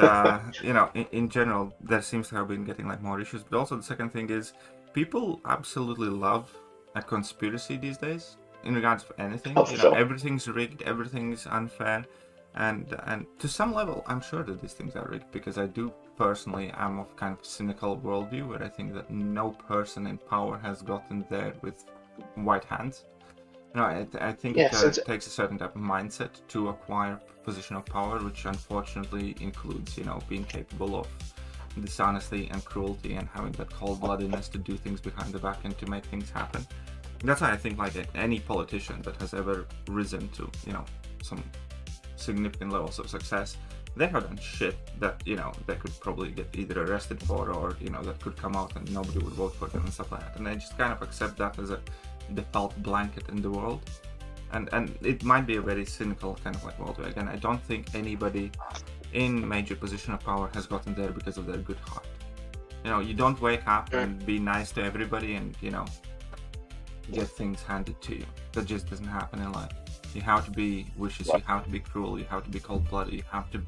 in general, there seems to have been getting like more issues. But also the second thing is, people absolutely love a conspiracy these days in regards to anything. Everything's rigged, everything's unfair, and to some level, I'm sure that these things are rigged, because I do personally am of kind of cynical worldview where I think that no person in power has gotten there with white hands. I think it takes a certain type of mindset to acquire a position of power, which unfortunately includes, being capable of dishonesty and cruelty and having that cold-bloodedness to do things behind the back and to make things happen. That's why I think like any politician that has ever risen to, some significant levels of success, they have done shit that, they could probably get either arrested for or, that could come out and nobody would vote for them and stuff like that. And I just kind of accept that as a default blanket in the world. And it might be a very cynical kind of like world. Again, I don't think anybody in major position of power has gotten there because of their good heart. You don't wake up and be nice to everybody and, get things handed to you. That just doesn't happen in life. You have to be vicious, you have to be cruel, you have to be cold-blooded, you have to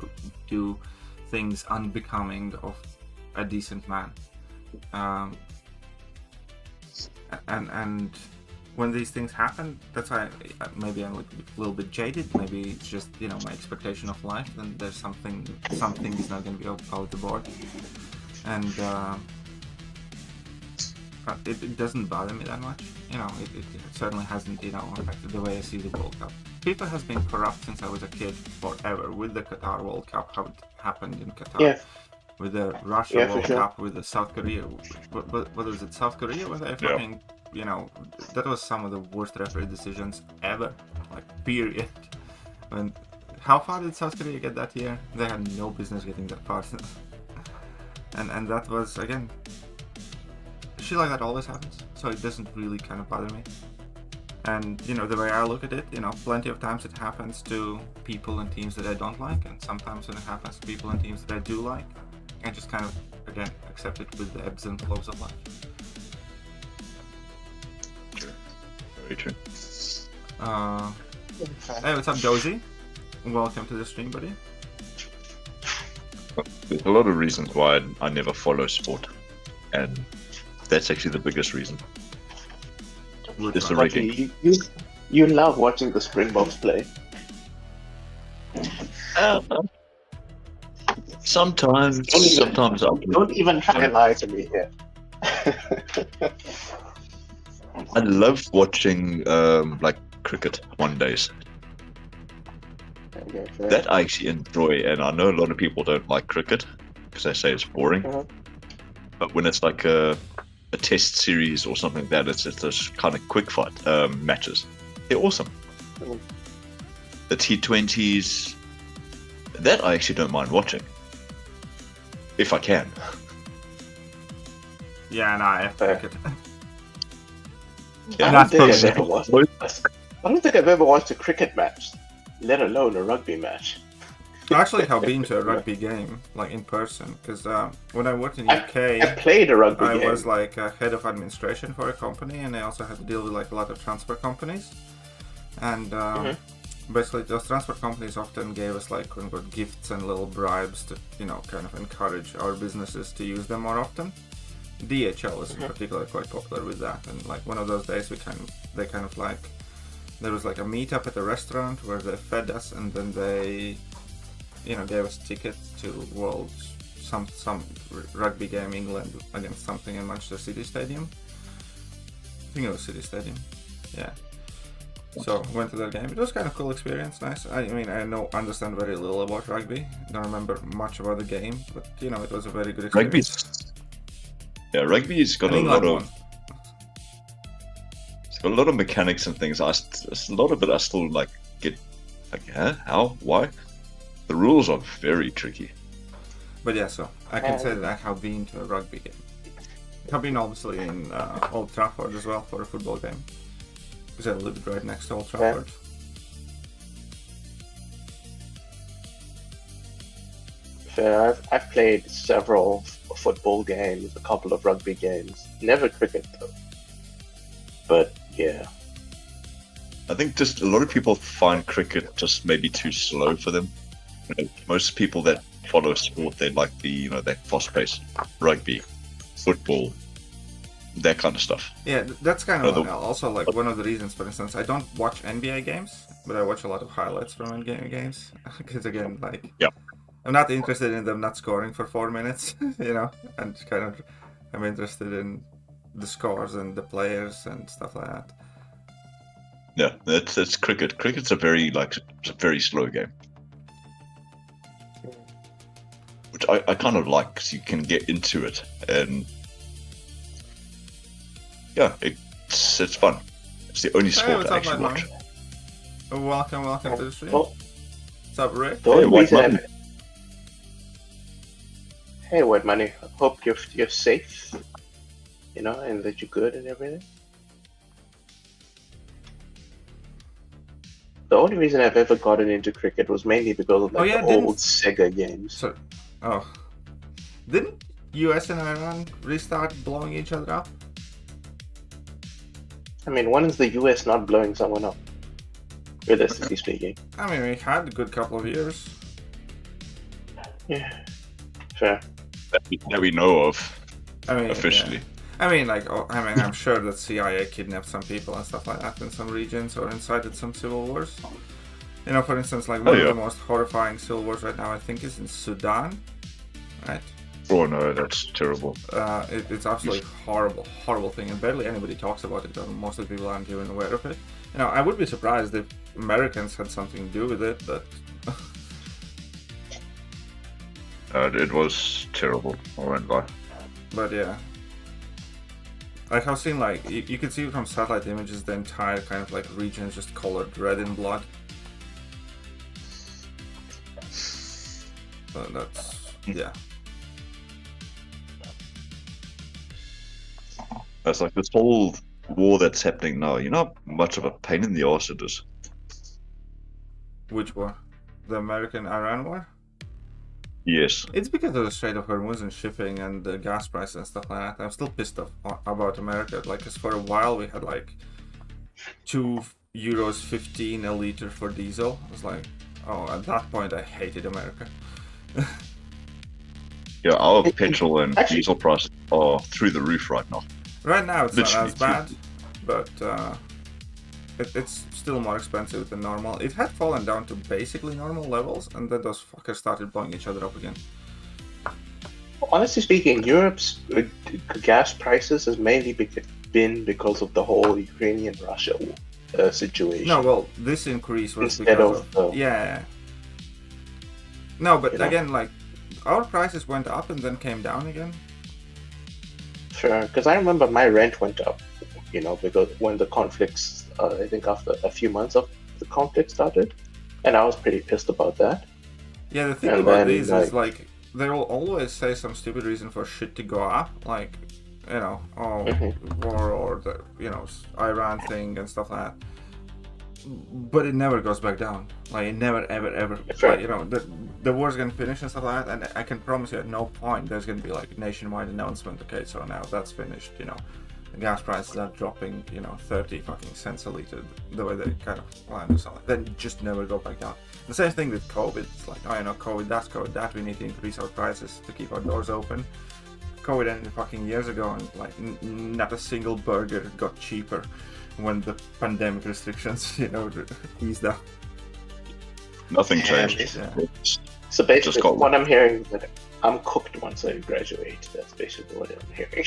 do things unbecoming of a decent man. And when these things happen, that's why maybe I'm a little bit jaded. Maybe it's just my expectation of life. Then there's something is not going to be out the board, and it doesn't bother me that much. It certainly hasn't affected the way I see the World Cup. FIFA has been corrupt since I was a kid forever. With the Qatar World Cup, how it happened in Qatar. Yeah. with the Russia Yeah, for World sure. Cup, with the South Korea. What was it? South Korea? When they fucking, you know, that was some of the worst referee decisions ever. Like, period. And how far did South Korea get that year? They had no business getting that far. and that was, again, shit like that always happens. So it doesn't really kind of bother me. And, you know, the way I look at it, you know, plenty of times it happens to people and teams that I don't like, and sometimes when it happens to people and teams that I do like, I just kind of, again, accept it with the ebbs and flows of life. True. Very true. Hey, what's up, Dozy? Welcome to the stream, buddy. There's a lot of reasons why I never follow sport, and that's actually the biggest reason. It's the rigging. You love watching the Springboks play. Sometimes I Don't even try and lie to me here. I love watching like cricket one days. Okay, fair. That I actually enjoy, and I know a lot of people don't like cricket because they say it's boring. But when it's like a test series or something like that, it's those kind of quick fight matches. They're awesome. The T20s, that I actually don't mind watching. If I can. Yeah, nah, cricket. Yeah, I don't think I've ever watched a cricket match, let alone a rugby match. I actually have been to a rugby game, like in person, because when I worked in UK, I played a rugby I game. was like head of administration for a company, and I also had to deal with like a lot of transport companies. And basically, those transport companies often gave us like quote unquote gifts and little bribes to, you know, kind of encourage our businesses to use them more often. DHL was in particular quite popular with that, and like one of those days they kind of like, there was like a meetup at a restaurant where they fed us, and then they, you know, gave us tickets to some rugby game England against something in Manchester City Stadium. I think it was City Stadium. Yeah. So went to that game. It was kind of cool experience, nice. I mean, I understand very little about rugby. Don't remember much about the game, but you know, it was a very good experience. Rugby's got a lot of mechanics and things. A lot of it I still like get like, how, why? The rules are very tricky. But yeah, so I can say that I have been to a rugby game. I have been obviously in Old Trafford as well for a football game, because I lived right next to Old Trafford. Fair. I've played several football games, a couple of rugby games. Never cricket though. But yeah. I think just a lot of people find cricket just maybe too slow for them. You know, most people that follow sport, they like the, you know, that fast-paced rugby, football, that kind of stuff. Yeah, that's kind of also like one of the reasons. For instance, I don't watch NBA games, but I watch a lot of highlights from NBA games, because again, like, I'm not interested in them not scoring for 4 minutes, you know, and kind of I'm interested in the scores and the players and stuff like that. Yeah, that's cricket. Cricket's a very slow game, which I kind of like, because you can get into it, and yeah, it's fun. It's the only sport I actually watch. Welcome to the stream. What's up, Rick? Hey, White Money. Hope you're safe, you know, and that you're good and everything. The only reason I've ever gotten into cricket was mainly because of the old Sega games. Didn't US and Iran restart blowing each other up? I mean, when is the US not blowing someone up? Realistically speaking. I mean, we had a good couple of years. Yeah, fair. That we know of, officially. Yeah. I mean, like, I'm sure that CIA kidnapped some people and stuff like that in some regions, or incited some civil wars. You know, for instance, like one of the most horrifying civil wars right now, I think, is in Sudan, right? Oh no, that's terrible. It's absolutely horrible thing, and barely anybody talks about it, or most of the people aren't even aware of it. You know, I would be surprised if Americans had something to do with it, but It was terrible. I won't lie. But yeah. Like I've seen, like, you can see from satellite images the entire kind of like region is just colored red in blood. So that's, yeah. It's like this whole war that's happening now. You know how much of a pain in the arse it is? Which war? The American-Iran war? Yes. It's because of the Strait of Hormuz and shipping and the gas prices and stuff like that. I'm still pissed off about America. Like, 'cause for a while we had like €2.15 a liter for diesel. I was like, oh, at that point I hated America. Yeah, our petrol and diesel prices are through the roof right now. Right now it's Literally not as bad, but it's still more expensive than normal. It had fallen down to basically normal levels, and then those fuckers started blowing each other up again. Honestly speaking, Europe's gas prices has mainly been because of the whole Ukrainian-Russia situation. No, well, this increase was Instead because of of... Yeah. No, but You know? again, like, our prices went up and then came down again. Sure, because I remember my rent went up, you know, because when the conflicts, I think after a few months of the conflict started, and I was pretty pissed about that. Yeah, the thing And about then, these like- is, like, they'll always say some stupid reason for shit to go up, like, you know, war or the, you know, Iran thing and stuff like that. But it never goes back down. Like, it never, ever, Sure. like, you know, the war's gonna finish and stuff like that, and I can promise you at no point there's gonna be, like, nationwide announcement, okay, so now that's finished, you know. The gas prices are dropping, you know, 30 fucking cents a liter, the way they kind of land or something. Then just never go back down. The same thing with COVID. It's like, oh, you know, COVID, that's COVID, that, we need to increase our prices to keep our doors open. COVID ended fucking years ago, and, like, not a single burger got cheaper when the pandemic restrictions, you know, eased up. Nothing Yeah, changed. yeah. So basically, got- what I'm hearing is that I'm cooked once I graduate. That's basically what I'm hearing.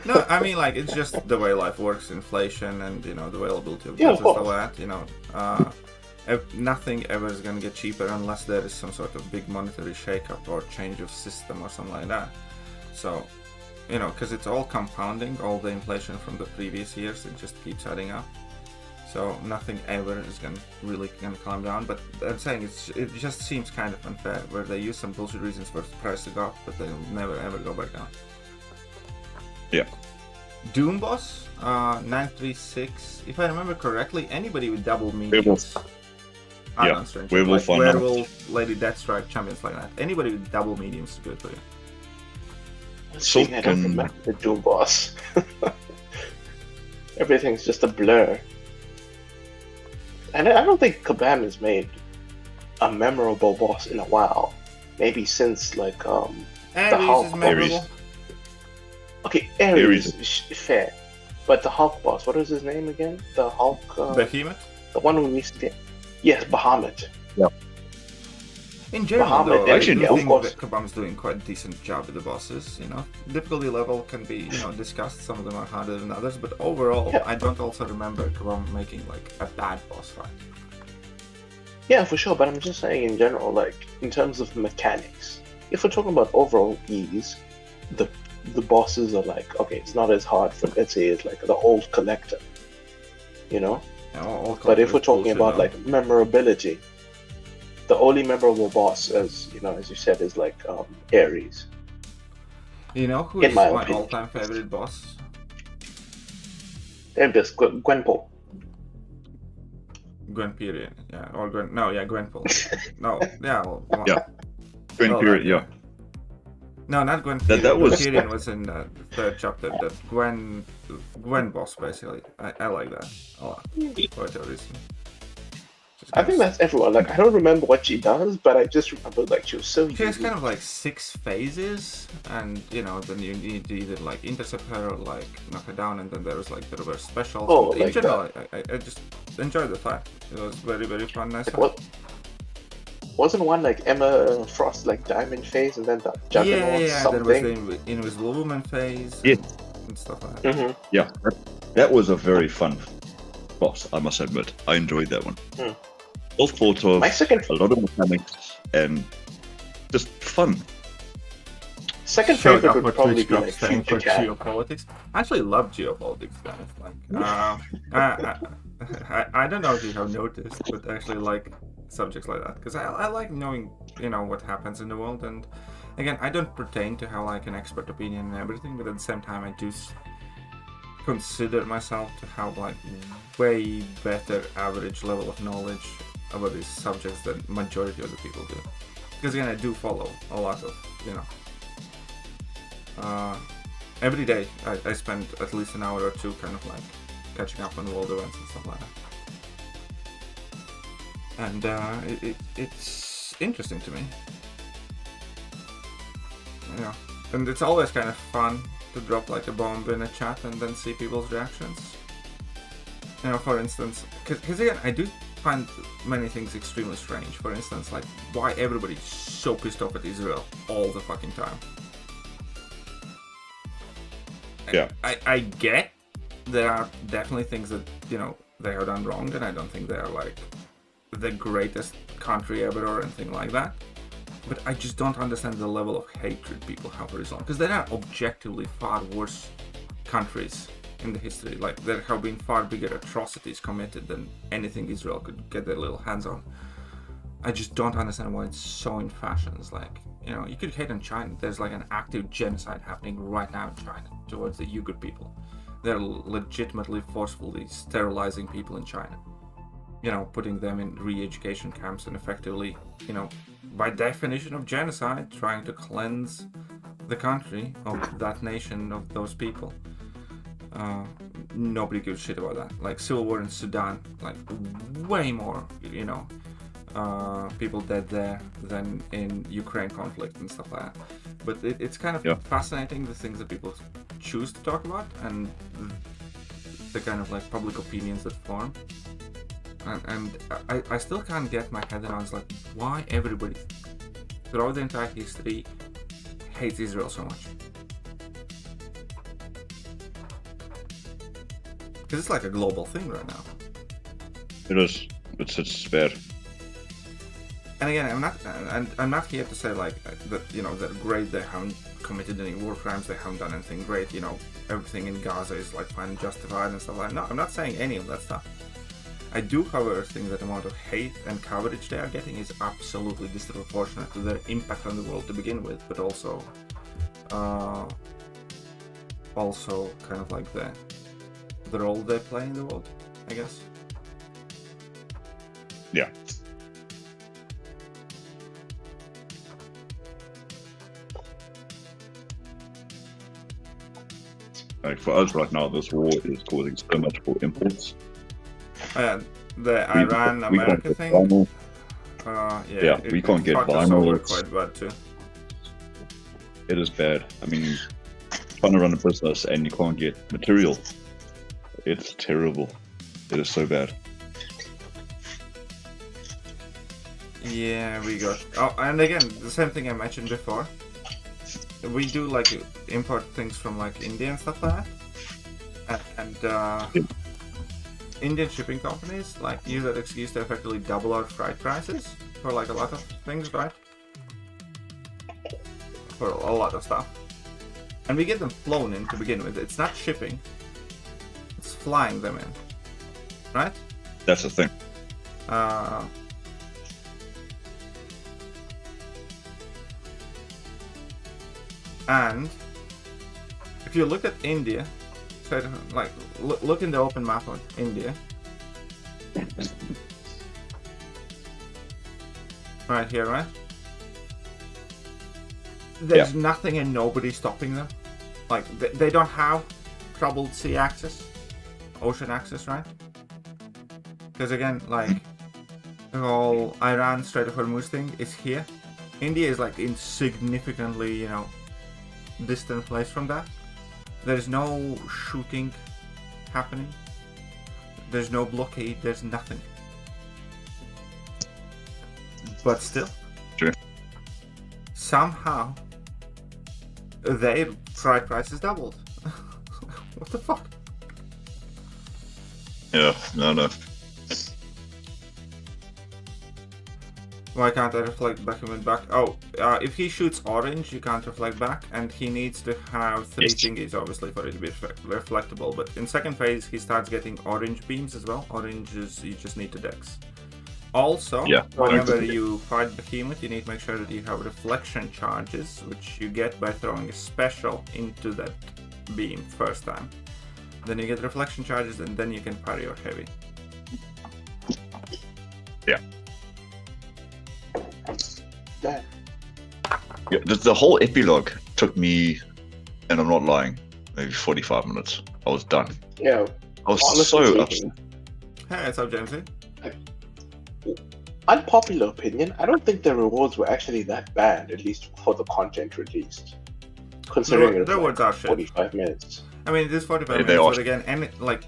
No, I mean, like, it's just the way life works, inflation and, you know, the availability of Yeah, goods of and stuff course. like that, you know. Nothing ever is going to get cheaper unless there is some sort of big monetary shakeup or change of system or something like that. So, you know, because it's all compounding, all the inflation from the previous years, it just keeps adding up. So nothing ever is really gonna calm down. But I'm saying it just seems kind of unfair, where they use some bullshit reasons for the price to go up, but they'll never ever go back down. Yeah. Doom Boss 936. If I remember correctly, anybody with double mediums. Yeah, Werewolf on Werewolf, Lady Deathstrike, champions like that. Anybody with double mediums is good for you. See, I don't Sultan. remember the Doom Boss. Everything's just a blur. And I don't think Kabam has made a memorable boss in a while. Maybe since, like, Ares Hulk. is memorable. Okay, Ares is fair. But the Hulk boss, what is his name again? The Hulk, Behemoth. the one who needs to... Yes, Bahamut. In general, Bahamut, though, I actually, do yeah, of think course. that Kabam's doing quite a decent job with the bosses, you know. Difficulty level can be, you know, discussed, some of them are harder than others, but overall, Yeah. I don't also remember Kabam making, like, a bad boss fight. Yeah, for sure, but I'm just saying in general, like, in terms of mechanics, if we're talking about overall ease, the bosses are like, okay, it's not as hard for, let's say, it's like the old collector, you know? Yeah, all But if we're talking bullshit, about, though. like, memorability, the only memorable boss, as you know, as you said, is like Ares. You know who in is my my opinion. all-time favorite boss? And just Gwenpool. Gwenperiod, yeah, or Gwenpool. No, yeah, well, Yeah. Twin well, period, yeah. No, not Gwenperiod. That was- Gwenperiod was in the third chapter. The Gwen boss, basically. I like that a lot, for whatever reason. Just I think that's everyone. Like, I don't remember what she does, but I just remember, like, she was so She has unique. kind of like 6 phases, and you know, then you need to either like intercept her or like knock her down, and then there was like the reverse specials. Oh, In like general, I just enjoyed the fight. It was very, very fun, nice Like, fight. what? Wasn't one like Emma Frost, like Diamond phase, and then the Juggernaut Yeah, there something? was the Invisible Woman phase Yeah. and stuff like that. Mm-hmm. Yeah, that was a very fun boss, I must admit. I enjoyed that one. Hmm. Well thought of, My second, a lot of mechanics, and just fun. Second showing favorite up would with probably Twitch be club like staying for Future Cat. geopolitics. I actually love geopolitics, guys. I don't know if you have noticed, but I actually like subjects like that because I like knowing, what happens in the world. And again, I don't pretend to have like an expert opinion and everything, but at the same time, I do consider myself to have like way better average level of knowledge about these subjects than majority of the people do. Because again, I do follow a lot of, every day I spend at least an hour or two kind of like catching up on world events and stuff like that. And it's interesting to me. And it's always kind of fun to drop like a bomb in a chat and then see people's reactions. For instance, because again, I do find many things extremely strange. For instance, like why everybody's so pissed off at Israel all the fucking time. Yeah. I get there are definitely things that, they have done wrong, and I don't think they are like the greatest country ever or anything like that. But I just don't understand the level of hatred people have for Islam, because there are objectively far worse countries in the history. Like there have been far bigger atrocities committed than anything Israel could get their little hands on. I just don't understand why it's so in fashion. It's like, you could hate on China. There's like an active genocide happening right now in China towards the Uyghur people. They're legitimately forcefully sterilizing people in China. Putting them in re-education camps and effectively, by definition of genocide, trying to cleanse the country of that nation, of those people. Nobody gives a shit about that. Like civil war in Sudan, like way more, people dead there than in Ukraine conflict and stuff like that. But it's kind of fascinating, the things that people choose to talk about and the kind of like public opinions that form. And I still can't get my head around like why everybody throughout the entire history hates Israel so much. Because it's like a global thing right now. It is. It's bad. And again, I'm not here to say like that they're great, they haven't committed any war crimes, they haven't done anything great, everything in Gaza is like fine and justified and stuff like that. No, I'm not saying any of that stuff. I do, however, think that the amount of hate and coverage they are getting is absolutely disproportionate to their impact on the world to begin with, but also kind of like the role they play in the world, I guess. Yeah. Like for us right now, this war is causing so much for imports. The Iran-America thing. We can't get vinyl. It's quite bad too. It is bad. I mean, trying to run a business and you can't get material. It's terrible. It is so bad. Yeah, we got. Oh, and again, the same thing I mentioned before. We do like import things from like India and stuff like that, and Indian shipping companies like use that excuse to effectively double our freight prices for like a lot of things, right? For a lot of stuff, and we get them flown in to begin with. It's not shipping; it's flying them in, right? That's the thing. And if you look at India, so like look in the open map of India, right here, right? There's nothing and nobody stopping them. Like they don't have troubled sea access, ocean access, right? Because again, like the whole Iran Strait of Hormuz thing is here. India is like insignificantly, distant place from that. There's no shooting happening. There's no blockade. There's nothing. But still, sure. Somehow their freight prices doubled. What the fuck? Yeah, no. Why can't I reflect back him back? Oh, if he shoots orange, you can't reflect back, and he needs to have 3 thingies, obviously, for it to be reflectable. But in second phase, he starts getting orange beams as well. Oranges, you just need to dex. Also, whenever you fight Behemoth, you need to make sure that you have reflection charges, which you get by throwing a special into that beam first time. Then you get reflection charges, and then you can parry your heavy. Yeah. Yeah, the whole epilogue took me, and I'm not lying, maybe 45 minutes. I was done. Yeah. I was so upset. Hey, what's up, Jamesy? Unpopular opinion, I don't think the rewards were actually that bad, at least for the content released. Considering the rewards are shit. 45 minutes. I mean, it is 45 minutes, but again,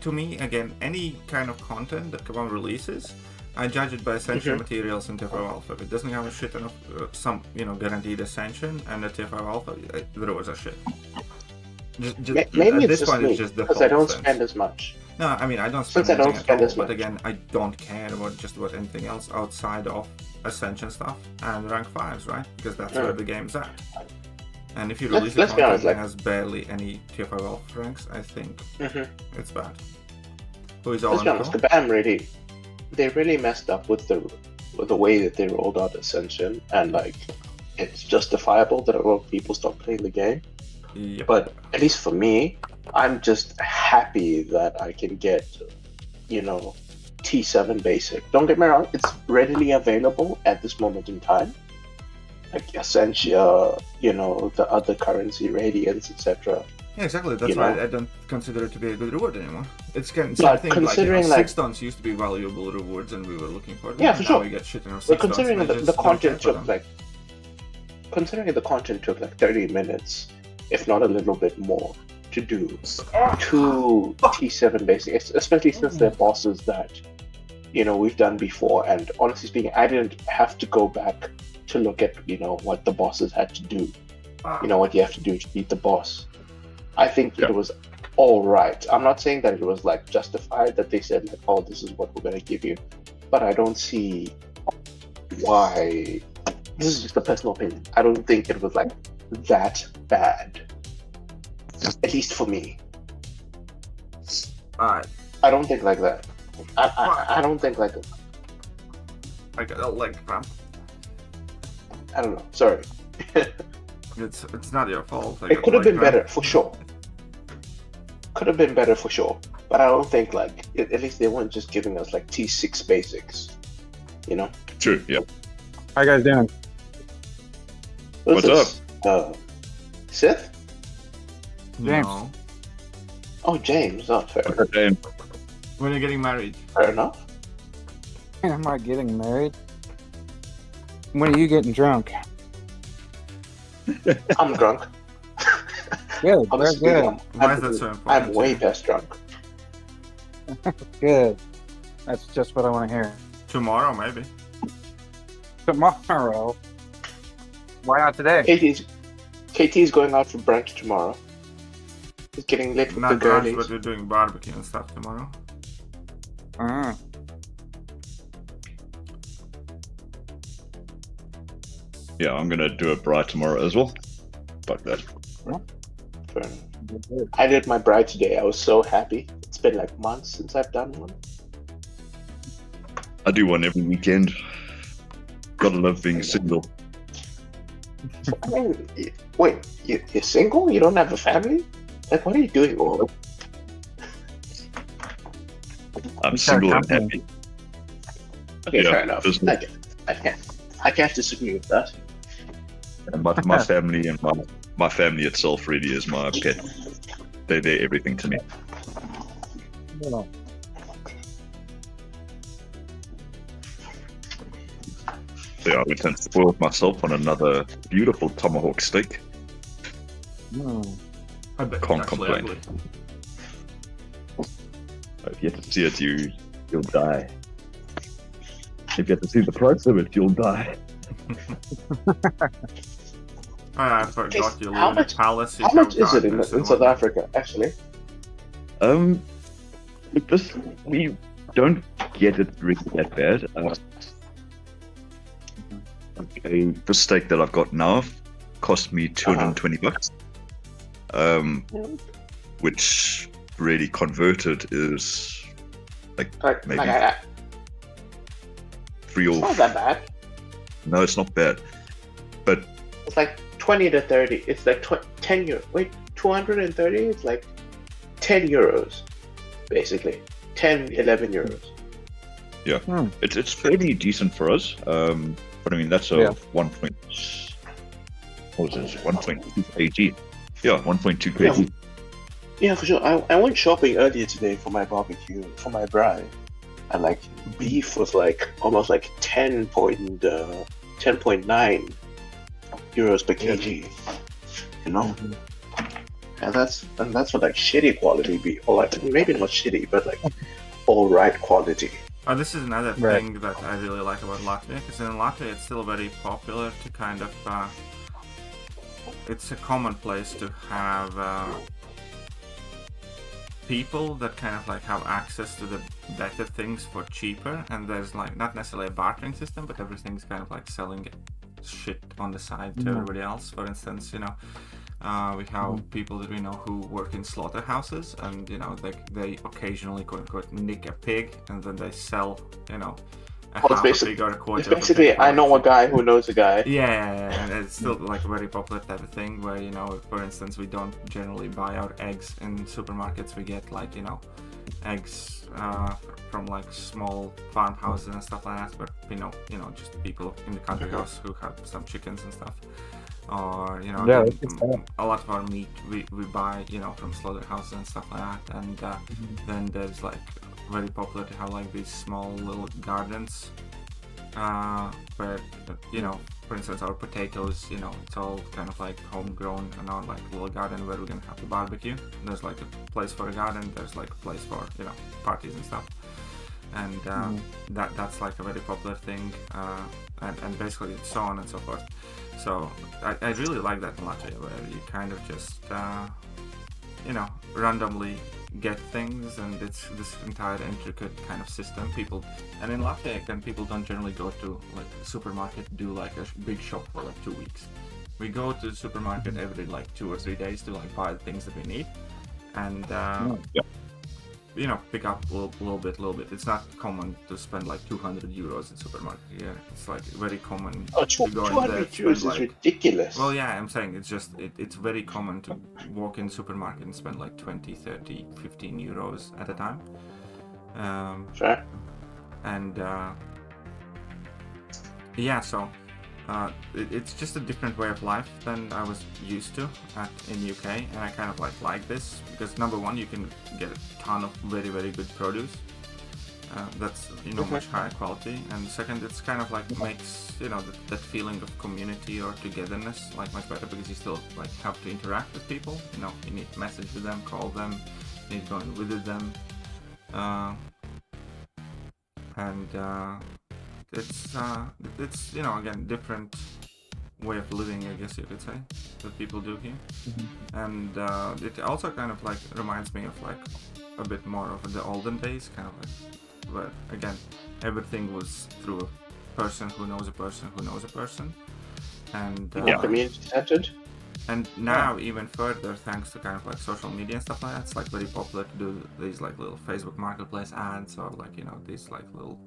to me, any kind of content that Kabam releases, I judge it by essential materials in TF5 Alpha. If it doesn't have a shit ton of guaranteed ascension and the TF5 Alpha, the rewards are shit. Maybe it's just me, because I don't spend as much. No, I mean, I don't spend anything at all, but again, I don't care about just about anything else outside of Ascension stuff and rank 5s, right? Because that's where the game's at. And if you release a content that has barely any TF5 Alpha ranks, I think it's bad. Who is all Let's be honest, the BAM they really messed up with the way that they rolled out Ascension, and like, it's justifiable that a lot of people stop playing the game. Yep. But at least for me, I'm just happy that I can get, T7 basic. Don't get me wrong, it's readily available at this moment in time. Like Essentia, the other currency, Radiance, etc. Yeah, exactly. That's why I don't consider it to be a good reward anymore. It's kind of but thing considering like 6 dons used to be valuable rewards, and we were looking for them. Yeah, for sure. We get shit in our 6 but considering dons, the content took like 30 minutes, if not a little bit more, to do 2 T7 basics, especially since they're bosses that we've done before. And honestly speaking, I didn't have to go back to look at what the bosses had to do, what you have to do to beat the boss. I think it was all right. I'm not saying that it was like justified that they said like, oh, this is what we're going to give you, but I don't see why. This is just a personal opinion. I don't think it was like that bad, at least for me. I don't think like that. I don't think like that. I got a leg cramp. I don't know. Sorry. It's not your fault. It could have been better for sure. Could have been better for sure, but I don't think like at least they weren't just giving us like T6 basics. True. Yeah. How you guys doing? What's up? Sith? James. No. Oh, James. Oh, fair. James. When are you getting married? Fair enough. I'm not getting married. When are you getting drunk? I'm drunk. Good. Honestly, Very good. Why is that so important? I'm way past drunk. Good. That's just what I want to hear. Tomorrow, maybe. Tomorrow. Why not today? KT's going out for brunch tomorrow. He's getting lit with Not the girlies. brunch, but we're doing barbecue and stuff tomorrow. Yeah, I'm gonna do a bride tomorrow as well. Fuck that. Fair enough. I did my bride today. I was so happy. It's been like months since I've done one. I do one every weekend. Gotta love being single. I mean, wait, you're single? You don't have a family? Like, what are you doing all? I'm single and happy. Okay, Yeah, fair enough. there's- I can't disagree with that. And my family and my family itself really is my pet. They're everything to me. Yeah. So yeah, I went and spoiled myself on another beautiful tomahawk steak. I bet Can't it's actually complain. ugly. If you have to see it, you'll die. If you have to see the price of it, you'll die. I forgot you How live in much- a palace. How much is it in South Africa, actually? Look, we don't get it really that bad. the steak that I've got now cost me $220, which really converted is like maybe three or. It's not that bad. No, it's not bad, but It's like 20 to 30. It's like 10 euro. Wait, 230? It's like 10 euros, basically. 10, 11 euros. yeah, it's fairly decent for us. But I mean that's a 1.2 kg. Yeah, 1.2 kg. Yeah, for sure. I went shopping earlier today for my barbecue, for my bride. And like beef was like almost like 10.9 euros per kg. You know? And that's for like shitty quality beef. Or like maybe not shitty, but like alright quality. Oh, this is another thing that I really like about Latvia, because in Latvia it's still very popular to kind of it's a common place to have people that kind of like have access to the better things for cheaper, and there's like not necessarily a bartering system, but everything's kind of like selling shit on the side to everybody else. For instance, you know, we have people that we know who work in slaughterhouses, and you know they occasionally quote unquote nick a pig, and then they sell, you know, half a pig or a quarter. It's basically I know a guy who knows a guy. Yeah, and it's still like a very popular type of thing where, you know, for instance, we don't generally buy our eggs in supermarkets. We get like, you know, eggs from like small farmhouses and stuff like that, but you know, just people in the country house who have some chickens and stuff. Or, you know, a lot of our meat we buy, you know, from slaughterhouses and stuff like that. And then there's like very popular to have like these small little gardens where, you know, for instance, our potatoes, you know, it's all kind of like homegrown, and our like little garden where we're gonna have the barbecue. There's like a place for a garden, there's like a place for, you know, parties and stuff. And that's like a very popular thing, and basically it's so on and so forth. So I really like that in Latvia, where you kind of just you know, randomly get things, and it's this entire intricate kind of system. And in Latvia again, people don't generally go to like a supermarket, do like a big shop for like 2 weeks. We go to the supermarket every like 2 or 3 days to like buy the things that we need, and you know, pick up a little bit. It's not common to spend like 200 euros in supermarket here. It's like very common to go in there. 200 euros is ridiculous. Well, yeah, I'm saying it's just, it's very common to walk in the supermarket and spend like 20, 30, 15 euros at a time. Sure. And yeah, so it's just a different way of life than I was used to in UK, and I kind of like this because number one, you can get a ton of very, very good produce that's, you know, much higher quality, and second, it's kind of like makes, you know, that feeling of community or togetherness like much better, because you still like have to interact with people. You know, you need to message with them, call them, you need to go and visit them, and it's you know, again, different way of living, I guess you could say, that people do here. And it also kind of like reminds me of like a bit more of the olden days, kind of like where again everything was through a person who knows a person who knows a person, and community centered. And now even further, thanks to kind of like social media and stuff like that, it's like very popular to do these like little Facebook Marketplace ads, or like, you know, these like little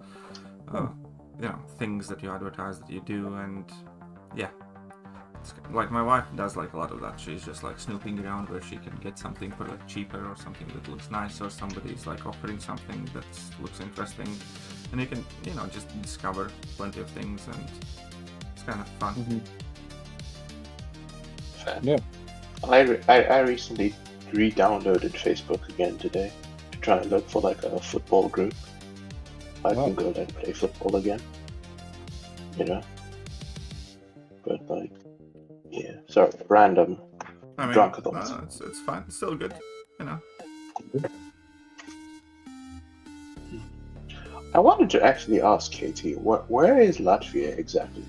you know, things that you advertise that you do. And yeah, it's like my wife does like a lot of that. She's just like snooping around where she can get something for like cheaper, or something that looks nice, or somebody's like offering something that looks interesting, and you can, you know, just discover plenty of things, and it's kind of fun. Yeah. I recently re-downloaded Facebook again today to try and look for like a football group. I can go there and play football again, you know. But like, yeah, sorry, random. I mean, drunk thoughts. It's fine. It's still good, you know. I wanted to actually ask KT, where is Latvia exactly?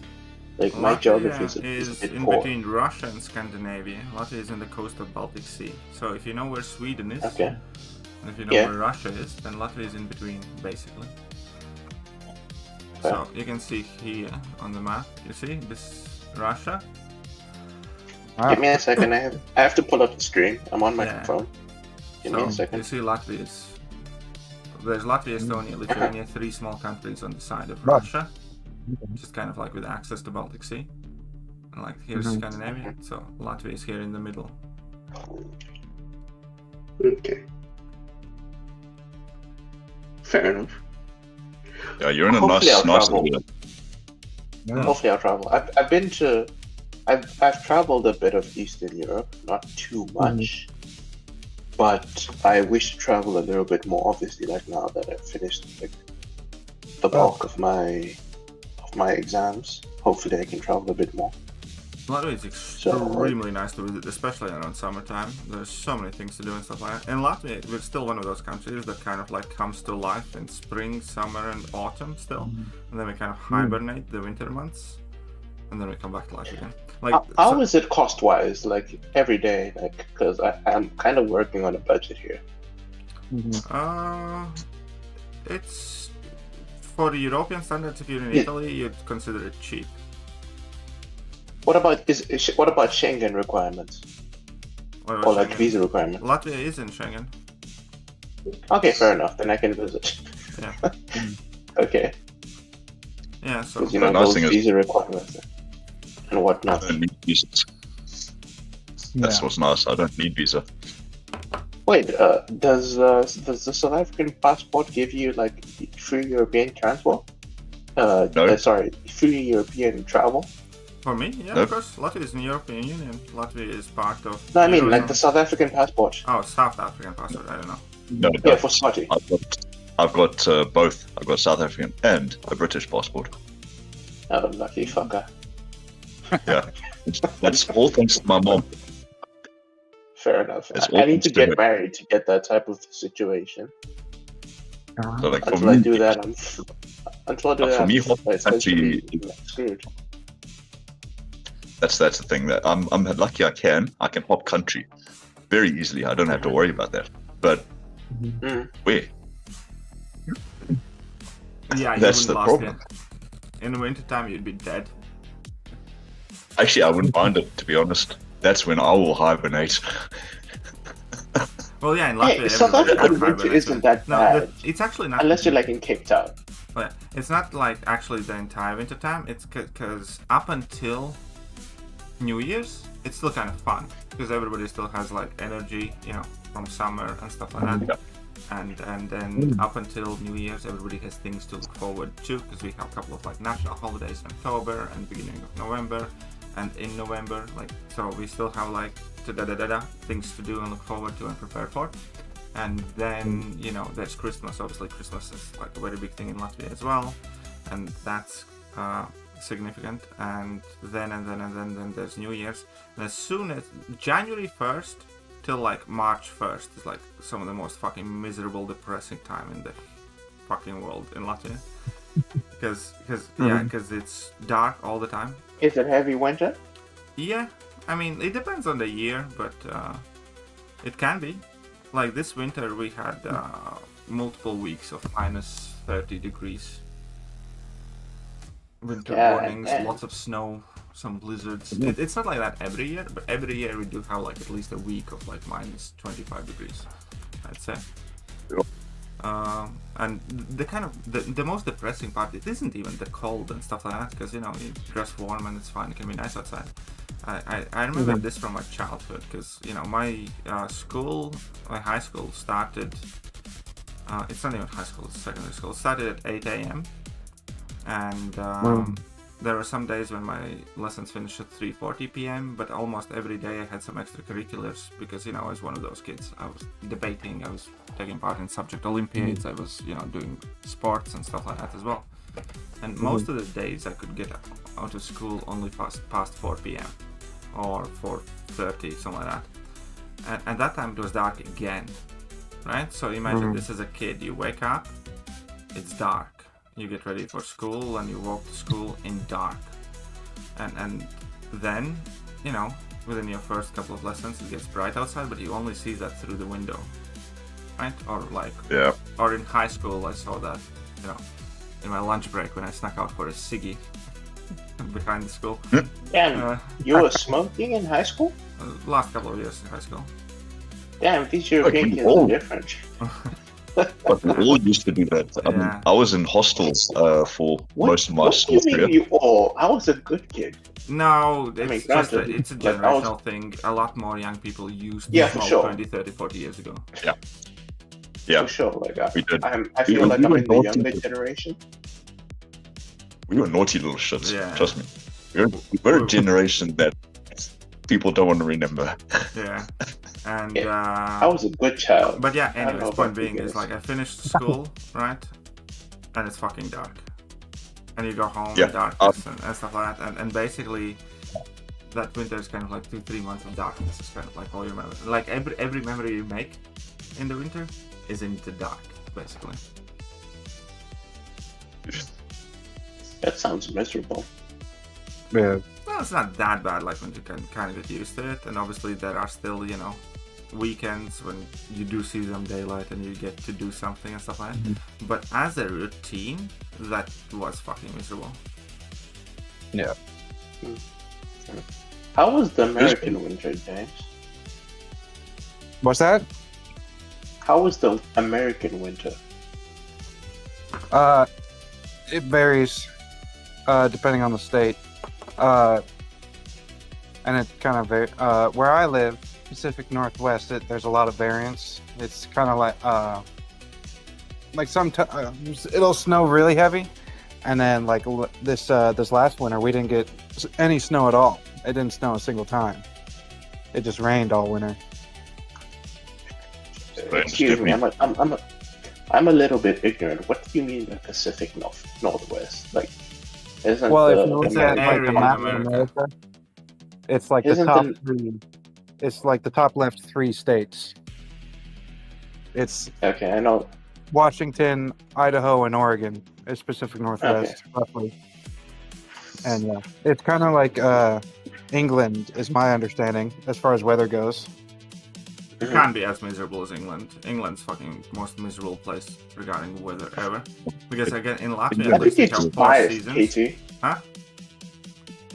Like, my geography is a bit in poor. between Russia and Scandinavia. Latvia is in the coast of Baltic Sea. So if you know where Sweden is, okay, and if you know where Russia is, then Latvia is in between, basically. So you can see here on the map, you see this is Russia. Give me a second. I have to pull up the screen. I'm on my Yeah. phone. Give me a You second. see Latvia is... There's Latvia, Estonia, Lithuania, 3 small countries on the side of Russia. Just kind of like with access to Baltic Sea. And like here's Scandinavia, so Latvia is here in the middle. Okay. Fair enough. Yeah, you're in a Hopefully I'll nice travel. area. Hopefully I'll travel. I've been to... I've traveled a bit of Eastern Europe, not too much. But I wish to travel a little bit more, obviously, like now that I've finished like the bulk of my exams. Hopefully I can travel a bit more. Latvia is extremely nice to visit, especially around summertime. There's so many things to do and stuff like that. And Latvia, we're still one of those countries that kind of like comes to life in spring, summer, and autumn still. And then we kind of hibernate the winter months, and then we come back to life again. Like, how is it cost-wise, like every day? Like, because I'm kind of working on a budget here. It's for the European standards. If you're in Italy, you'd consider it cheap. What about what about Schengen requirements Or like visa requirements? Latvia is in Schengen. Okay, fair enough. Then I can visit. Yeah. Okay. Yeah. So Because those visa requirements and whatnot. I don't need visas. That's what's nice. I don't need visa. Wait, does the South African passport give you like free European transport? No. Sorry, free European travel? for me, yeah, Nope. of course. Latvia is in the European Union. Latvia is part of. No, I mean Eurozone. like the South African passport. Oh, South African passport. I don't know. No, Yeah, for Scotty. I've got both. I've got South African and a British passport. Oh, lucky fucker. Yeah, that's all thanks to my mom. Fair enough. It's I need to all get good. married to get that type of situation. So like for Until I me, do that, until I do that, for me, I'm hot essentially country- screwed. that's the thing that I'm lucky. I can hop country very easily. I don't have to worry about that. But Mm. where? Yeah, you That's wouldn't the last problem. it. In the wintertime, you'd be dead. Actually, I wouldn't mind it, to be honest. That's when I will hibernate. Well, yeah, in Latvia, Hey, South everybody African hibernates. winter isn't that No, bad. it's actually not. Unless you're like in Cape Town. Well, it's not like actually the entire winter time. It's because up until New Year's, it's still kind of fun because everybody still has like energy, you know, from summer and stuff like that. Yeah. And then up until New Year's, everybody has things to look forward to because we have a couple of like national holidays in October and beginning of November, and in November, like so we still have like things to do and look forward to and prepare for. And then, you know, there's Christmas. Obviously, Christmas is like a very big thing in Latvia as well, and that's significant. And then there's New Year's. And as soon as January 1st till like March 1st is like some of the most fucking miserable, depressing time in the fucking world in Latvia. Because it's dark all the time. Is it heavy winter? Yeah, I mean, it depends on the year, but it can be. Like this winter, we had multiple weeks of minus 30 degrees. Winter warnings, lots of snow, some blizzards. It's not like that every year, but every year we do have like at least a week of like minus 25 degrees, I'd say. And the most depressing part, it isn't even the cold and stuff like that, because you know you dress warm and it's fine, it can be nice outside. I remember this from my childhood, because you know my high school started. It's not even high school; it's secondary school. It started at 8 a.m. and there were some days when my lessons finished at 3:40 p.m. But almost every day I had some extracurriculars because you know I was one of those kids. I was debating, I was taking part in subject Olympiads, I was doing sports and stuff like that as well. And most of the days I could get out of school only past 4 p.m. or 4:30, something like that. And at that time it was dark again, right? So imagine this as a kid, you wake up, it's dark. You get ready for school and you walk to school in dark. And then, you know, within your first couple of lessons it gets bright outside, but you only see that through the window, right? Or like, Yeah. or in high school I saw that, you know, in my lunch break when I snuck out for a ciggy behind the school. Damn, you were smoking in high school? Last couple of years in high school. Damn, these European kids are different. But we all used to do that. Yeah. I was in hostels for most of my school What do you mean career. you all? I was a good kid. No, it's mean, just granted, it's a like, generational thing. A lot more young people used to Yeah, for smoke sure. 20, 30, 40 years ago. Yeah, For sure, like we did. I feel We like were I'm in the naughty younger kids. generation. We were naughty little shits. Yeah. Trust me. We're a generation that people don't want to remember. Yeah, and I was a good child. but yeah. I don't know Anyways, if point I being think is it like I finished school, right, and it's fucking dark, and you go home Yeah, in darkness and stuff like that, and basically that winter is kind of like 2-3 months of darkness. It's kind of like all your memories. Like every memory you make in the winter is in the dark, basically. That sounds miserable. Yeah. Well, it's not that bad, like when you can kind of get used to it, and obviously there are still, you know, weekends when you do see some daylight and you get to do something and stuff like that. But as a routine, that was fucking miserable. Yeah. How was the American winter, James? What's that? How was the American winter? It varies, depending on the state. And it kind of where I live, Pacific Northwest, there's a lot of variance. It's kind of like it'll snow really heavy, and then like this last winter we didn't get any snow at all. It didn't snow a single time. It just rained all winter. Excuse me, I'm a little bit ignorant. What do you mean by Pacific Northwest? Like, isn't Well, the if you look American at like area the of map of America. America, it's like the Isn't top the- three. It's like the top left 3 states. It's Okay, I know. Washington, Idaho, and Oregon is Pacific Northwest, roughly. And yeah, it's kind of like England, is my understanding, as far as weather goes. It can't be as miserable as England. England's fucking most miserable place regarding weather ever. Because again, in Latvia, I at least think you you're have just 4 biased, seasons. KT. Huh?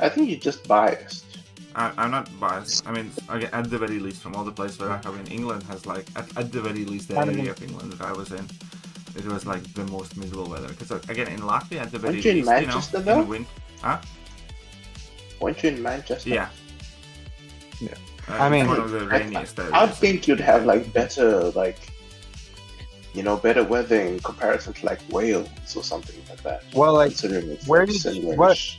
I think you're just biased. I'm not biased. I mean, again, at the very least, from all the places where I have in England, has like at the very least the area of England that I was in, it was like the most miserable weather. Because again, in Latvia, at the very Weren't you in least, Manchester, in though? winter, huh? Weren't you in Manchester? Yeah. Yeah. I mean, I mean, one of the rainiest areas. I'd think you'd have like better, like, better weather in comparison to like Wales or something like that. Well, like, considering it's where like did you- similar-ish.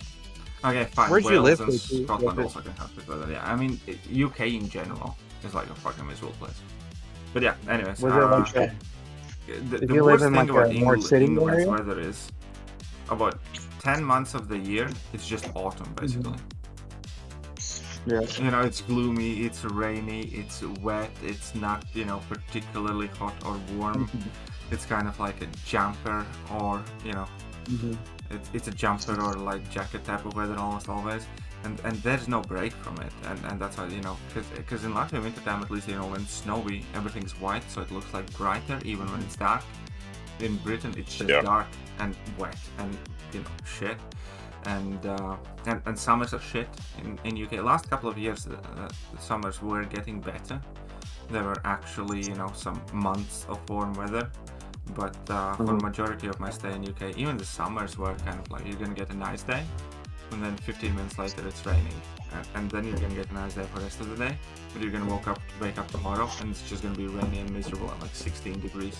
Okay, fine. Where'd you Wales live, and KT? Scotland Was it- also can have good weather. Yeah, I mean, UK in general is like a fucking miserable place. But yeah, anyways. Was it like Okay. The if you live worst in, thing like, about a more city England's area? weather is about 10 months of the year, it's just autumn, basically. Yeah. You know, it's gloomy, it's rainy, it's wet, it's not, particularly hot or warm. It's kind of like a jumper or, it's a jumper or like jacket type of weather almost always. And there's no break from it. And that's why, because in Latvia wintertime, at least, when it's snowy, everything's white, so it looks like brighter even when it's dark. In Britain, it's just dark and wet and, shit. And summers are shit in UK. Last couple of years, the summers were getting better. There were actually, some months of warm weather. But for the majority of my stay in UK, even the summers were kind of like, you're gonna get a nice day, and then 15 minutes later it's raining. And then you're gonna get a nice day for the rest of the day. But you're gonna wake up tomorrow, and it's just gonna be rainy and miserable at like 16 degrees.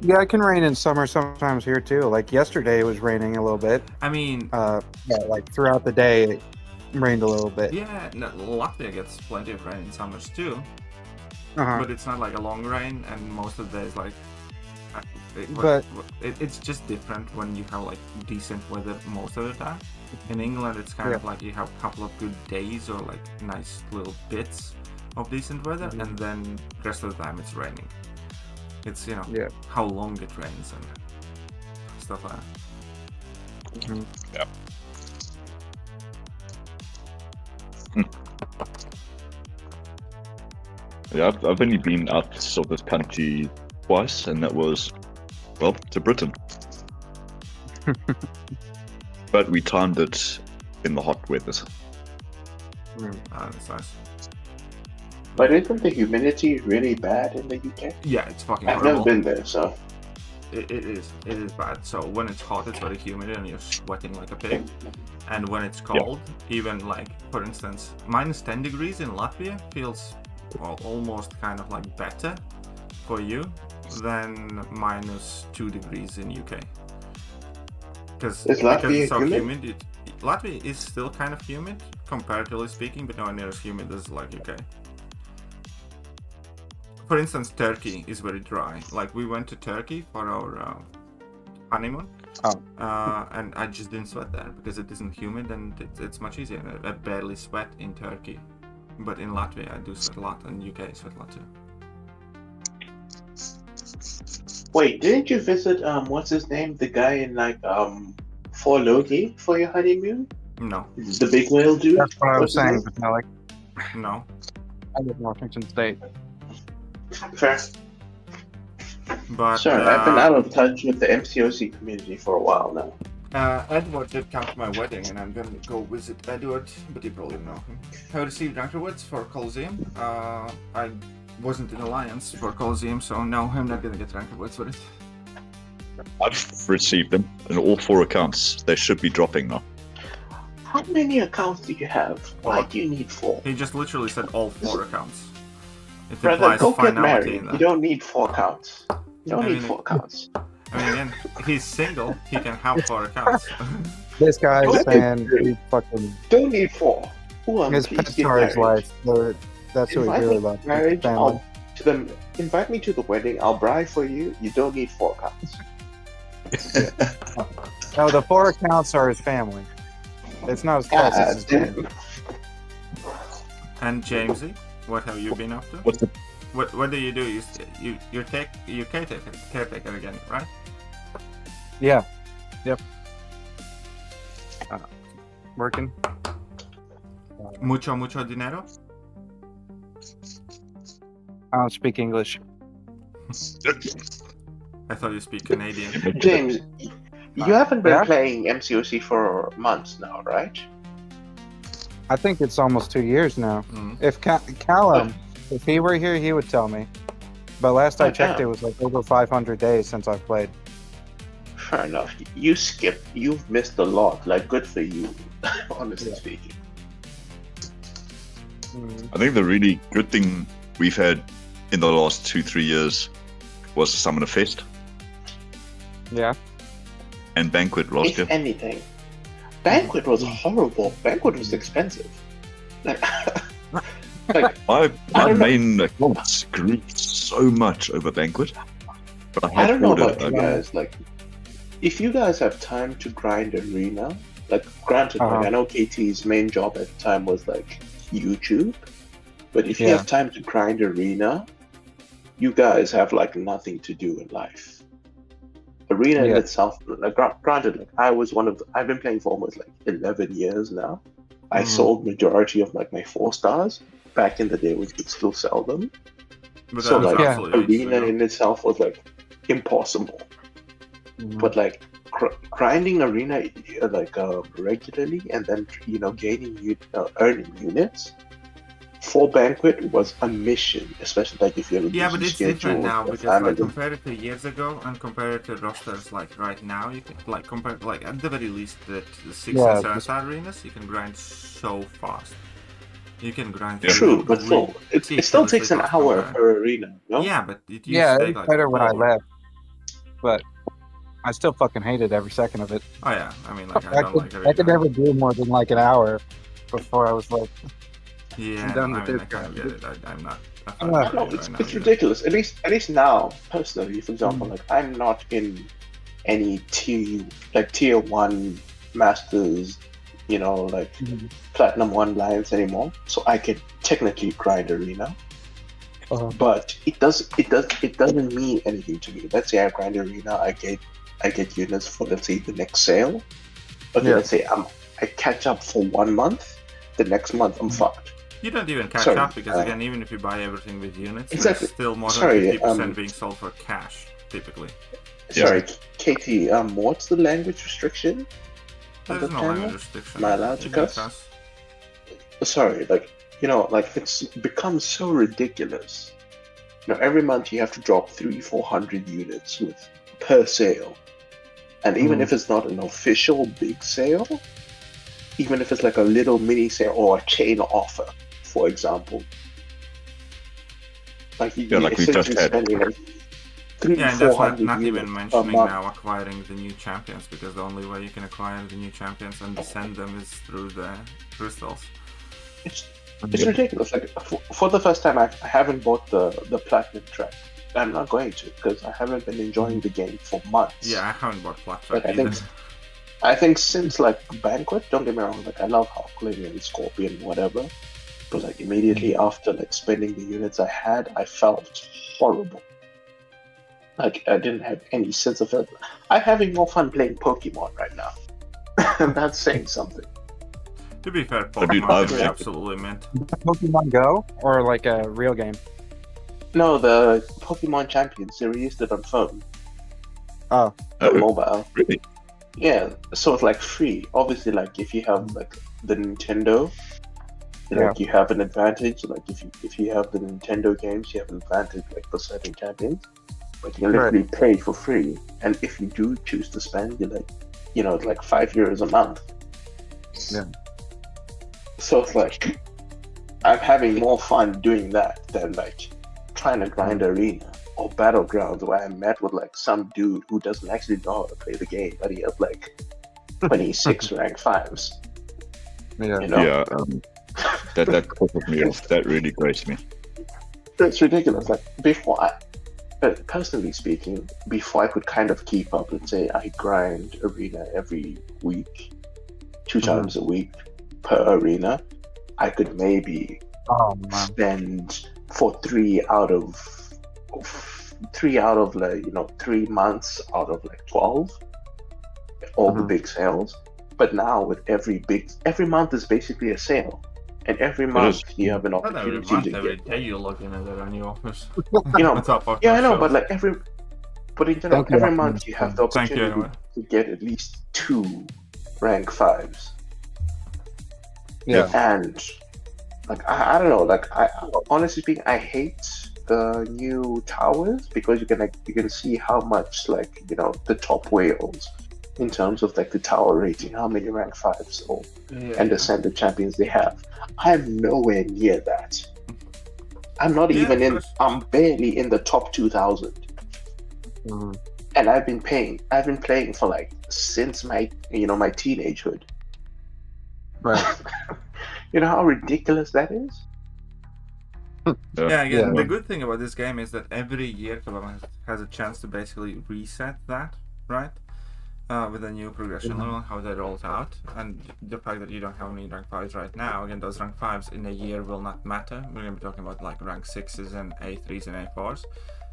Yeah, it can rain in summer sometimes here too. Like yesterday, it was raining a little bit. I mean, Like throughout the day, it rained a little bit. yeah, Latvia gets plenty of rain in summers too. Uh-huh. But it's not like a long rain, and most of the days like it's just different when you have like decent weather most of the time. In England, it's kind of like you have a couple of good days or like nice little bits of decent weather, and then the rest of the time it's raining. It's how long it rains and stuff like that. Yeah. Yeah, I've only been out of this country twice, and that was well, to Britain. But we timed it in the hot weather. That's nice. But isn't the humidity really bad in the UK? Yeah, it's fucking I've horrible. never been there, so. It is bad. So when it's hot, it's very humid and you're sweating like a pig. And when it's cold, even like, for instance, minus 10 degrees in Latvia feels almost kind of like better for you than minus 2 degrees in UK. Because it's so humid. Latvia is still kind of humid, comparatively speaking, but nowhere near as humid as like UK. For instance, Turkey is very dry. Like, we went to Turkey for our honeymoon, and I just didn't sweat there because it isn't humid and it's much easier. I barely sweat in Turkey, but in Latvia I do sweat a lot, and UK I sweat a lot too. Wait, didn't you visit what's his name, the guy in like Fort Logie for your honeymoon? No. The big whale dude? That's what I was saying, but no, like, No. I live in Washington State. Fair. But Sorry, I've been out of touch with the MCOC community for a while now. Edward did come to my wedding, and I'm gonna go visit Edward, but you probably know him. I received rank rewards for Colosseum. I wasn't in Alliance for Colosseum, so no, I'm not gonna get rank rewards for it. I've received them in all 4 accounts. They should be dropping now. How many accounts do you have? Why do you need 4? He just literally said all 4 accounts. It Brother, implies go get finality married. in You that. don't need 4 accounts. You don't I need mean, 4 accounts. I mean, again, he's single. He can have 4 accounts. This guy is saying he fucking Don't need 4. his pets are his life. So that's who he Invite really me loves. to marriage, Family. invite me to the wedding. I'll bride for you. You don't need 4 accounts. No, the 4 accounts are his family. It's not his pets, it's his family. And Jamesy, what have you been up to? What's the What do? You're caretaker again, right? Yeah. Yep. Working. Mucho dinero? I don't speak English. I thought you speak Canadian. James, you haven't been Yeah? playing MCOC for months now, right? I think it's almost 2 years now. Mm. If Callum, if he were here, he would tell me. But last I checked, yeah. it was like over 500 days since I've played. Fair enough. You've missed a lot. Like, good for you, honestly speaking. I think the really good thing we've had in the last 2-3 years was Summoner Fest Yeah. and Banquet last If year. anything, Banquet was horrible. Banquet was expensive. Like, My don't know. main accounts grew so much over Banquet. But I don't know ordered about you guys. Like, if you guys have time to grind Arena, like, granted, like, I know KT's main job at the time was like YouTube, but if you Yeah. have time to grind Arena, you guys have like nothing to do in life. Arena in Yeah. itself, like, granted, like, I've been playing for almost like 11 years now. I Mhm. sold majority of like my 4 stars back in the day when you could still sell them. But So that was like absolutely Arena ages in itself was like impossible. Mhm. But like grinding Arena regularly and then gaining earning units for Banquet was a mission, especially like if you're ago. Yeah, but it's different now because like family. compared it to years ago and compared to rosters like right now, you can like compare like at the very least the 6 Yeah, and 7 just- star arenas, you can grind so fast. You can grind. Yeah. True, but still, it still takes an ridiculously hour fast per arena, no? Yeah, but it used Yeah, to it take was like better when I 4. left. But I still fucking hated every second of it. Oh yeah, I mean like I I don't like could arena. never do more than like an hour before I was like, Yeah, done I with mean this I kind of guy. get it. I'm not. a fan No, of No, it it's right now either. ridiculous. At least now, personally, for example, like I'm not in any tier 1 masters, Mhm. platinum 1 lions anymore. So I can technically grind Arena. uh, But it doesn't mean anything to me. Let's say I grind Arena, I get units for, let's say, the next sale. Okay, Yeah. let's say I catch up for 1 month. The next month I'm fucked. You don't even catch Sorry, up because again, even if you buy everything with units, Exactly. there's still more than Sorry, 50% being sold for cash, typically. Sorry, Katie. What's the language restriction on the There's no channel? language restriction. Am I allowed to You can cuss? Sorry, like it's become so ridiculous. Every month you have to drop 300-400 units per sale, and even if it's not an official big sale, even if it's like a little mini sale or a chain offer, for example, like Yeah, like we just had. spending like Yeah, and that's 300-400 not even units per mentioning month. now acquiring the new champions, because the only way you can acquire the new champions and send them is through the crystals. It's ridiculous. Like for the first time, I haven't bought the platinum track. I'm not going to because I haven't been enjoying the game for months. Yeah, I haven't bought Flat Like, Track I either. think since like Banquet, don't get me wrong. Like I love Hawkling and Scorpion, whatever. But like immediately after like spending the units I had, I felt horrible. Like I didn't have any sense of it. I'm having more fun playing Pokemon right now. And that's saying something. To be fair, But dude, Pokemon I've- is absolutely mint. Pokemon Go or like a real game? No, the Pokemon Champions, they released it on phone, Oh, on mobile. Really? Yeah, so it's like free. Obviously, like if you have like the Nintendo, like you have an advantage. Like if you have the Nintendo games, you have an advantage like for certain champions. But you literally pay for free, and if you do choose to spend, you're like, it's like €5 a month. Yeah. So it's like I'm having more fun doing that than like trying to grind arena or battlegrounds where I met with like some dude who doesn't actually know how to play the game, but he has like 26 rank 5s. yeah. Yeah, that put me off. That really grates me. It's ridiculous. Like personally speaking, before I could kind of keep up, let's say I grind arena every week, 2 times a week per arena, I could maybe spend for 3 out of like 3 months out of like 12 all the big sales. But now with every month is basically a sale, and every month you have an Not every opportunity month, to every get day you log in and there are new offers. That's how yeah, I know, shows. but like but in general, Thank you. every month you have the Thank you, opportunity anyway. to get at least 2 rank 5s. Yeah. And like I don't know, like I honestly speaking, I hate the new towers because you can see how much like the top whales in terms of like the tower rating, how many rank 5s and ascended champions they have. I'm nowhere near that. I'm not even in. I'm barely in the top 2,000. And I've been playing for like since my my teenagehood. Right. You know how ridiculous that is? Yeah, again, Yeah. the good thing about this game is that every year Kabam has a chance to basically reset that, right? With a new progression level, how that rolls out, and the fact that you don't have any rank 5s right now, again, those rank 5s in a year will not matter. We're going to be talking about like rank 6s and A3s and A4s.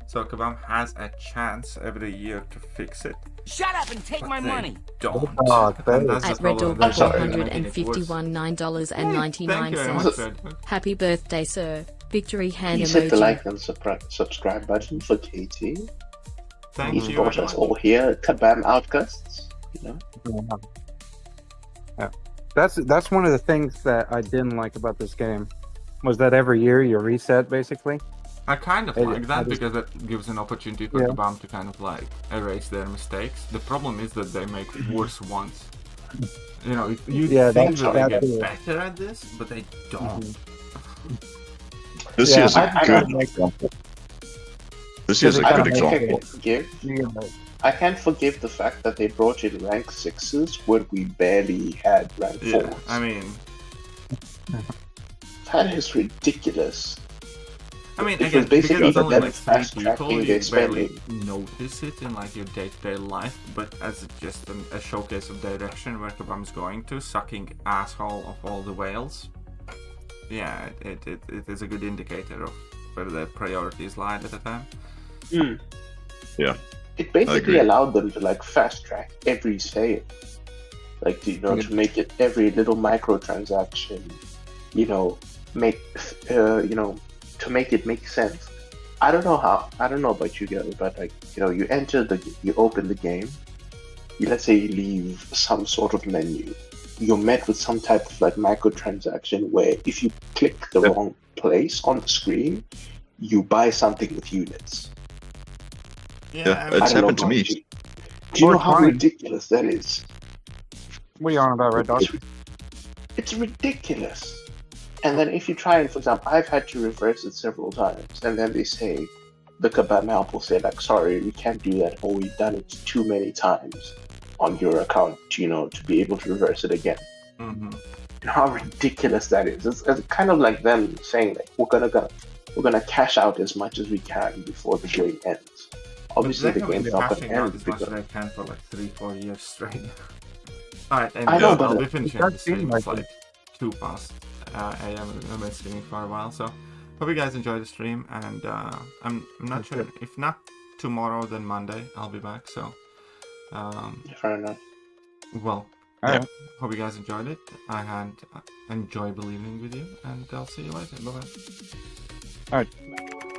So Kabam has a chance every year to fix it. Shut up and take But my they money. don't. Oh, And that's the At Red problem. Dog That's why they're making it worse. $451 $9.99. Thank you very much, Red Dog. Happy birthday, sir. Victory hand Please hit the emoji. like and subscribe button for KT. Thank He's you brought very us much. all here, Kabam outcasts. Yeah. That's one of the things that I didn't like about this game, was that every year you reset basically. I kind of Hey, like I that just- because that gives an opportunity for Yeah. Kabam to kind of like erase their mistakes. The problem is that they make worse ones. You Yeah, think that's- that they that's get it. better at this, but they don't. This Yeah, year's a I good don't- example. This year's a I good don't think I example. can I can't forgive the fact that they brought in rank 6s when we barely had rank 4s. Yeah, I mean, That is ridiculous. again, Because because basically it's only them like 3 fast people, tracking you their barely spending. notice it in like your day-to-day life, but as just a showcase of direction where Kabam is going to, sucking asshole of all the whales. Yeah, it is a good indicator of where their priorities lie at the time. Yeah. It agree. basically allowed them to like fast track every sale, like to make it every little microtransaction, make to make it make sense. I don't know about you guys, but like, you open the game, let's say you leave some sort of menu, you're met with some type of like microtransaction where if you click the wrong place on the screen, you buy something with units. Yeah, it's happened to me. Do you know how ridiculous that is? What are you on about, Red Dog? It's ridiculous. And then if you try and, for example, I've had to reverse it several times, and then they say, the Kebab Help will say, like, sorry, we can't do that, or we've done it too many times on your account, to be able to reverse it again. Mm-hmm. And how ridiculous that is. It's kind of like them saying, like, we're gonna cash out as much as we can before the game ends. Obviously, the game's not gonna end as much as I can for like 3-4 years straight. Alright, and I know, I'll but be finishing the stream. It's like 2 past AM. I've been streaming for a while, so hope you guys enjoy the stream. And I'm not sure if not tomorrow, then Monday I'll be back. So fair enough. Well, Alright. hope you guys enjoyed it. I had an enjoyable evening with you, and I'll see you later. Bye bye. Alright.